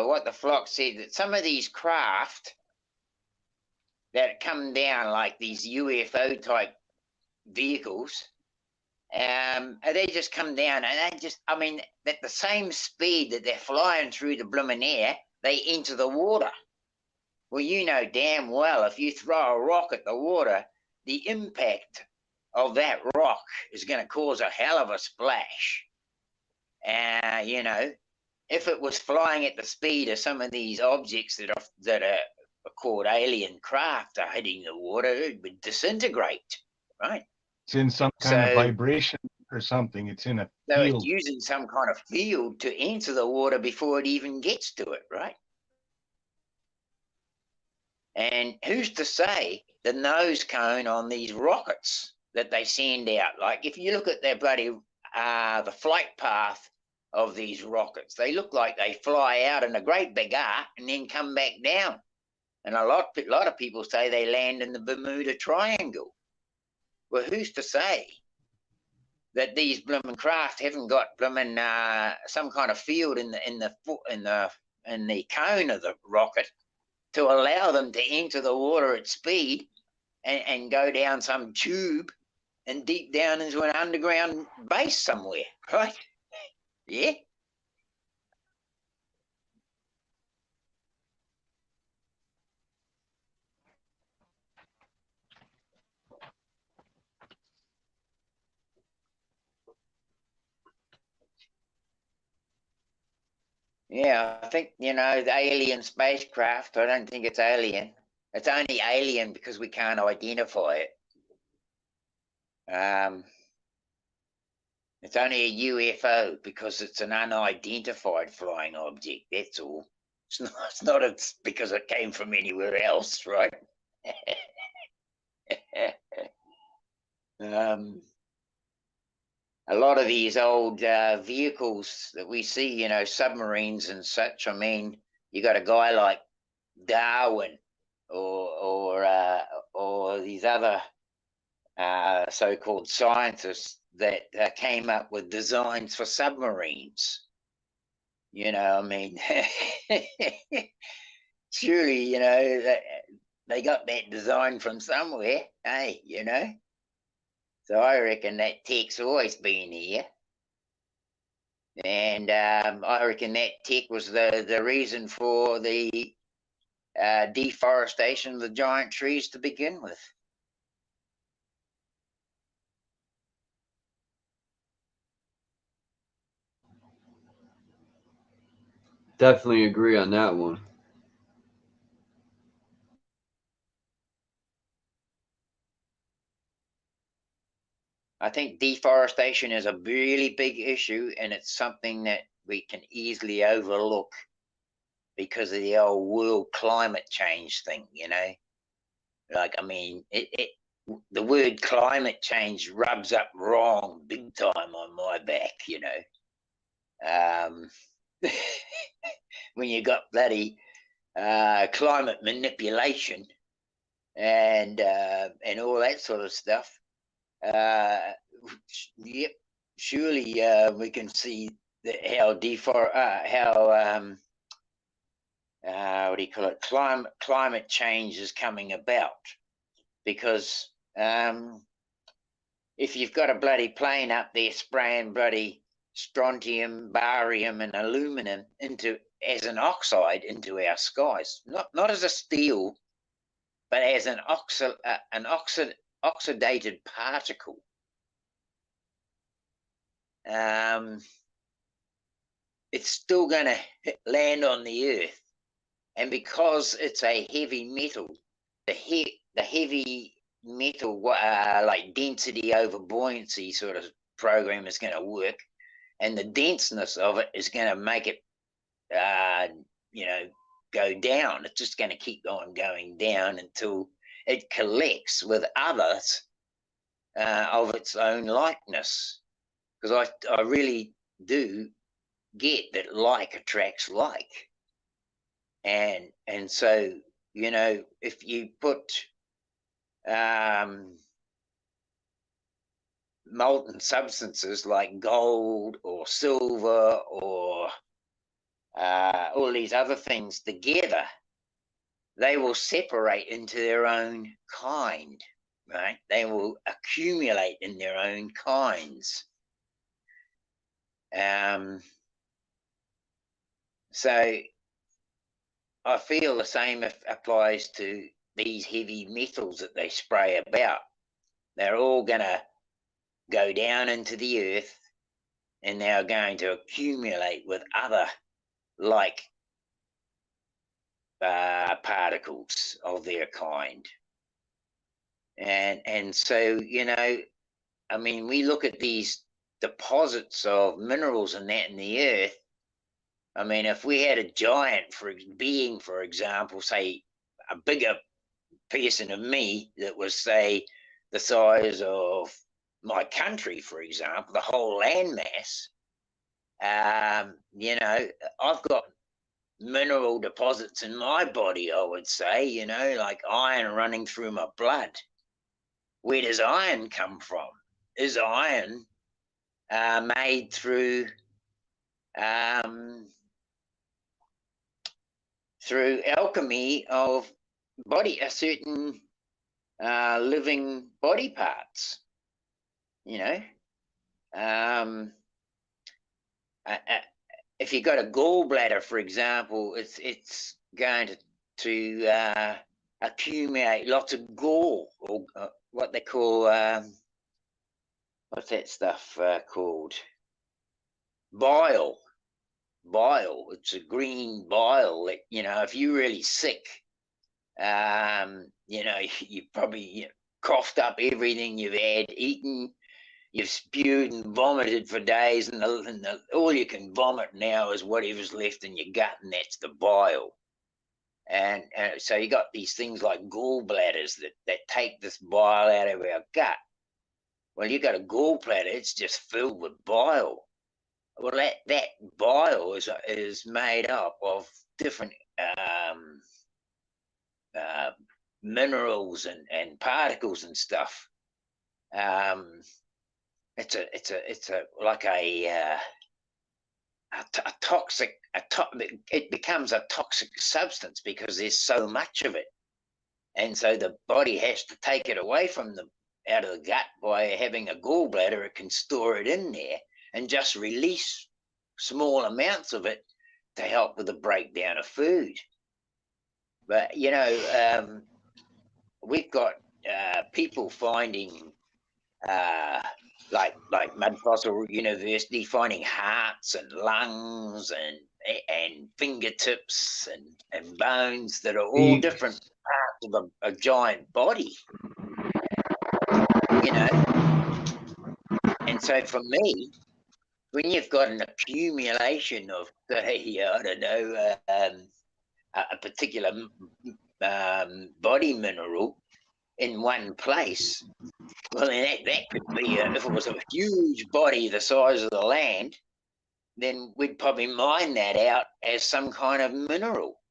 what the flock said, that some of these craft that come down, like these UFO type vehicles, they just come down and they just, I mean, at the same speed that they're flying through the blooming air, they enter the water. Well, you know damn well if you throw a rock at the water, the impact of that rock is going to cause a hell of a splash. You know, if it was flying at the speed of some of these objects that are called alien craft are hitting the water, it would disintegrate, right? It's in some kind of vibration or something. It's in a So field. it's using some kind of field to enter the water before it even gets to it, right? And who's to say the nose cone on these rockets that they send out? Like if you look at their bloody the flight path of these rockets, they look like they fly out in a great big arc and then come back down. And a lot of people say they land in the Bermuda Triangle. Well, who's to say that these blooming craft haven't got blooming some kind of field in the cone of the rocket to allow them to enter the water at speed and go down some tube and deep down into an underground base somewhere, right? Yeah. Yeah, I think, you know, the alien spacecraft, I don't think it's alien. It's only alien because we can't identify it. It's only a UFO because it's an unidentified flying object, that's all. It's not because it came from anywhere else, right? A lot of these old vehicles that we see, you know, submarines and such, I mean, you got a guy like Darwin or these other so-called scientists that came up with designs for submarines. You know, I mean, surely, you know, they got that design from somewhere, hey, you know. So I reckon that tech's always been here. And I reckon that tech was the reason for the deforestation of the giant trees to begin with. Definitely agree on that one. I think deforestation is a really big issue, and it's something that we can easily overlook because of the old world climate change thing, you know. Like, I mean, the word climate change rubs up wrong big time on my back, you know. When you got bloody climate manipulation and all that sort of stuff. Yep, surely we can see how what do you call it? Climate change is coming about, because if you've got a bloody plane up there spraying bloody strontium, barium, and aluminum as an oxide into our skies, not as a steel, but as an oxidated particle. It's still going to land on the earth, and because it's a heavy metal, the heavy metal like density over buoyancy sort of program is going to work, and the denseness of it is going to make it you know, go down. It's just going to keep on going down until it collects with others of its own likeness. Because I really do get that like attracts like. And so, you know, if you put molten substances like gold or silver or all these other things together, they will separate into their own kind, right? They will accumulate in their own kinds. So I feel the same applies to these heavy metals that they spray about. They're all going to go down into the earth, and they're going to accumulate with other like particles of their kind. And so, you know, I mean, we look at these deposits of minerals and that in the earth. I mean, if we had a giant being, for example, say a bigger person of me that was, say, the size of my country, for example, the whole landmass, you know, I've got mineral deposits in my body, I would say, you know, like iron running through my blood. Where does iron come from? Is iron made through alchemy of a certain living body parts, you know? If you've got a gallbladder, for example, it's going to accumulate lots of gall, or what they call, what's that stuff called? Bile. It's a green bile that, you know, if you're really sick, you know, you probably coughed up everything you've had eaten, you've spewed and vomited for days, and all you can vomit now is whatever's left in your gut, and that's the bile. And so you got these things like gallbladders that take this bile out of our gut. Well, you got a gallbladder, it's just filled with bile. Well, that bile is made up of different minerals and particles and stuff. It's like a toxic. It becomes a toxic substance because there's so much of it, and so the body has to take it away from out of the gut by having a gallbladder. It can store it in there and just release small amounts of it to help with the breakdown of food. But you know, we've got people finding. Like Mud Fossil University, finding hearts and lungs and fingertips and bones that are all different parts of a giant body, you know. And so for me, when you've got an accumulation of, say, I don't know, a particular body mineral in one place, well, then that could be, if it was a huge body the size of the land, then we'd probably mine that out as some kind of mineral,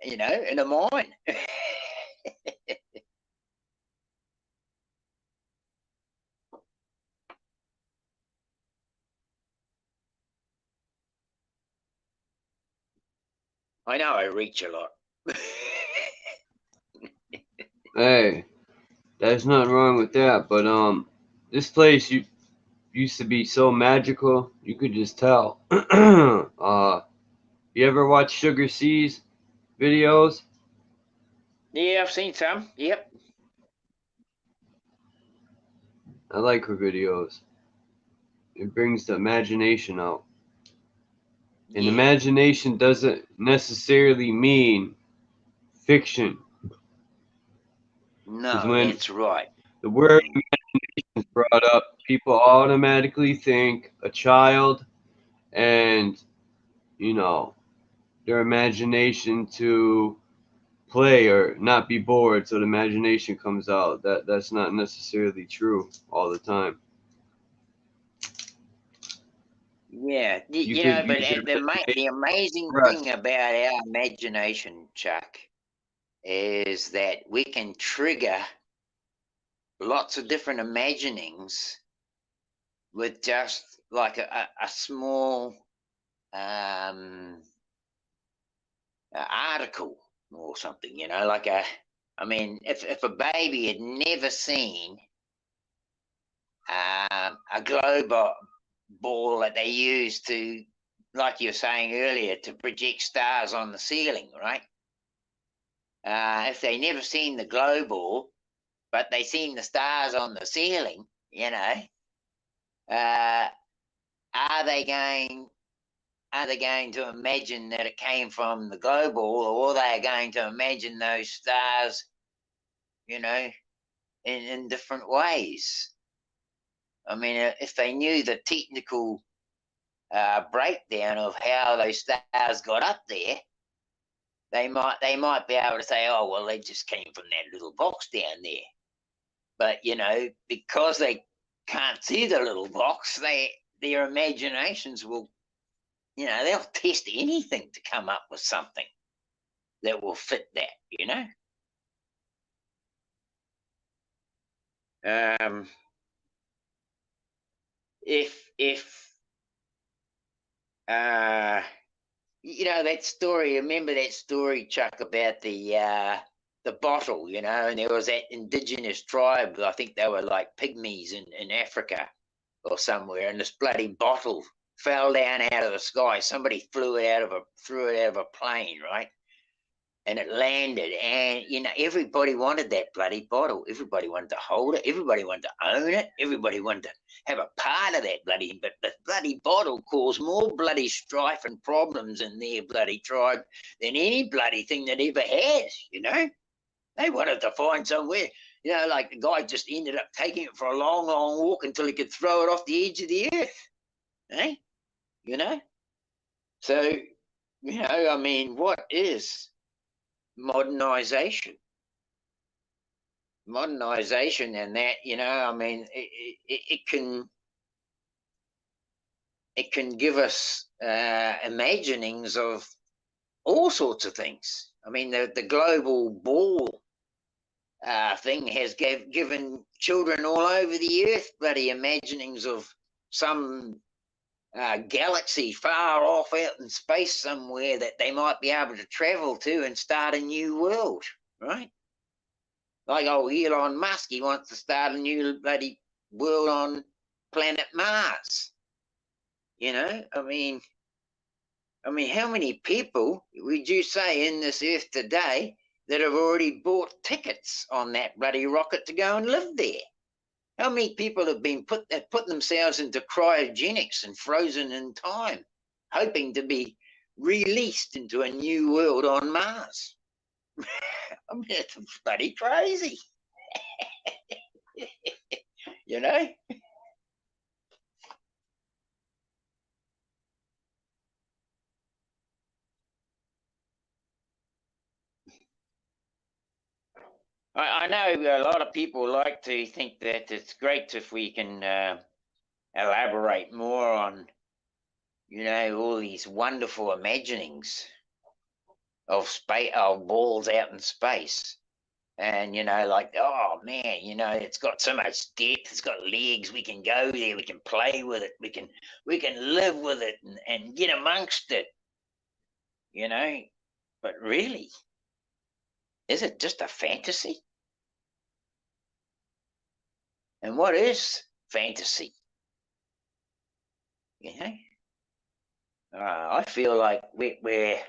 you know, in a mine. I know I reach a lot. Hey, there's nothing wrong with that, but this place used to be so magical, you could just tell. You ever watch Sugar C's videos? Yeah, I've seen some. Yep. I like her videos. It brings the imagination out. And imagination doesn't necessarily mean fiction. No, when that's right. The word imagination is brought up, people automatically think a child and, you know, their imagination to play or not be bored, so the imagination comes out. That's not necessarily true all the time. Yeah, You you could know, but use your the amazing imagination. thing about our imagination, Chuck, is that we can trigger lots of different imaginings with just like a small article or something, you know, like I mean, if a baby had never seen a globe ball that they use to, like you were saying earlier, to project stars on the ceiling, right? If they never seen the globe ball, but they seen the stars on the ceiling, you know, uh, are they going? Are they going to imagine that it came from the globe ball, or are they going to imagine those stars, you know, in different ways? I mean, if they knew the technical breakdown of how those stars got up there, they might be able to say, oh well, they just came from that little box down there. But you know, because they can't see the little box, their imaginations will, you know, they'll test anything to come up with something that will fit that, you know. If you know that story, remember that story, Chuck, about the bottle, you know, and there was that indigenous tribe, I think they were like pygmies in Africa or somewhere, and this bloody bottle fell down out of the sky. Somebody threw it out of a plane, right? And it landed, and you know, everybody wanted that bloody bottle. Everybody wanted to hold it. Everybody wanted to own it. Everybody wanted to have a part of that bloody. But the bloody bottle caused more bloody strife and problems in their bloody tribe than any bloody thing that ever has. You know, they wanted to find somewhere. You know, like the guy just ended up taking it for a long, long walk until he could throw it off the edge of the earth. Eh? You know. So, you know, I mean, what is modernization? And that, you know, I mean, it can give us imaginings of all sorts of things. I mean, the global ball thing has given children all over the earth bloody imaginings of some galaxy far off out in space somewhere that they might be able to travel to and start a new world, right? Like old Elon Musk, he wants to start a new bloody world on planet Mars. You know, I mean, how many people would you say in this earth today that have already bought tickets on that bloody rocket to go and live there? How many people have put themselves into cryogenics and frozen in time, hoping to be released into a new world on Mars? I mean, it's bloody crazy. You know? I know a lot of people like to think that it's great if we can elaborate more on, you know, all these wonderful imaginings of space, of balls out in space. And, you know, like, oh man, you know, it's got so much depth, it's got legs, we can go there, we can play with it, we can live with it and get amongst it, you know. But really, is it just a fantasy? And what is fantasy? You know? I feel like we're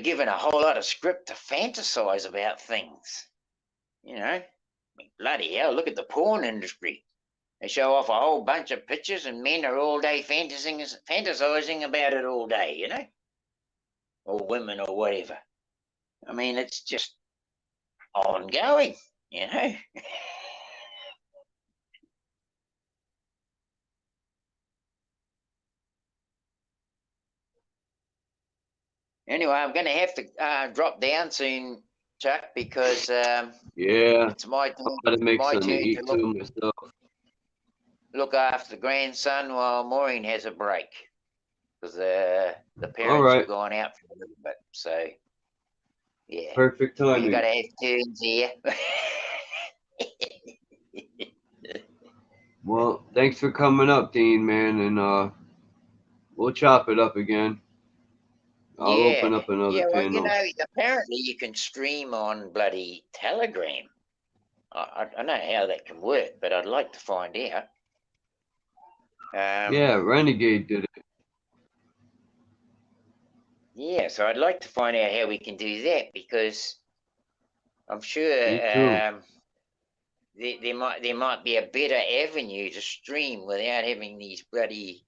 given a whole lot of script to fantasize about things. You know, I mean, bloody hell! Look at the porn industry. They show off a whole bunch of pictures, and men are all day fantasizing about it all day. You know, or women or whatever. I mean, it's just ongoing. You know. Anyway, I'm going to have to drop down soon, Chuck, because Yeah, it's my I gotta make my something to turn eat to too myself. look after the grandson while Maureen has a break, because the All parents have right, gone out for a little bit. So yeah, perfect you timing. got to have turns here. Well, thanks for coming up, Dean, man, and we'll chop it up again. I'll open up another yeah. Well, panel. apparently you can stream on bloody Telegram. I don't know how that can work, but I'd like to find out. Yeah, Renegade did it. Yeah, so I'd like to find out how we can do that, because I'm sure Me too. there might be a better avenue to stream without having these bloody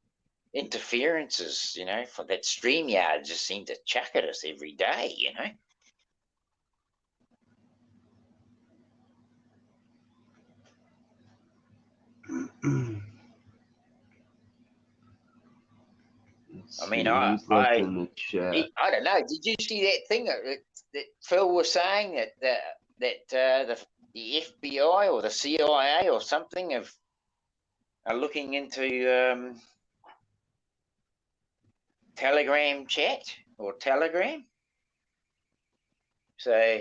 interferences. For that StreamYard just seem to chuck at us every day. Let's I mean, see who's left in the chat. I don't know. Did you see that thing that Phil was saying that the FBI or the CIA or something are looking into Telegram chat or Telegram? So,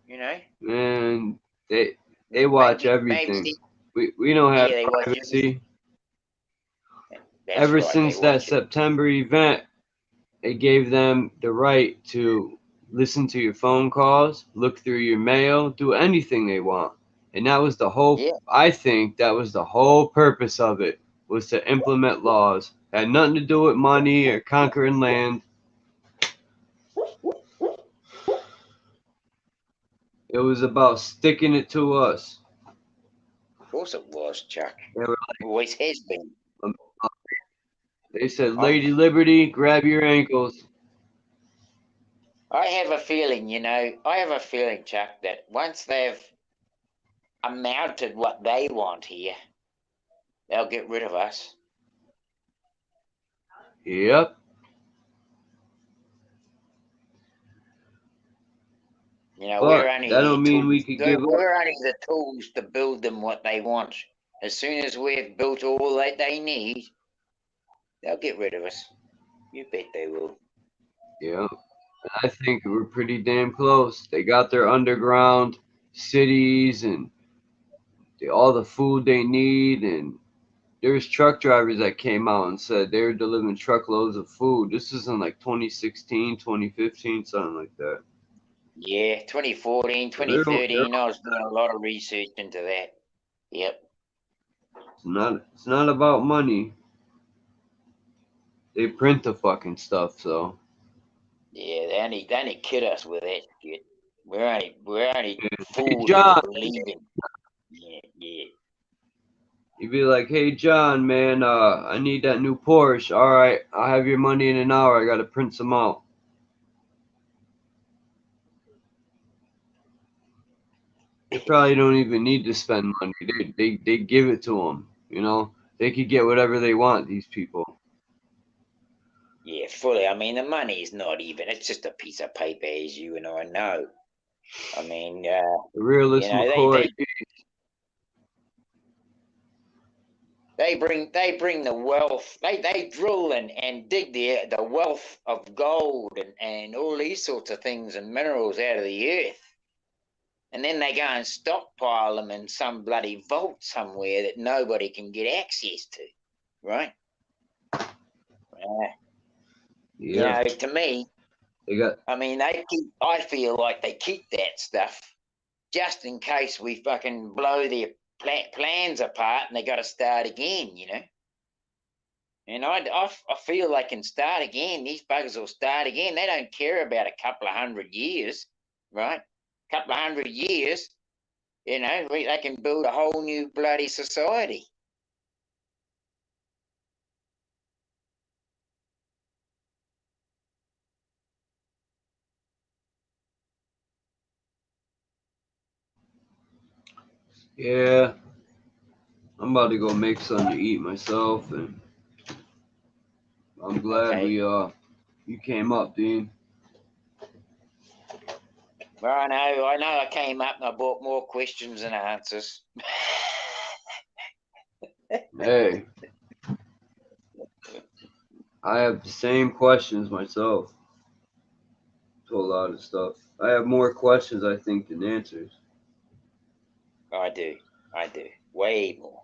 Man, they watch everything. We don't have they watch everything. privacy. That's Ever right, since they that watch it. September event, it gave them the right to listen to your phone calls, look through your mail, do anything they want. And that was the whole, Yeah. I think that was the whole purpose of it, was to implement laws. Had nothing to do with money or conquering land. It was about sticking it to us. Of course it was, Chuck. They were Always has been. They said, Lady Liberty, grab your ankles. I have a feeling, Chuck, that once they've amounted what they want here, they'll get rid of us. Yep. We're only that don't mean we could give up. We're only the tools to build them what they want. As soon as we've built all that they need, they'll get rid of us. You bet they will. Yeah. I think we're pretty damn close. They got their underground cities and all the food they need. And there's truck drivers that came out and said they were delivering truckloads of food. This is in like 2016, 2015, something like that. Yeah, 2014, 2013, I was doing a lot of research into that. Yep. It's not about money. They print the fucking stuff, so. Yeah, they only kid us with that shit. We're only fooled John. into believing. Yeah. You'd be like, hey John, man, I need that new Porsche. All right, I'll have your money in an hour. I gotta print some out. They probably don't even need to spend money. They give it to them. They could get whatever they want. These people. Yeah, fully. I mean, the money is not even. It's just a piece of paper, as you and I know. I mean, The realist McCoy. They bring the wealth. They drill and dig the wealth of gold and all these sorts of things and minerals out of the earth. And then they go and stockpile them in some bloody vault somewhere that nobody can get access to, right? Yeah. To me, I feel like they keep that stuff just in case we fucking blow their plans apart and they got to start again, And I feel they can start again. These buggers will start again. They don't care about a couple of 100 years, right? A couple of 100 years, they can build a whole new bloody society. Yeah. I'm about to go make something to eat myself, and I'm glad you came up, Dean. Well, I know I came up and I brought more questions than answers. Hey, I have the same questions myself to a lot of stuff. I have more questions, I think, than answers. I do. Way more.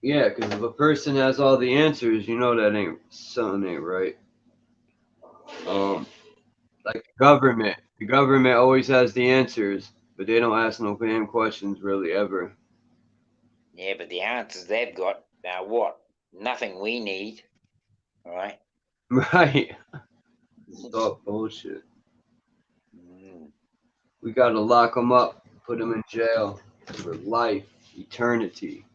Yeah, because if a person has all the answers, you know that ain't something ain't right. Like the government. The government always has the answers, but they don't ask no damn questions really ever. Yeah, but the answers they've got are what? Nothing we need. All right. Right. Stop bullshit. Mm. We gotta lock them up, put them in jail for life, eternity.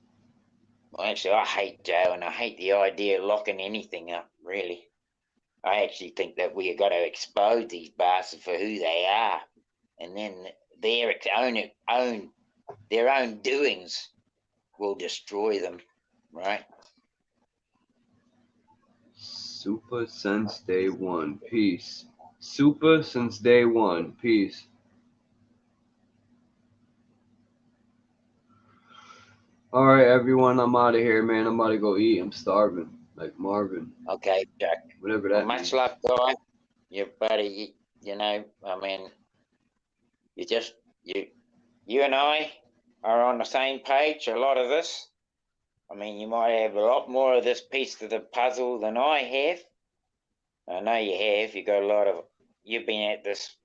Well, actually, I hate jail, and I hate the idea of locking anything up. Really, I actually think that we have got to expose these bastards for who they are, and then their own doings will destroy them. Right. Super since day one. Peace. Super since day one. Peace. All right, everyone. I'm out of here, man. I'm about to go eat. I'm starving, like Marvin. Okay, Jack. Whatever Well, that much means. luck, guy. Your buddy. You know, I mean, you just you and I are on the same page. A lot of this. I mean, you might have a lot more of this piece to the puzzle than I have. I know you have. You got a lot of. You've been at this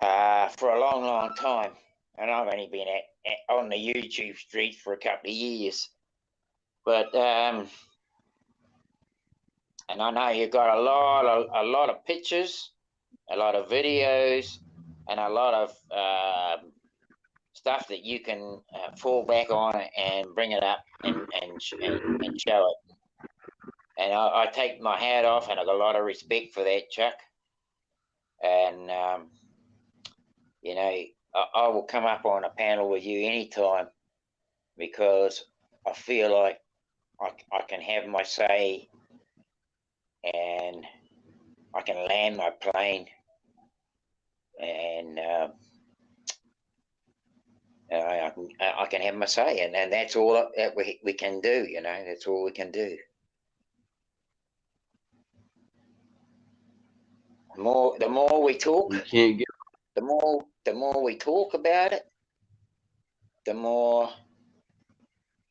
for a long, long time, and I've only been on the YouTube streets for a couple of years. But and I know you got a lot of pictures, a lot of videos, and a lot of stuff that you can fall back on and bring it up and show it. And I take my hat off, and I've got a lot of respect for that, Chuck. And you know, I will come up on a panel with you anytime because I feel like I can have my say and I can land my plane and I can have my say, and that's all that we can do. You know, that's all we can do. The more we talk, You can't get. the more we talk about it, the more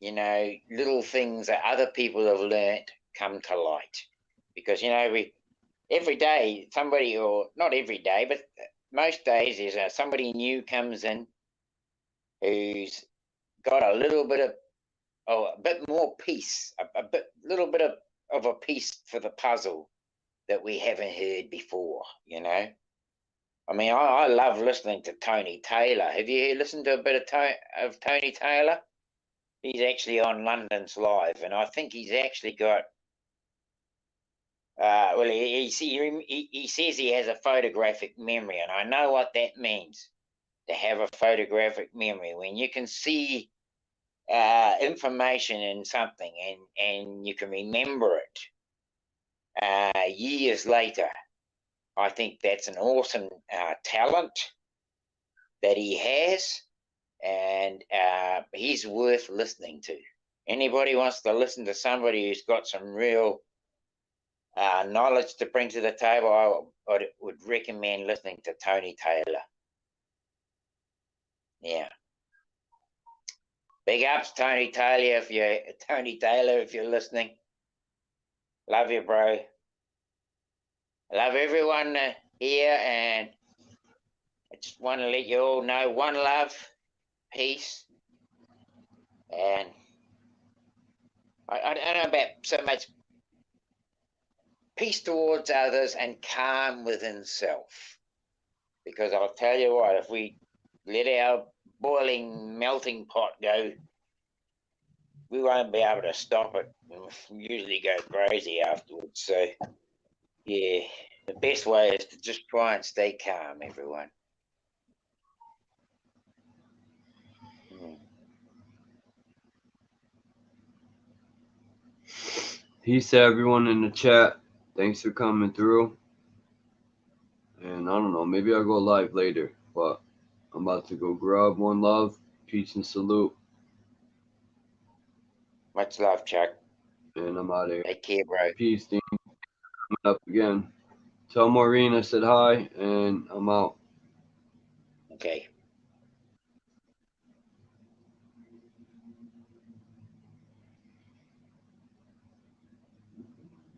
little things that other people have learnt come to light. Because every day somebody, or not every day, but most days, is somebody new comes in who's got a little bit of, a bit more piece, little bit of a piece for the puzzle that we haven't heard before. I mean, I love listening to Tony Taylor. Have you listened to a bit of Tony Taylor? He's actually on London's Live, and I think he's actually got. Well, he says he has a photographic memory, and I know what that means, to have a photographic memory, when you can see information in something and you can remember it years later. I think that's an awesome talent that he has, and he's worth listening to. Anybody wants to listen to somebody who's got some real knowledge to bring to the table, I would recommend listening to Tony Taylor. Yeah. Big ups, Tony Taylor, if you're listening. Love you, bro. Love everyone here, and I just want to let you all know, one love, peace, and I don't know about so much peace towards others and calm within self. Because I'll tell you what, if we let our boiling, melting pot go, we won't be able to stop it. We usually go crazy afterwards. So, yeah, the best way is to just try and stay calm, everyone. Peace to everyone in the chat. Thanks for coming through. And I don't know, maybe I'll go live later, but I'm about to go grub. One love, peace and salute, Much love, Chuck. and I'm out of here. Take care, bro. Peace, Dean. Coming up again. Tell Maureen I said hi, and I'm out. Okay.